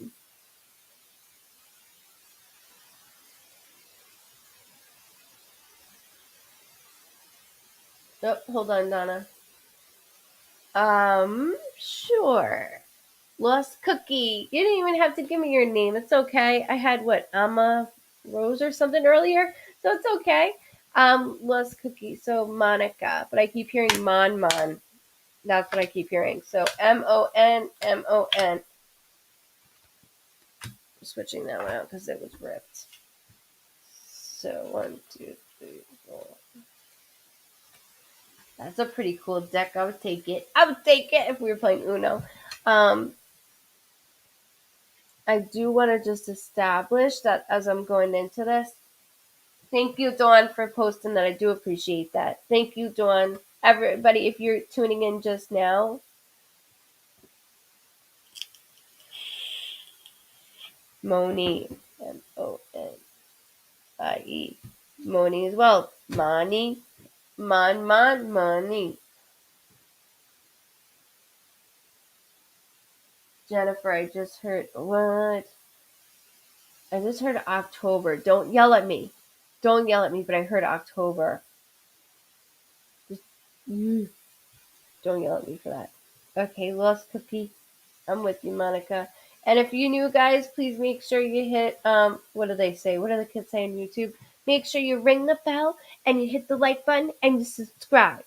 Oh, hold on, Donna. Sure. Lost Cookie. You didn't even have to give me your name. It's okay. I had what, Amma Rose or something earlier, so it's okay. Lost Cookie. So Monica, but I keep hearing Mon. That's what I keep hearing. So Mon. Switching that one out because it was ripped. So 1, 2, 3, 4. That's a pretty cool deck. I would take it. I would take it if we were playing Uno. Um, I do want to just establish that as I'm going into this. Thank you, Dawn, for posting that. I do appreciate that. Thank you, Dawn. Everybody, if you're tuning in just now, Moni, Monie, Moni as well. Moni, Money. Jennifer, I just heard what? I just heard October. Don't yell at me. Don't yell at me, but I heard October. Just, don't yell at me for that. Okay, Lost Cookie. I'm with you, Monica. And if you're new, guys, please make sure you hit what do they say? What do the kids say on YouTube? Make sure you ring the bell and you hit the like button and you subscribe.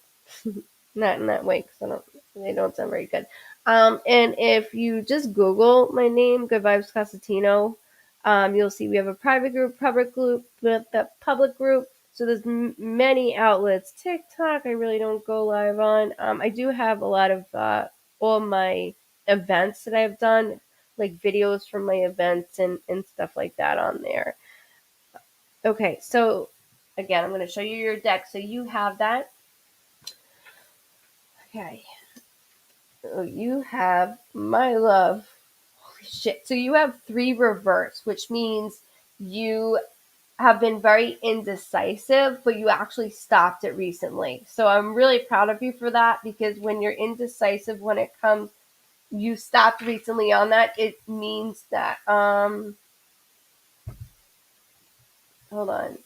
Not in that way because they don't sound very good. And if you just Google my name, Goodvibes Cosentino, you'll see we have a private group, public group, the public group. So there's many outlets. TikTok, I really don't go live on. I do have a lot of all my events that I've done, like videos from my events and stuff like that on there. Okay, so again, I'm going to show you your deck. So you have that. Okay. So you have my love. Holy shit. So you have 3 reverse, which means you have been very indecisive, but you actually stopped it recently. So I'm really proud of you for that because when you're indecisive when it comes you stopped recently on that, it means that hold on.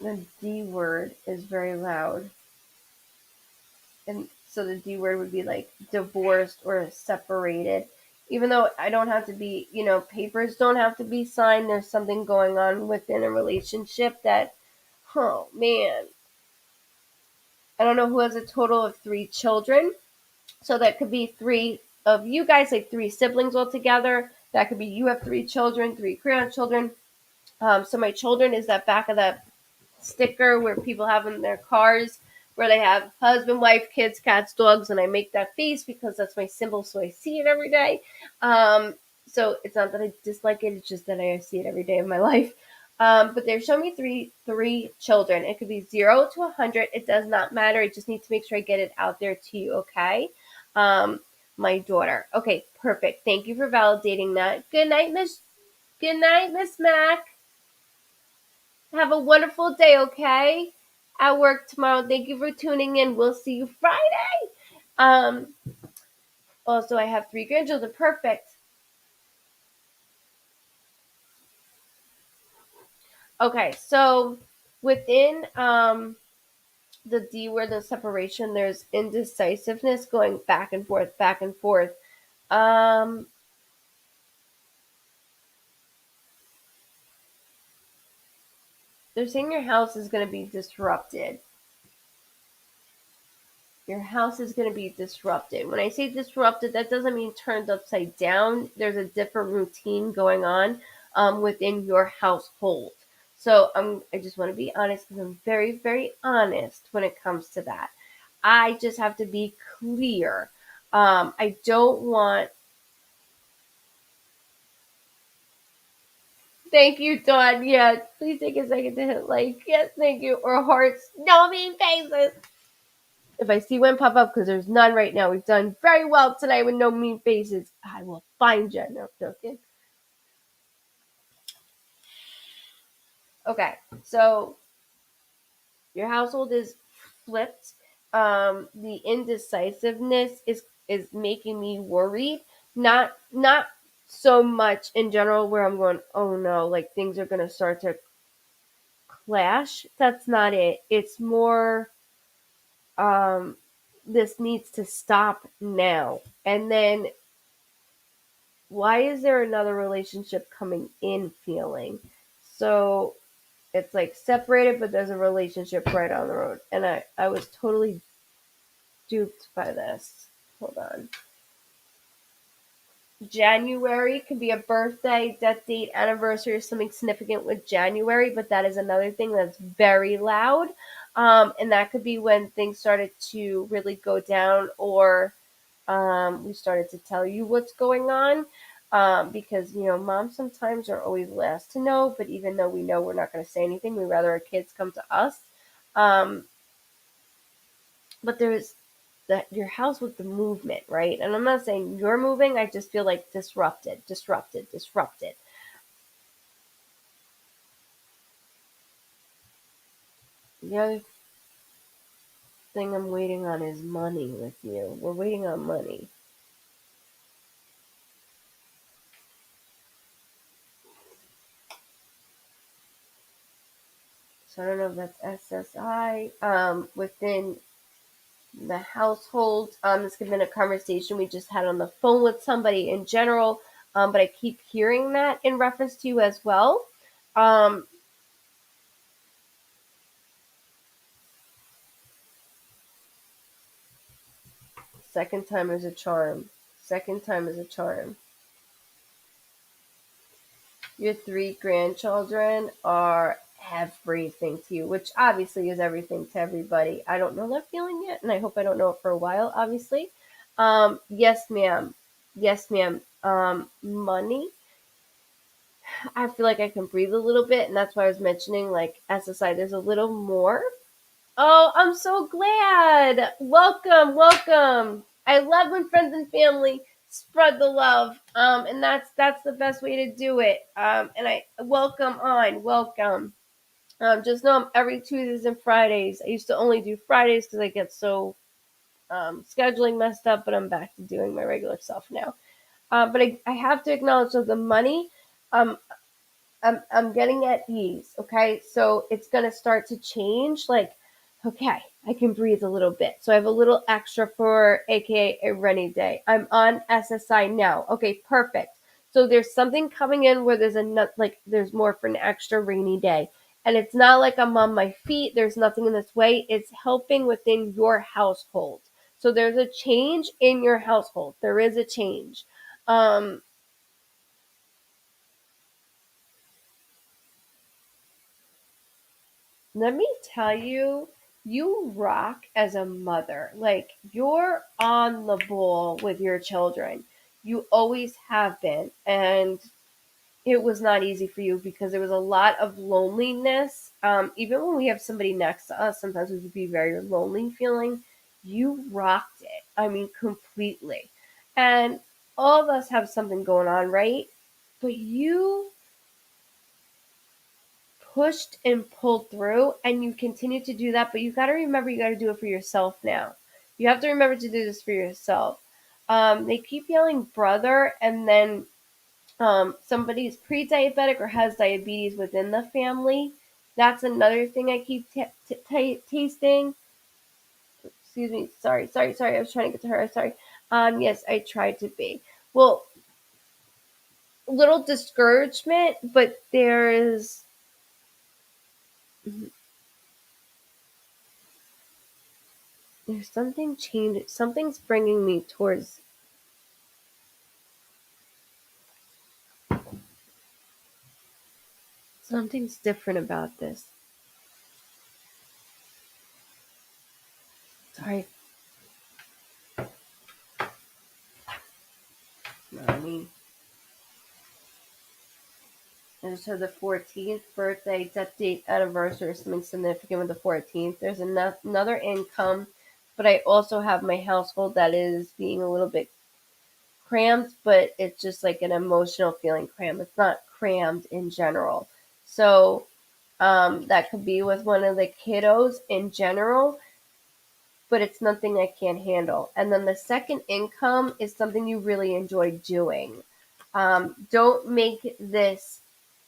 The D word is very loud. And so the D word would be like divorced or separated. Even though I don't have to be, papers don't have to be signed. There's something going on within a relationship that, oh man. I don't know who has a total of 3 children. So that could be 3 of you guys, like 3 siblings altogether. That could be you have 3 children, 3 grandchildren. So my children is that back of that sticker where people have in their cars where they have husband, wife, kids, cats, dogs, and I make that face because that's my symbol, so I see it every day. So it's not that I dislike it; it's just that I see it every day of my life. But they're showing me three children. It could be 0 to 100. It does not matter. I just need to make sure I get it out there to you. Okay. My daughter. Okay, perfect. Thank you for validating that. Good night, Miss. Good night, Miss Mac. Have a wonderful day, okay? At work tomorrow. Thank you for tuning in. We'll see you Friday. Um, Also, I have 3 grandchildren. Perfect. Okay, so within the D word, the separation, there's indecisiveness going back and forth, back and forth. Um, they're saying your house is going to be disrupted. Your house is going to be disrupted. When I say disrupted, that doesn't mean turned upside down. There's a different routine going on within your household. So I just want to be honest because I'm very, very honest when it comes to that. I just have to be clear. I don't want. Thank you, Dawn. Yeah, please take a second to hit like. Yes, thank you. Or hearts. No mean faces. If I see one pop up, because there's none right now, we've done very well tonight with no mean faces. I will find you. No joking. Okay, so your household is flipped. The indecisiveness is making me worried. Not so much in general where I'm going, oh no, like things are gonna start to clash. That's not it. It's more um, this needs to stop now. And then why is there another relationship coming in feeling? So it's like separated, but there's a relationship right on the road. And I was totally duped by this. Hold on. January could be a birthday, death date, anniversary, or something significant with January, but that is another thing that's very loud. And that could be when things started to really go down, or we started to tell you what's going on. Because, moms sometimes are always last to know, but even though we know we're not going to say anything, we rather our kids come to us. Um, but there's your house with the movement, right? And I'm not saying you're moving, I just feel like disrupted, disrupted, disrupted. The other thing I'm waiting on is money with you. We're waiting on money. So I don't know if that's SSI. Within the household, this could have been a conversation we just had on the phone with somebody in general. But I keep hearing that in reference to you as well. Um, Second time is a charm. Second time is a charm. Your three grandchildren are everything to you, which obviously is everything to everybody. I don't know that feeling yet, and I hope I don't know it for a while, obviously. Yes, ma'am. Yes, ma'am. Money. I feel like I can breathe a little bit, and that's why I was mentioning, like, SSI, there's a little more. Oh, I'm so glad. Welcome, welcome. I love when friends and family spread the love. And that's the best way to do it. And I welcome on, welcome. Just know I'm every Tuesdays and Fridays. I used to only do Fridays because I get so scheduling messed up, but I'm back to doing my regular self now. But I have to acknowledge that the money, um, I'm getting at ease. Okay, so it's gonna start to change. Like, okay, I can breathe a little bit. So I have a little extra for AKA a rainy day. I'm on SSI now. Okay, perfect. So there's something coming in where there's more for an extra rainy day. And it's not like I'm on my feet. There's nothing in this way. It's helping within your household. So there's a change in your household. There is a change. Um, Let me tell you, you rock as a mother. Like, you're on the ball with your children. You always have been. And it was not easy for you because there was a lot of loneliness. Even when we have somebody next to us, sometimes we could be very lonely feeling. You rocked it. I mean, completely. And all of us have something going on, right? But you pushed and pulled through, and you continue to do that. But you got to remember, you got to do it for yourself now. You have to remember to do this for yourself. They keep yelling brother, and then somebody's pre-diabetic or has diabetes within the family. That's another thing I keep tasting. Excuse me. Sorry. I was trying to get to her. I'm sorry. Yes, I tried to be. Well, little discouragement, but there's something changed. Something's bringing me towards. Something's different about this. Sorry, Mommy. And so the 14th birthday, death date, anniversary, something significant with the 14th. There's another income, but I also have my household that is being a little bit crammed, but it's just like an emotional feeling crammed. It's not crammed in general. So that could be with one of the kiddos in general, but it's nothing I can't handle. And then the second income is something you really enjoy doing. Don't make this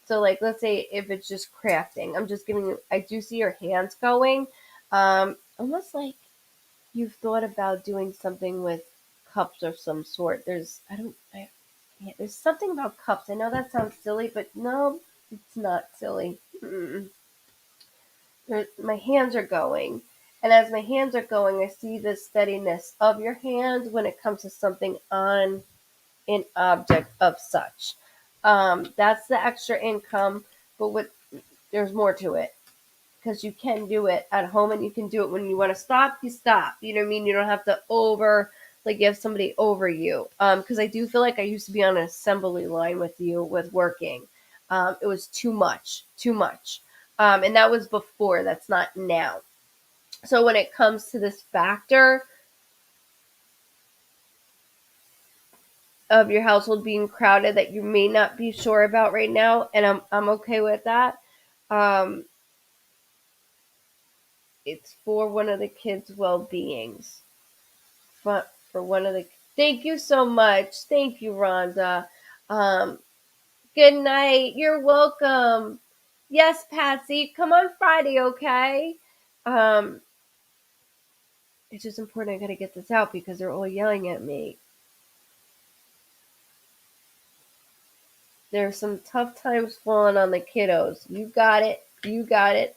So like let's say if it's just crafting, I'm just giving you I do see your hands going. Almost like you've thought about doing something with cups of some sort. Yeah, there's something about cups. I know that sounds silly, but no, it's not silly. My hands are going. And as my hands are going, I see the steadiness of your hands when it comes to something on an object of such. That's the extra income, but there's more to it because you can do it at home and you can do it when you want to stop. You stop. You know what I mean? You don't have to like you have somebody over you. Because I do feel like I used to be on an assembly line with you with working. It was too much, too much. And that was before. That's not now. So when it comes to this factor of your household being crowded that you may not be sure about right now, and I'm okay with that. Um, it's for one of the kids' well beings. For one of the thank you so much. Thank you, Rhonda. Um, good night. You're welcome. Yes, Patsy, come on Friday, okay? Um, it's just important. I gotta get this out because they're all yelling at me. There's some tough times falling on the kiddos. You got it. You got it.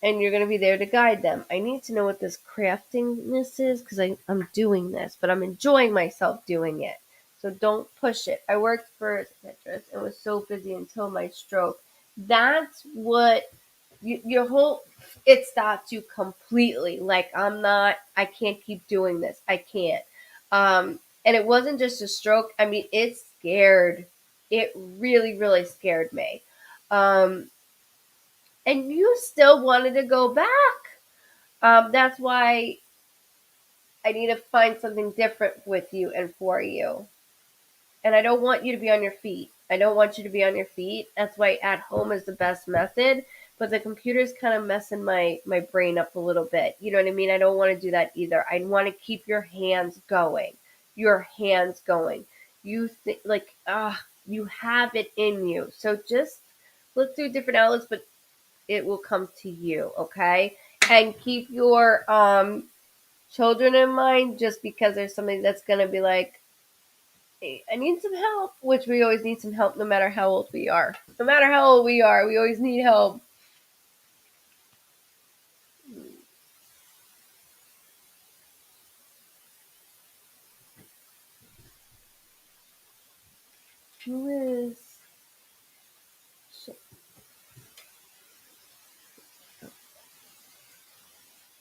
And you're going to be there to guide them. I need to know what this craftingness is because I'm doing this, but I'm enjoying myself doing it. So don't push it. I worked for a psychiatrist and was so busy until my stroke. That's what your whole, it stops you completely. Like, I can't keep doing this. I can't. And it wasn't just a stroke. I mean, it really, really scared me. Um, and you still wanted to go back. That's why I need to find something different with you and for you. And I don't want you to be on your feet. I don't want you to be on your feet. That's why at home is the best method. But the computer's kind of messing my brain up a little bit. You know what I mean? I don't want to do that either. I want to keep your hands going. Your hands going. You have it in you. So just let's do different outlets, but it will come to you, okay? And keep your children in mind just because there's somebody that's going to be like, hey, I need some help, which we always need some help no matter how old we are. No matter how old we are, we always need help. Who is. Shit,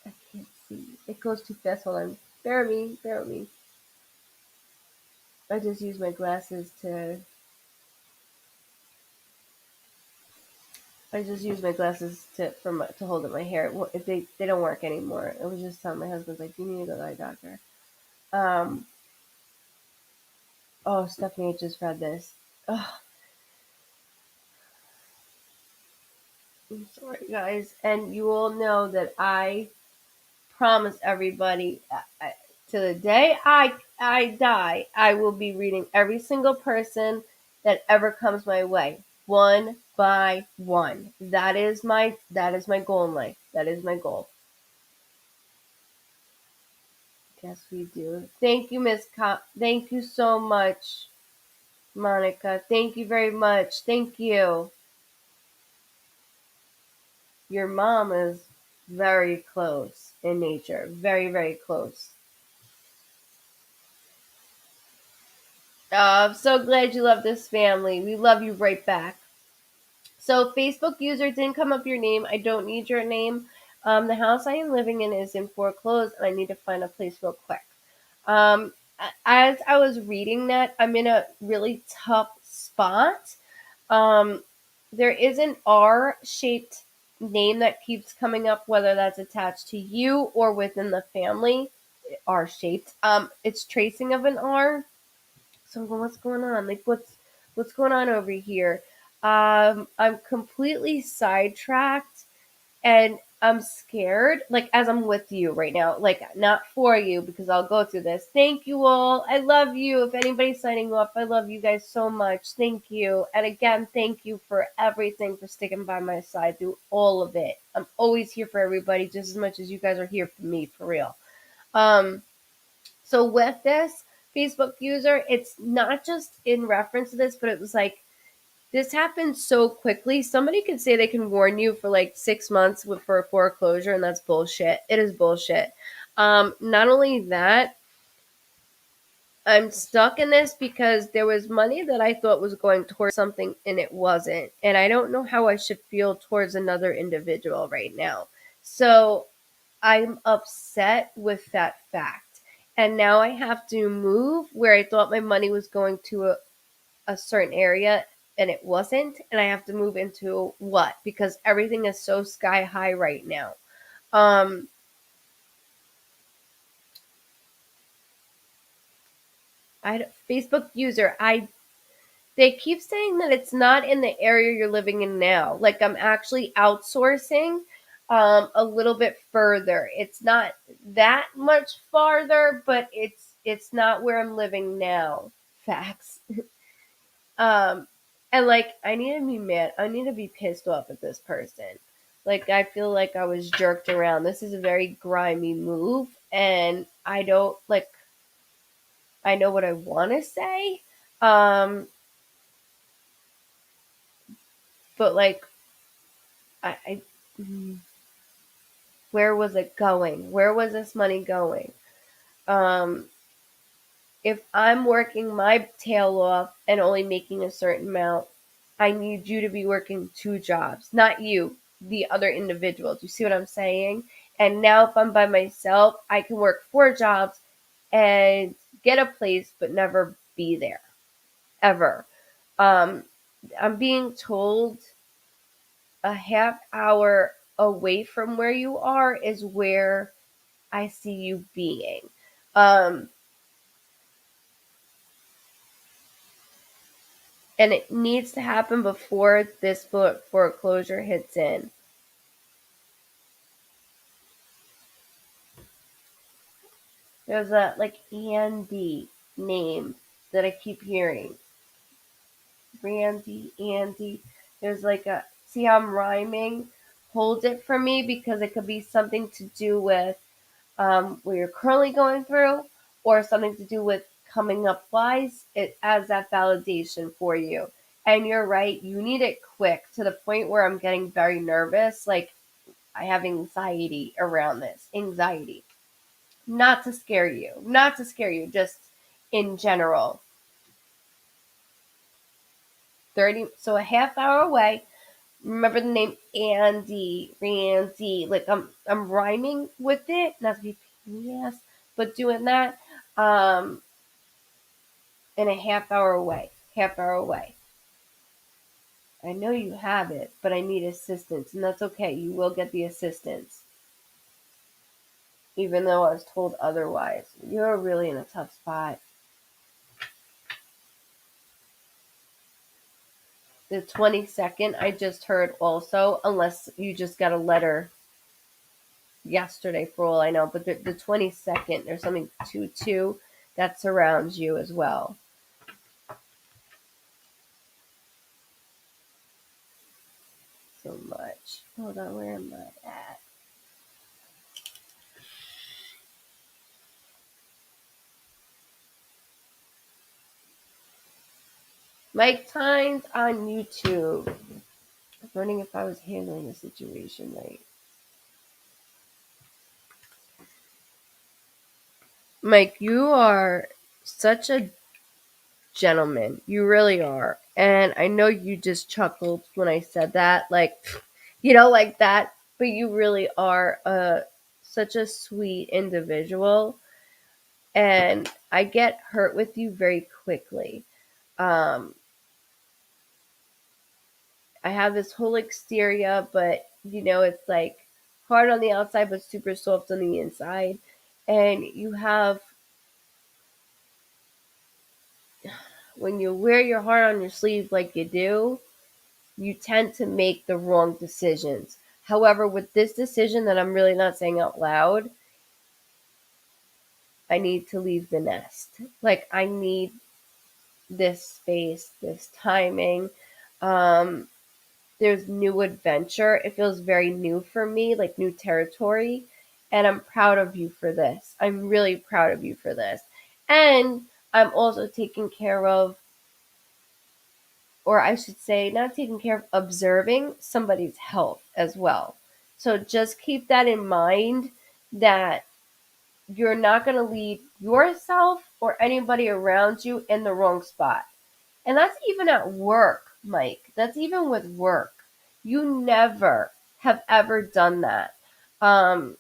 I can't see. It goes too fast. Hold on. Bear with me. Bear with me. I just use my glasses to. I just use my glasses to hold up my hair. If they don't work anymore. I was just telling my husband like you need to go to the eye doctor. Um, Oh, Stephanie, I just read this. Oh, I'm sorry, guys. And you all know that I promise everybody to the day I die, I will be reading every single person that ever comes my way, one by one. That is my goal in life. That is my goal. Yes, we do. Thank you, Miss Cop. Thank you so much, Monica. Thank you very much. Thank you. Your mom is very close in nature. Very, very close. I'm so glad you love this family. We love you right back. So, Facebook user didn't come up your name. I don't need your name. The house I am living in is in foreclosed, and I need to find a place real quick. As I was reading that, I'm in a really tough spot. Um, there is an R shaped name that keeps coming up, whether that's attached to you or within the family. R shaped. It's tracing of an R. So I'm going, what's going on? Like, what's going on over here? I'm completely sidetracked, and I'm scared, like as I'm with you right now, like not for you because I'll go through this. Thank you all. I love you. If anybody's signing off, I love you guys so much. Thank you. And again, thank you for everything, for sticking by my side through all of it. I'm always here for everybody just as much as you guys are here for me, for real. Um, so with this Facebook user, it's not just in reference to this, but it was like, this happened so quickly. Somebody could say they can warn you for like 6 months for a foreclosure, and that's bullshit. It is bullshit. Not only that, I'm stuck in this because there was money that I thought was going towards something and it wasn't. And I don't know how I should feel towards another individual right now. So I'm upset with that fact. And now I have to move where I thought my money was going to a certain area and it wasn't, and I have to move into what, because everything is so sky high right now. um I Facebook user, I they keep saying that it's not in the area you're living in now. Like I'm actually outsourcing a little bit further. It's not that much farther, but it's not where I'm living now. Facts. Um, and like, I need to be mad. I need to be pissed off at this person. Like, I feel like I was jerked around. This is a very grimy move, and I don't like. I know what I want to say, um, but like, I where was it going? Where was this money going? Um, if I'm working my tail off and only making a certain amount, I need you to be working 2 jobs, not you, the other individual. Do you see what I'm saying? And now, if I'm by myself, I can work 4 jobs and get a place, but never be there ever. Um, I'm being told a half hour away from where you are is where I see you being. Um, and it needs to happen before this foreclosure hits in. There's a like Andy name that I keep hearing. Randy, Andy. There's like a, see how I'm rhyming? Hold it for me because it could be something to do with what you're currently going through, or something to do with coming up wise. It adds that validation for you. And you're right, you need it quick, to the point where I'm getting very nervous. Like, I have anxiety around this. Anxiety. Not to scare you. Not to scare you, just in general. 30, so a half hour away. Remember the name Andy, Randy. Like I'm rhyming with it, not to be yes, but doing that. Um in a half hour away. Half hour away. I know you have it, but I need assistance, and that's okay. You will get the assistance. Even though I was told otherwise. You're really in a tough spot. The 22nd, I just heard also, unless you just got a letter yesterday for all I know, but the 22nd, there's something 2-2 that surrounds you as well. So much. Hold on, where am I at? Mike Tynes on YouTube. I was wondering if I was handling the situation right. Mike, you are such a gentleman. You really are. And I know you just chuckled when I said that, like, like that. But you really are such a sweet individual. And I get hurt with you very quickly. Um, I have this whole exterior, but it's like hard on the outside, but super soft on the inside. And you have, when you wear your heart on your sleeve like you do, you tend to make the wrong decisions. However, with this decision that I'm really not saying out loud, I need to leave the nest. Like, I need this space, this timing. Um, there's new adventure. It feels very new for me, like new territory. And I'm proud of you for this. I'm really proud of you for this. And I'm also taking care of, or I should say, not taking care of, observing somebody's health as well. So just keep that in mind, that you're not going to lead yourself or anybody around you in the wrong spot. And that's even at work, Mike. That's even with work. You never have ever done that. Um,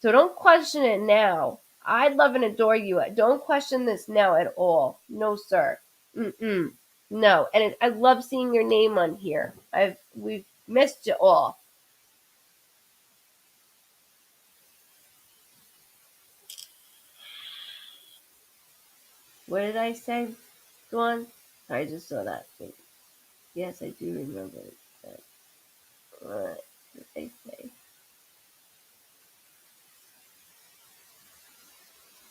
so don't question it now. I love and adore you. Don't question this now at all. No, sir. Mm-mm. No. And I love seeing your name on here. We've missed you all. What did I say? Go on. I just saw that thing. Yes, I do remember that. What did I say?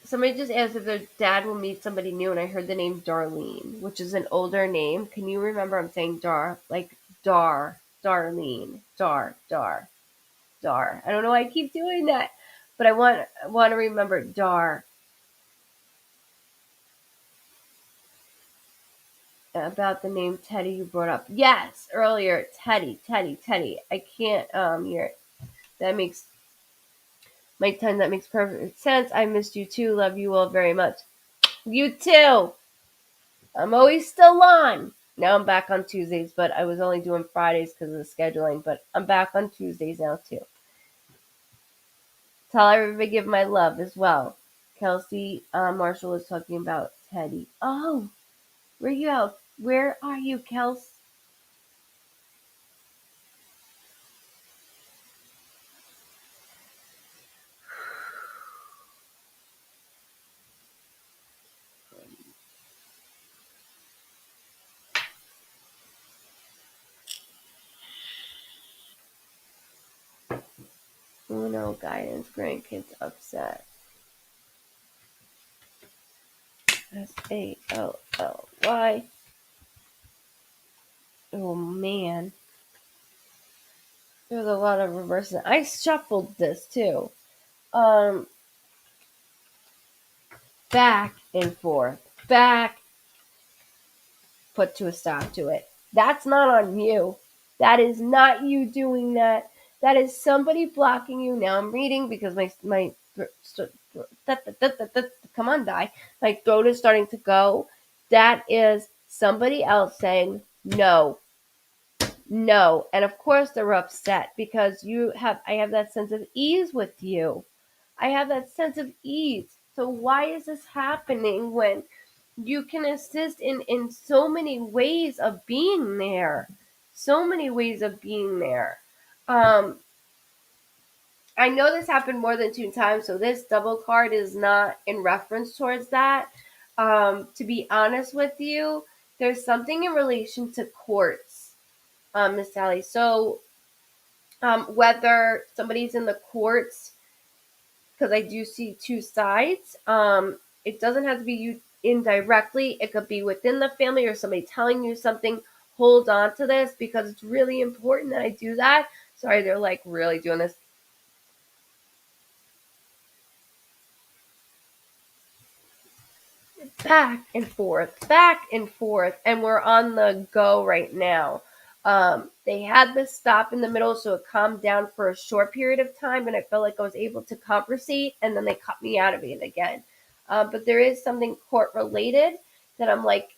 Somebody just asked if their dad will meet somebody new, and I heard the name Darlene, which is an older name. Can you remember? I'm saying Darlene, Dar. I don't know why I keep doing that, but I want to remember Dar. About the name Teddy you brought up. Yes, earlier, Teddy. I can't. You're that makes Mike time. That makes perfect sense. I missed you too. Love you all very much. You too. I'm always still on. Now I'm back on Tuesdays, but I was only doing Fridays because of the scheduling. But I'm back on Tuesdays now too. Tell everybody give my love as well. Kelsey Marshall is talking about Teddy. Oh, where you out? Where are you, Kels? Uno guidance grandkids upset. SALLY. Oh man, there's a lot of reverses. I shuffled this too. Um, back and forth, back. Put to a stop to it. That's not on you. That is not you doing that. That is somebody blocking you. Now I'm reading because my come on, die. My throat is starting to go. That is somebody else saying no, no, and of course they're upset because I have that sense of ease with you. I have that sense of ease. So why is this happening when you can assist in so many ways of being there? So many ways of being there. Um, I know this happened more than 2 times, so this double card is not in reference towards that. To be honest with you, there's something in relation to courts, Miss Sally. So whether somebody's in the courts, because I do see two sides. It doesn't have to be you indirectly. It could be within the family or somebody telling you something. Hold on to this because it's really important that I do that. Sorry, they're like really doing this. Back and forth, and we're on the go right now. They had this stop in the middle, so it calmed down for a short period of time, and I felt like I was able to conversate, and then they cut me out of it again. But there is something court related that I'm like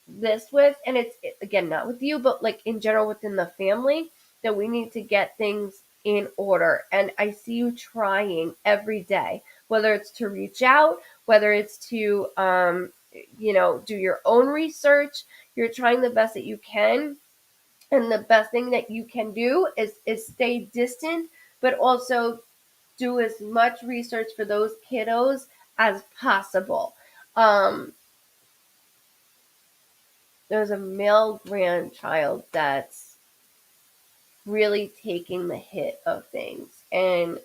this with, and it's again not with you, but like in general within the family, that we need to get things in order. And I see you trying every day, whether it's to reach out, whether it's to do your own research. You're trying the best that you can, and the best thing that you can do is stay distant, but also do as much research for those kiddos as possible. um there's a male grandchild that's really taking the hit of things. And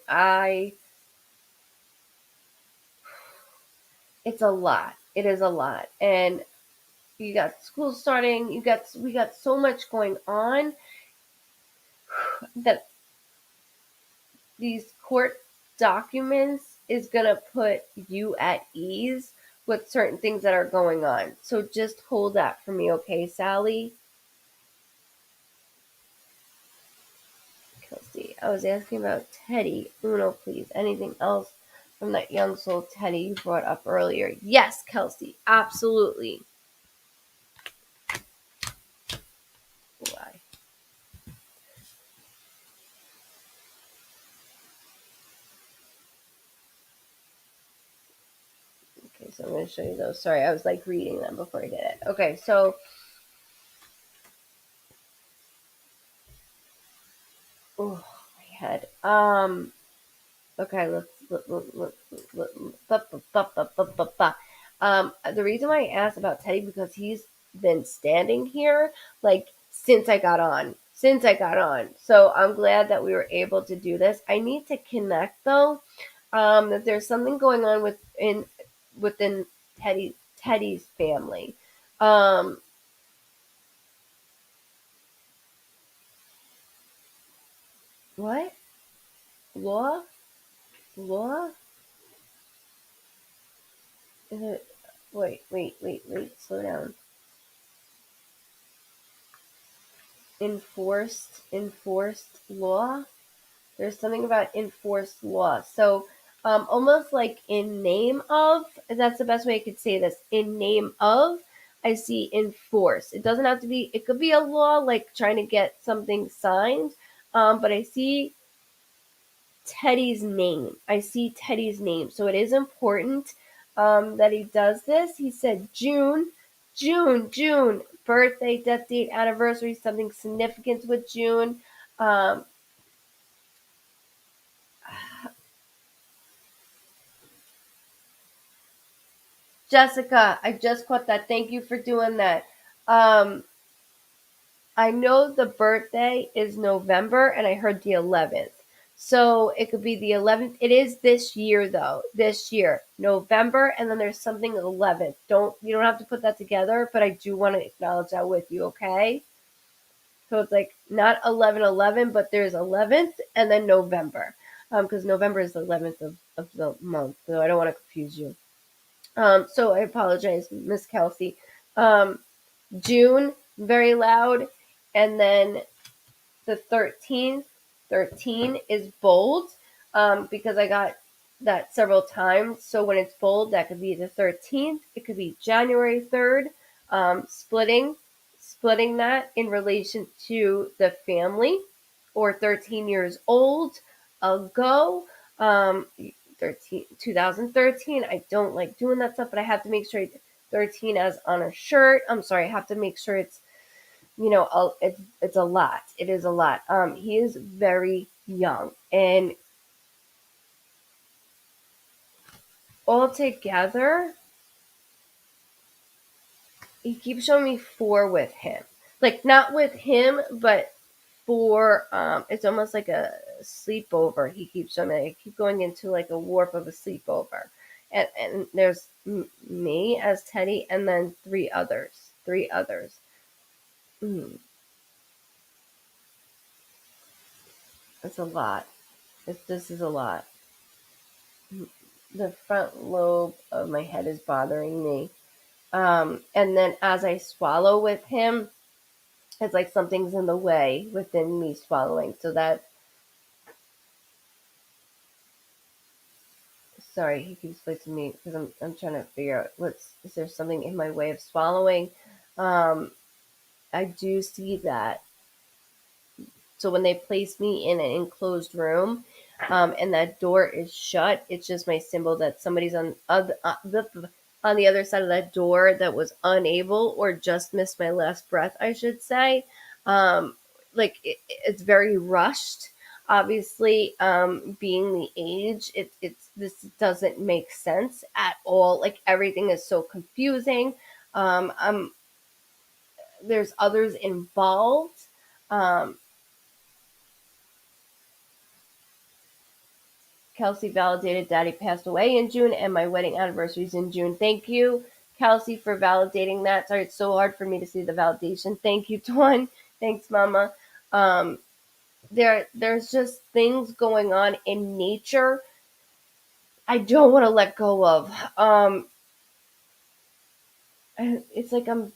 it's a lot. It is a lot. And you got school starting, we got so much going on that these court documents is going to put you at ease with certain things that are going on. So just hold that for me, okay, Sally? Kelsey, I was asking about Teddy. Uno, please. Anything else from that young soul Teddy you brought up earlier? Yes, Kelsey, absolutely. Why? Okay, so I'm going to show you those. Sorry, I was like reading them before I did it. Okay, so oh, my head. Okay, the reason why I asked about Teddy because he's been standing here like since I got on. Since I got on. So I'm glad that we were able to do this. I need to connect though. That there's something going on within Teddy's family. Um what? Law? Law? Is it wait, slow down. Enforced law. There's something about enforced law. So almost like in name of, that's the best way I could say this. In name of, I see enforce. It doesn't have to be, it could be a law like trying to get something signed. But I see Teddy's name. I see Teddy's name. So it is important that he does this. He said June, birthday, death date, anniversary, something significant with June. Um, Jessica, I just caught that. Thank you for doing that. Um, I know the birthday is November, and I heard the 11th. So it could be the 11th. It is this year, though. This year, November, and then there's something 11th. You don't have to put that together, but I do want to acknowledge that with you, okay? So it's like not 11/11, but there's 11th and then November, because November is the 11th of the month. So I don't want to confuse you. So I apologize, Miss Kelsey. Um, June, very loud. And then the 13th, 13 is bold because I got that several times. So when it's bold, that could be the 13th. It could be January 3rd, splitting that in relation to the family or 13 years old ago. 2013. I don't like doing that stuff, but I have to make sure 13 as on a shirt. I'm sorry, I have to make sure it's it's a lot. It is a lot. He is very young, and altogether, he keeps showing me 4 with him. Like not with him, but 4. It's almost like a sleepover. He keeps showing me. I keep going into like a warp of a sleepover, and there's me as Teddy, and then 3 others. 3 others. Mm, that's a lot. This is a lot. The front lobe of my head is bothering me. And then as I swallow with him, it's like something's in the way within me swallowing. So that, sorry, he keeps flicking me because I'm trying to figure out is there something in my way of swallowing? Um, I do see that. So when they place me in an enclosed room, and that door is shut, it's just my symbol that somebody's on the other side of that door that was unable or just missed my last breath, I should say. Um, like it's very rushed. Obviously, being the age, it's this doesn't make sense at all. Like everything is so confusing. There's others involved. Um, Kelsey validated Daddy passed away in June and my wedding anniversary is in June. Thank you, Kelsey, for validating that. Sorry, it's so hard for me to see the validation. Thank you, Dawn. Thanks, Mama. Um, there's just things going on in nature I don't want to let go of. It's like I'm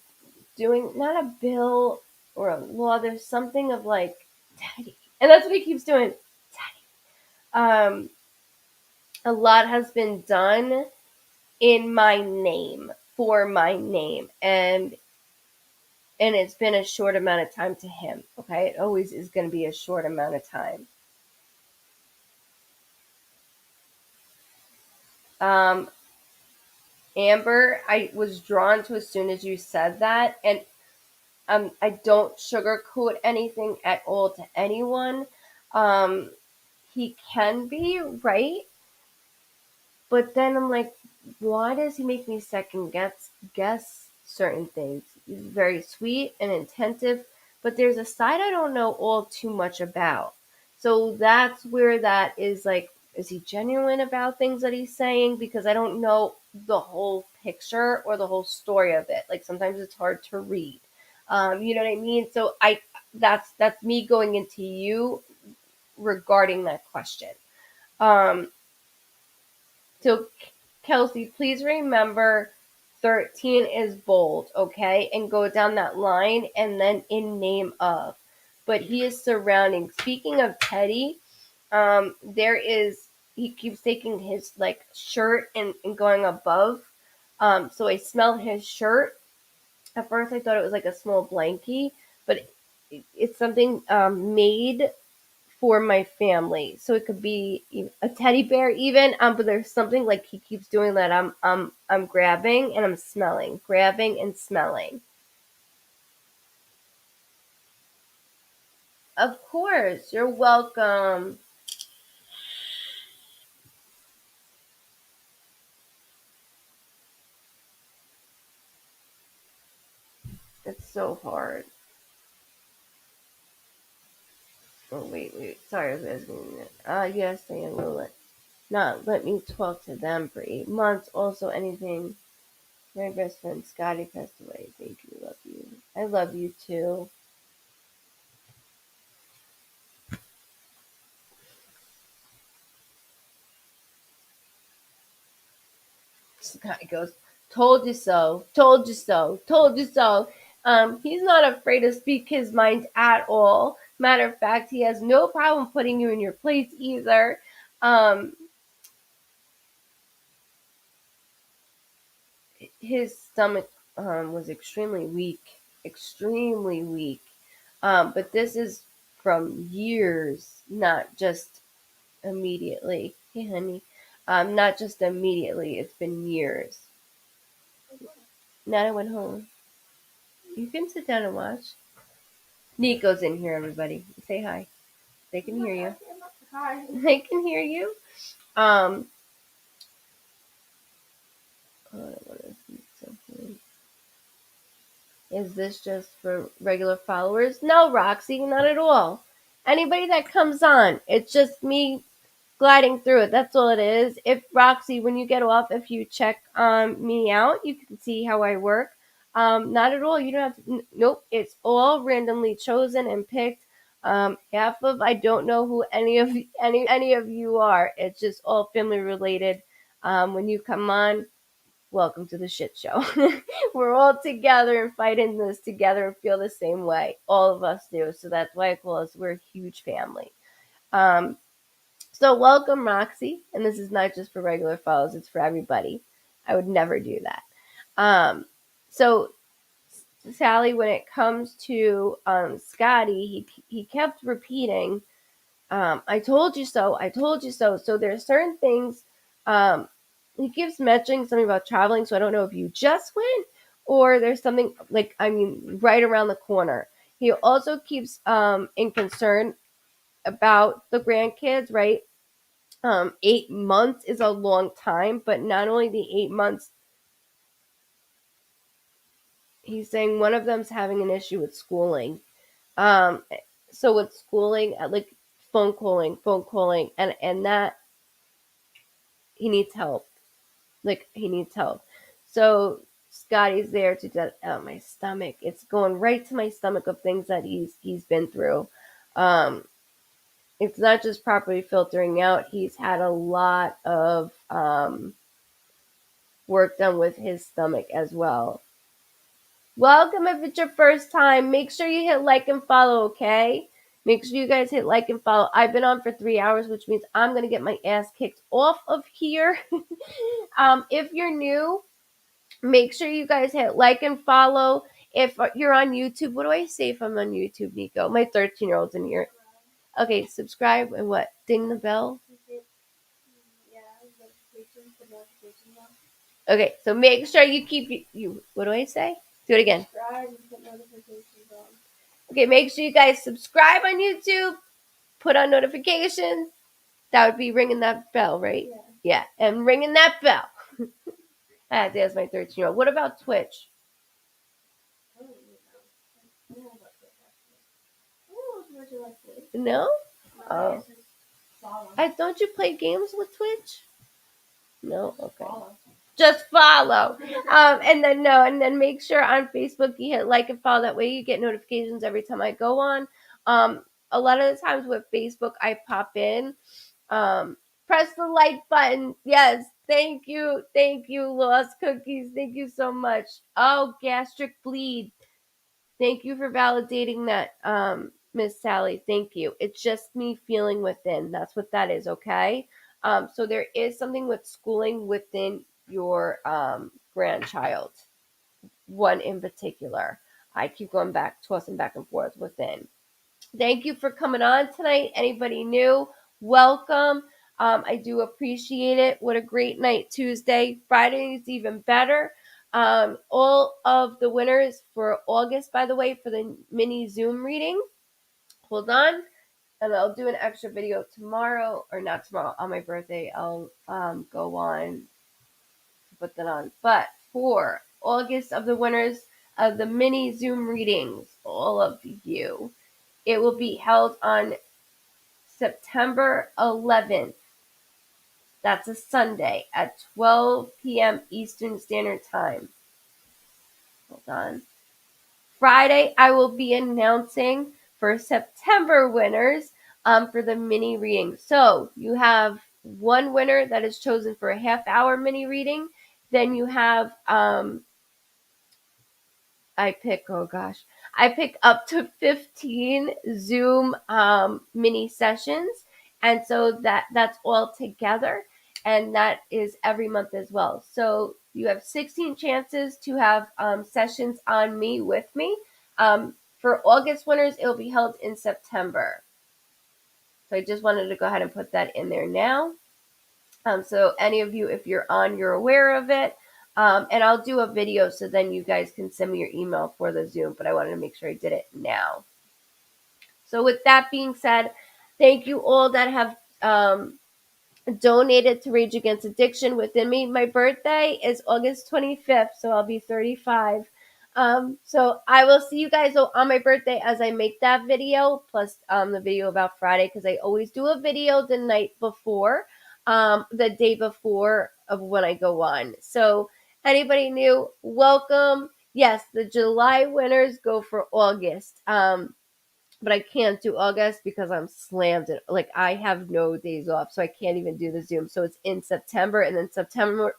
doing not a bill or a law. There's something of like Daddy, and that's what he keeps doing. Daddy. A lot has been done in my name for my name, and it's been a short amount of time to him. Okay, it always is going to be a short amount of time. Um, Amber, I was drawn to as soon as you said that, and I don't sugarcoat anything at all to anyone. Um, he can be right, but then I'm like, why does he make me second guess certain things? He's very sweet and attentive, but there's a side I don't know all too much about. So that's where that is like, is he genuine about things that he's saying? Because I don't know the whole picture or the whole story of it. Like sometimes it's hard to read. You know what I mean? So that's me going into you regarding that question. Um, so, Kelsey, please remember 13 is bold, okay? And go down that line and then in name of. But he is surrounding. Speaking of Teddy, he keeps taking his like shirt and going above. So I smell his shirt. At first I thought it was like a small blankie, but it's something made for my family. So it could be a teddy bear even, but there's something like he keeps doing that I'm grabbing and I'm smelling, grabbing and smelling. Of course, you're welcome. It's so hard. Oh wait. Sorry, I was asking that. Yes, Diane will not let me talk to them for 8 months. Also, anything. My best friend Scotty passed away. Thank you. Love you. I love you too. This guy goes, told you so, told you so, told you so. He's not afraid to speak his mind at all. Matter of fact, he has no problem putting you in your place either. Um, his stomach was extremely weak. But this is from years, not just immediately. Hey, honey. Not just immediately. It's been years. Now I went home. You can sit down and watch. Nico's in here, everybody. Say hi. They can hear you. Hi. They can hear you. Um, is this just for regular followers? No, Roxy, not at all. Anybody that comes on, it's just me gliding through it. That's all it is. If Roxy, when you get off, if you check me out, you can see how I work. Not at all. You don't have to. Nope. It's all randomly chosen and picked. Half of I don't know who any of you are. It's just all family related. When you come on, welcome to the shit show. We're all together and fighting this together and feel the same way. All of us do. So that's why I call us we're a huge family. Um, so welcome, Roxy. And this is not just for regular followers, it's for everybody. I would never do that. So Sally, when it comes to Scotty, he kept repeating, I told you so, I told you so. So there's certain things he keeps mentioning something about traveling, so I don't know if you just went or there's something like right around the corner. He also keeps in concern about the grandkids, right? 8 months is a long time, but not only the 8 months, he's saying one of them's having an issue with schooling. So with schooling, like phone calling, and that he needs help. Like, he needs help. So Scotty's there to just, oh, my stomach. It's going right to my stomach of things that he's been through. It's not just properly filtering out. He's had a lot of work done with his stomach as well. Welcome if it's your first time. Make sure you hit like and follow, okay? Make sure you guys hit like and follow. I've been on for 3 hours, which means I'm going to get my ass kicked off of here. If you're new, make sure you guys hit like and follow. If you're on YouTube, what do I say if I'm on YouTube, Nico? My 13-year-old's in here. Okay, subscribe and what? Ding the bell? Okay, so make sure you keep you. What do I say? Do it again. Okay, make sure you guys subscribe on YouTube. Put on notifications. That would be ringing that bell, right? Yeah, and ringing that bell. There's my 13-year-old. What about Twitch? No? Oh. Don't you play games with Twitch? No? Okay. Just follow. And then make sure on Facebook you hit like and follow. That way you get notifications every time I go on. A lot of the times with Facebook, I pop in. Press the like button. Yes. Thank you. Thank you, Lost Cookies. Thank you so much. Oh, gastric bleed. Thank you for validating that, Miss Sally. Thank you. It's just me feeling within. That's what that is, okay? So there is something with schooling within your grandchild. One in particular. I keep going back, tossing back and forth within. Thank you for coming on tonight. Anybody new, welcome. I do appreciate it. What a great night Tuesday. Friday is even better. All of the winners for August, by the way, for the mini Zoom reading. Hold on. And I'll do an extra video tomorrow, or not tomorrow, on my birthday. I'll go on to put that on. But for August of the winners of the mini Zoom readings, all of you, it will be held on September 11th. That's a Sunday at 12 p.m. Eastern Standard Time. Hold on. Friday, I will be announcing for September winners for the mini reading. So you have one winner that is chosen for a half-hour mini reading. Then you have I pick up to 15 Zoom mini sessions, and so that's all together, and that is every month as well. So you have 16 chances to have sessions on me with me. For August winners, it will be held in September. So I just wanted to go ahead and put that in there now. So any of you, if you're on, you're aware of it. And I'll do a video so then you guys can send me your email for the Zoom, but I wanted to make sure I did it now. So with that being said, thank you all that have donated to Rage Against Addiction within me. My birthday is August 25th, so I'll be 35. So I will see you guys on my birthday as I make that video, plus the video about Friday, because I always do a video the night before, the day before of when I go on. So anybody new, welcome. Yes, the July winners go for August. But I can't do August because I'm slammed. Like, I have no days off, so I can't even do the Zoom. So it's in September, and then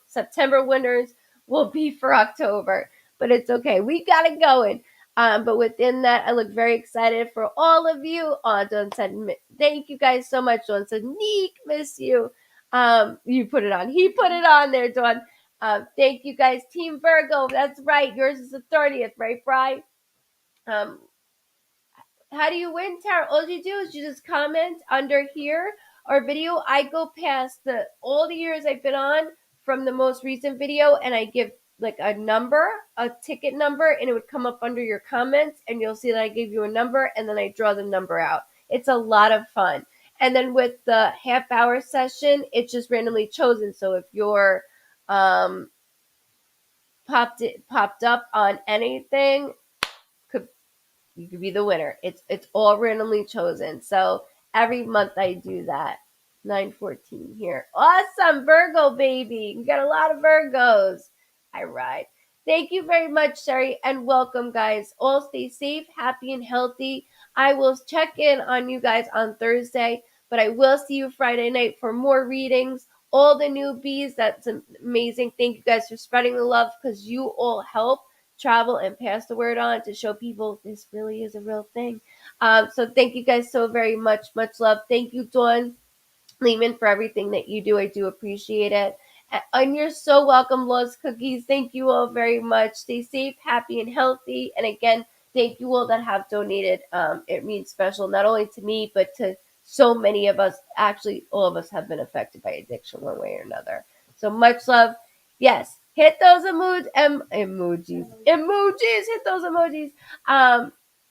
September winners will be for October. But it's okay. We got it going. But within that, I look very excited for all of you. Dawn said, thank you guys so much. Dawn said, Neek, miss you. You put it on. He put it on there, Dawn. Thank you guys. Team Virgo, that's right. Yours is the 30th, right, Bri? How do you win, Tara? All you do is you just comment under here or video. I go past all the years I've been on from the most recent video, and I give like a number, a ticket number, and it would come up under your comments, and you'll see that I gave you a number, and then I draw the number out. It's a lot of fun. And then with the half-hour session, it's just randomly chosen. So if you're popped up on anything, you could be the winner. It's all randomly chosen. So every month I do that. 9:14 here. Awesome, Virgo baby. We got a lot of Virgos. All right. Thank you very much, Sherry, and welcome, guys. All stay safe, happy, and healthy. I will check in on you guys on Thursday, but I will see you Friday night for more readings. All the newbies, that's amazing. Thank you guys for spreading the love because you all help travel and pass the word on to show people this really is a real thing. So thank you guys so very much. Much love. Thank you, Dawn Lehman, for everything that you do. I do appreciate it. And you're so welcome, Lost Cookies. Thank you all very much. Stay safe, happy, and healthy. And again, thank you all that have donated. It means special not only to me, but to so many of us. Actually, all of us have been affected by addiction one way or another. So much love. Yes, hit those emojis. Hit those emojis.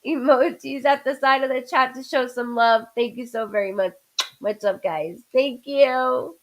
Emojis at the side of the chat to show some love. Thank you so very much. What's up, guys? Thank you.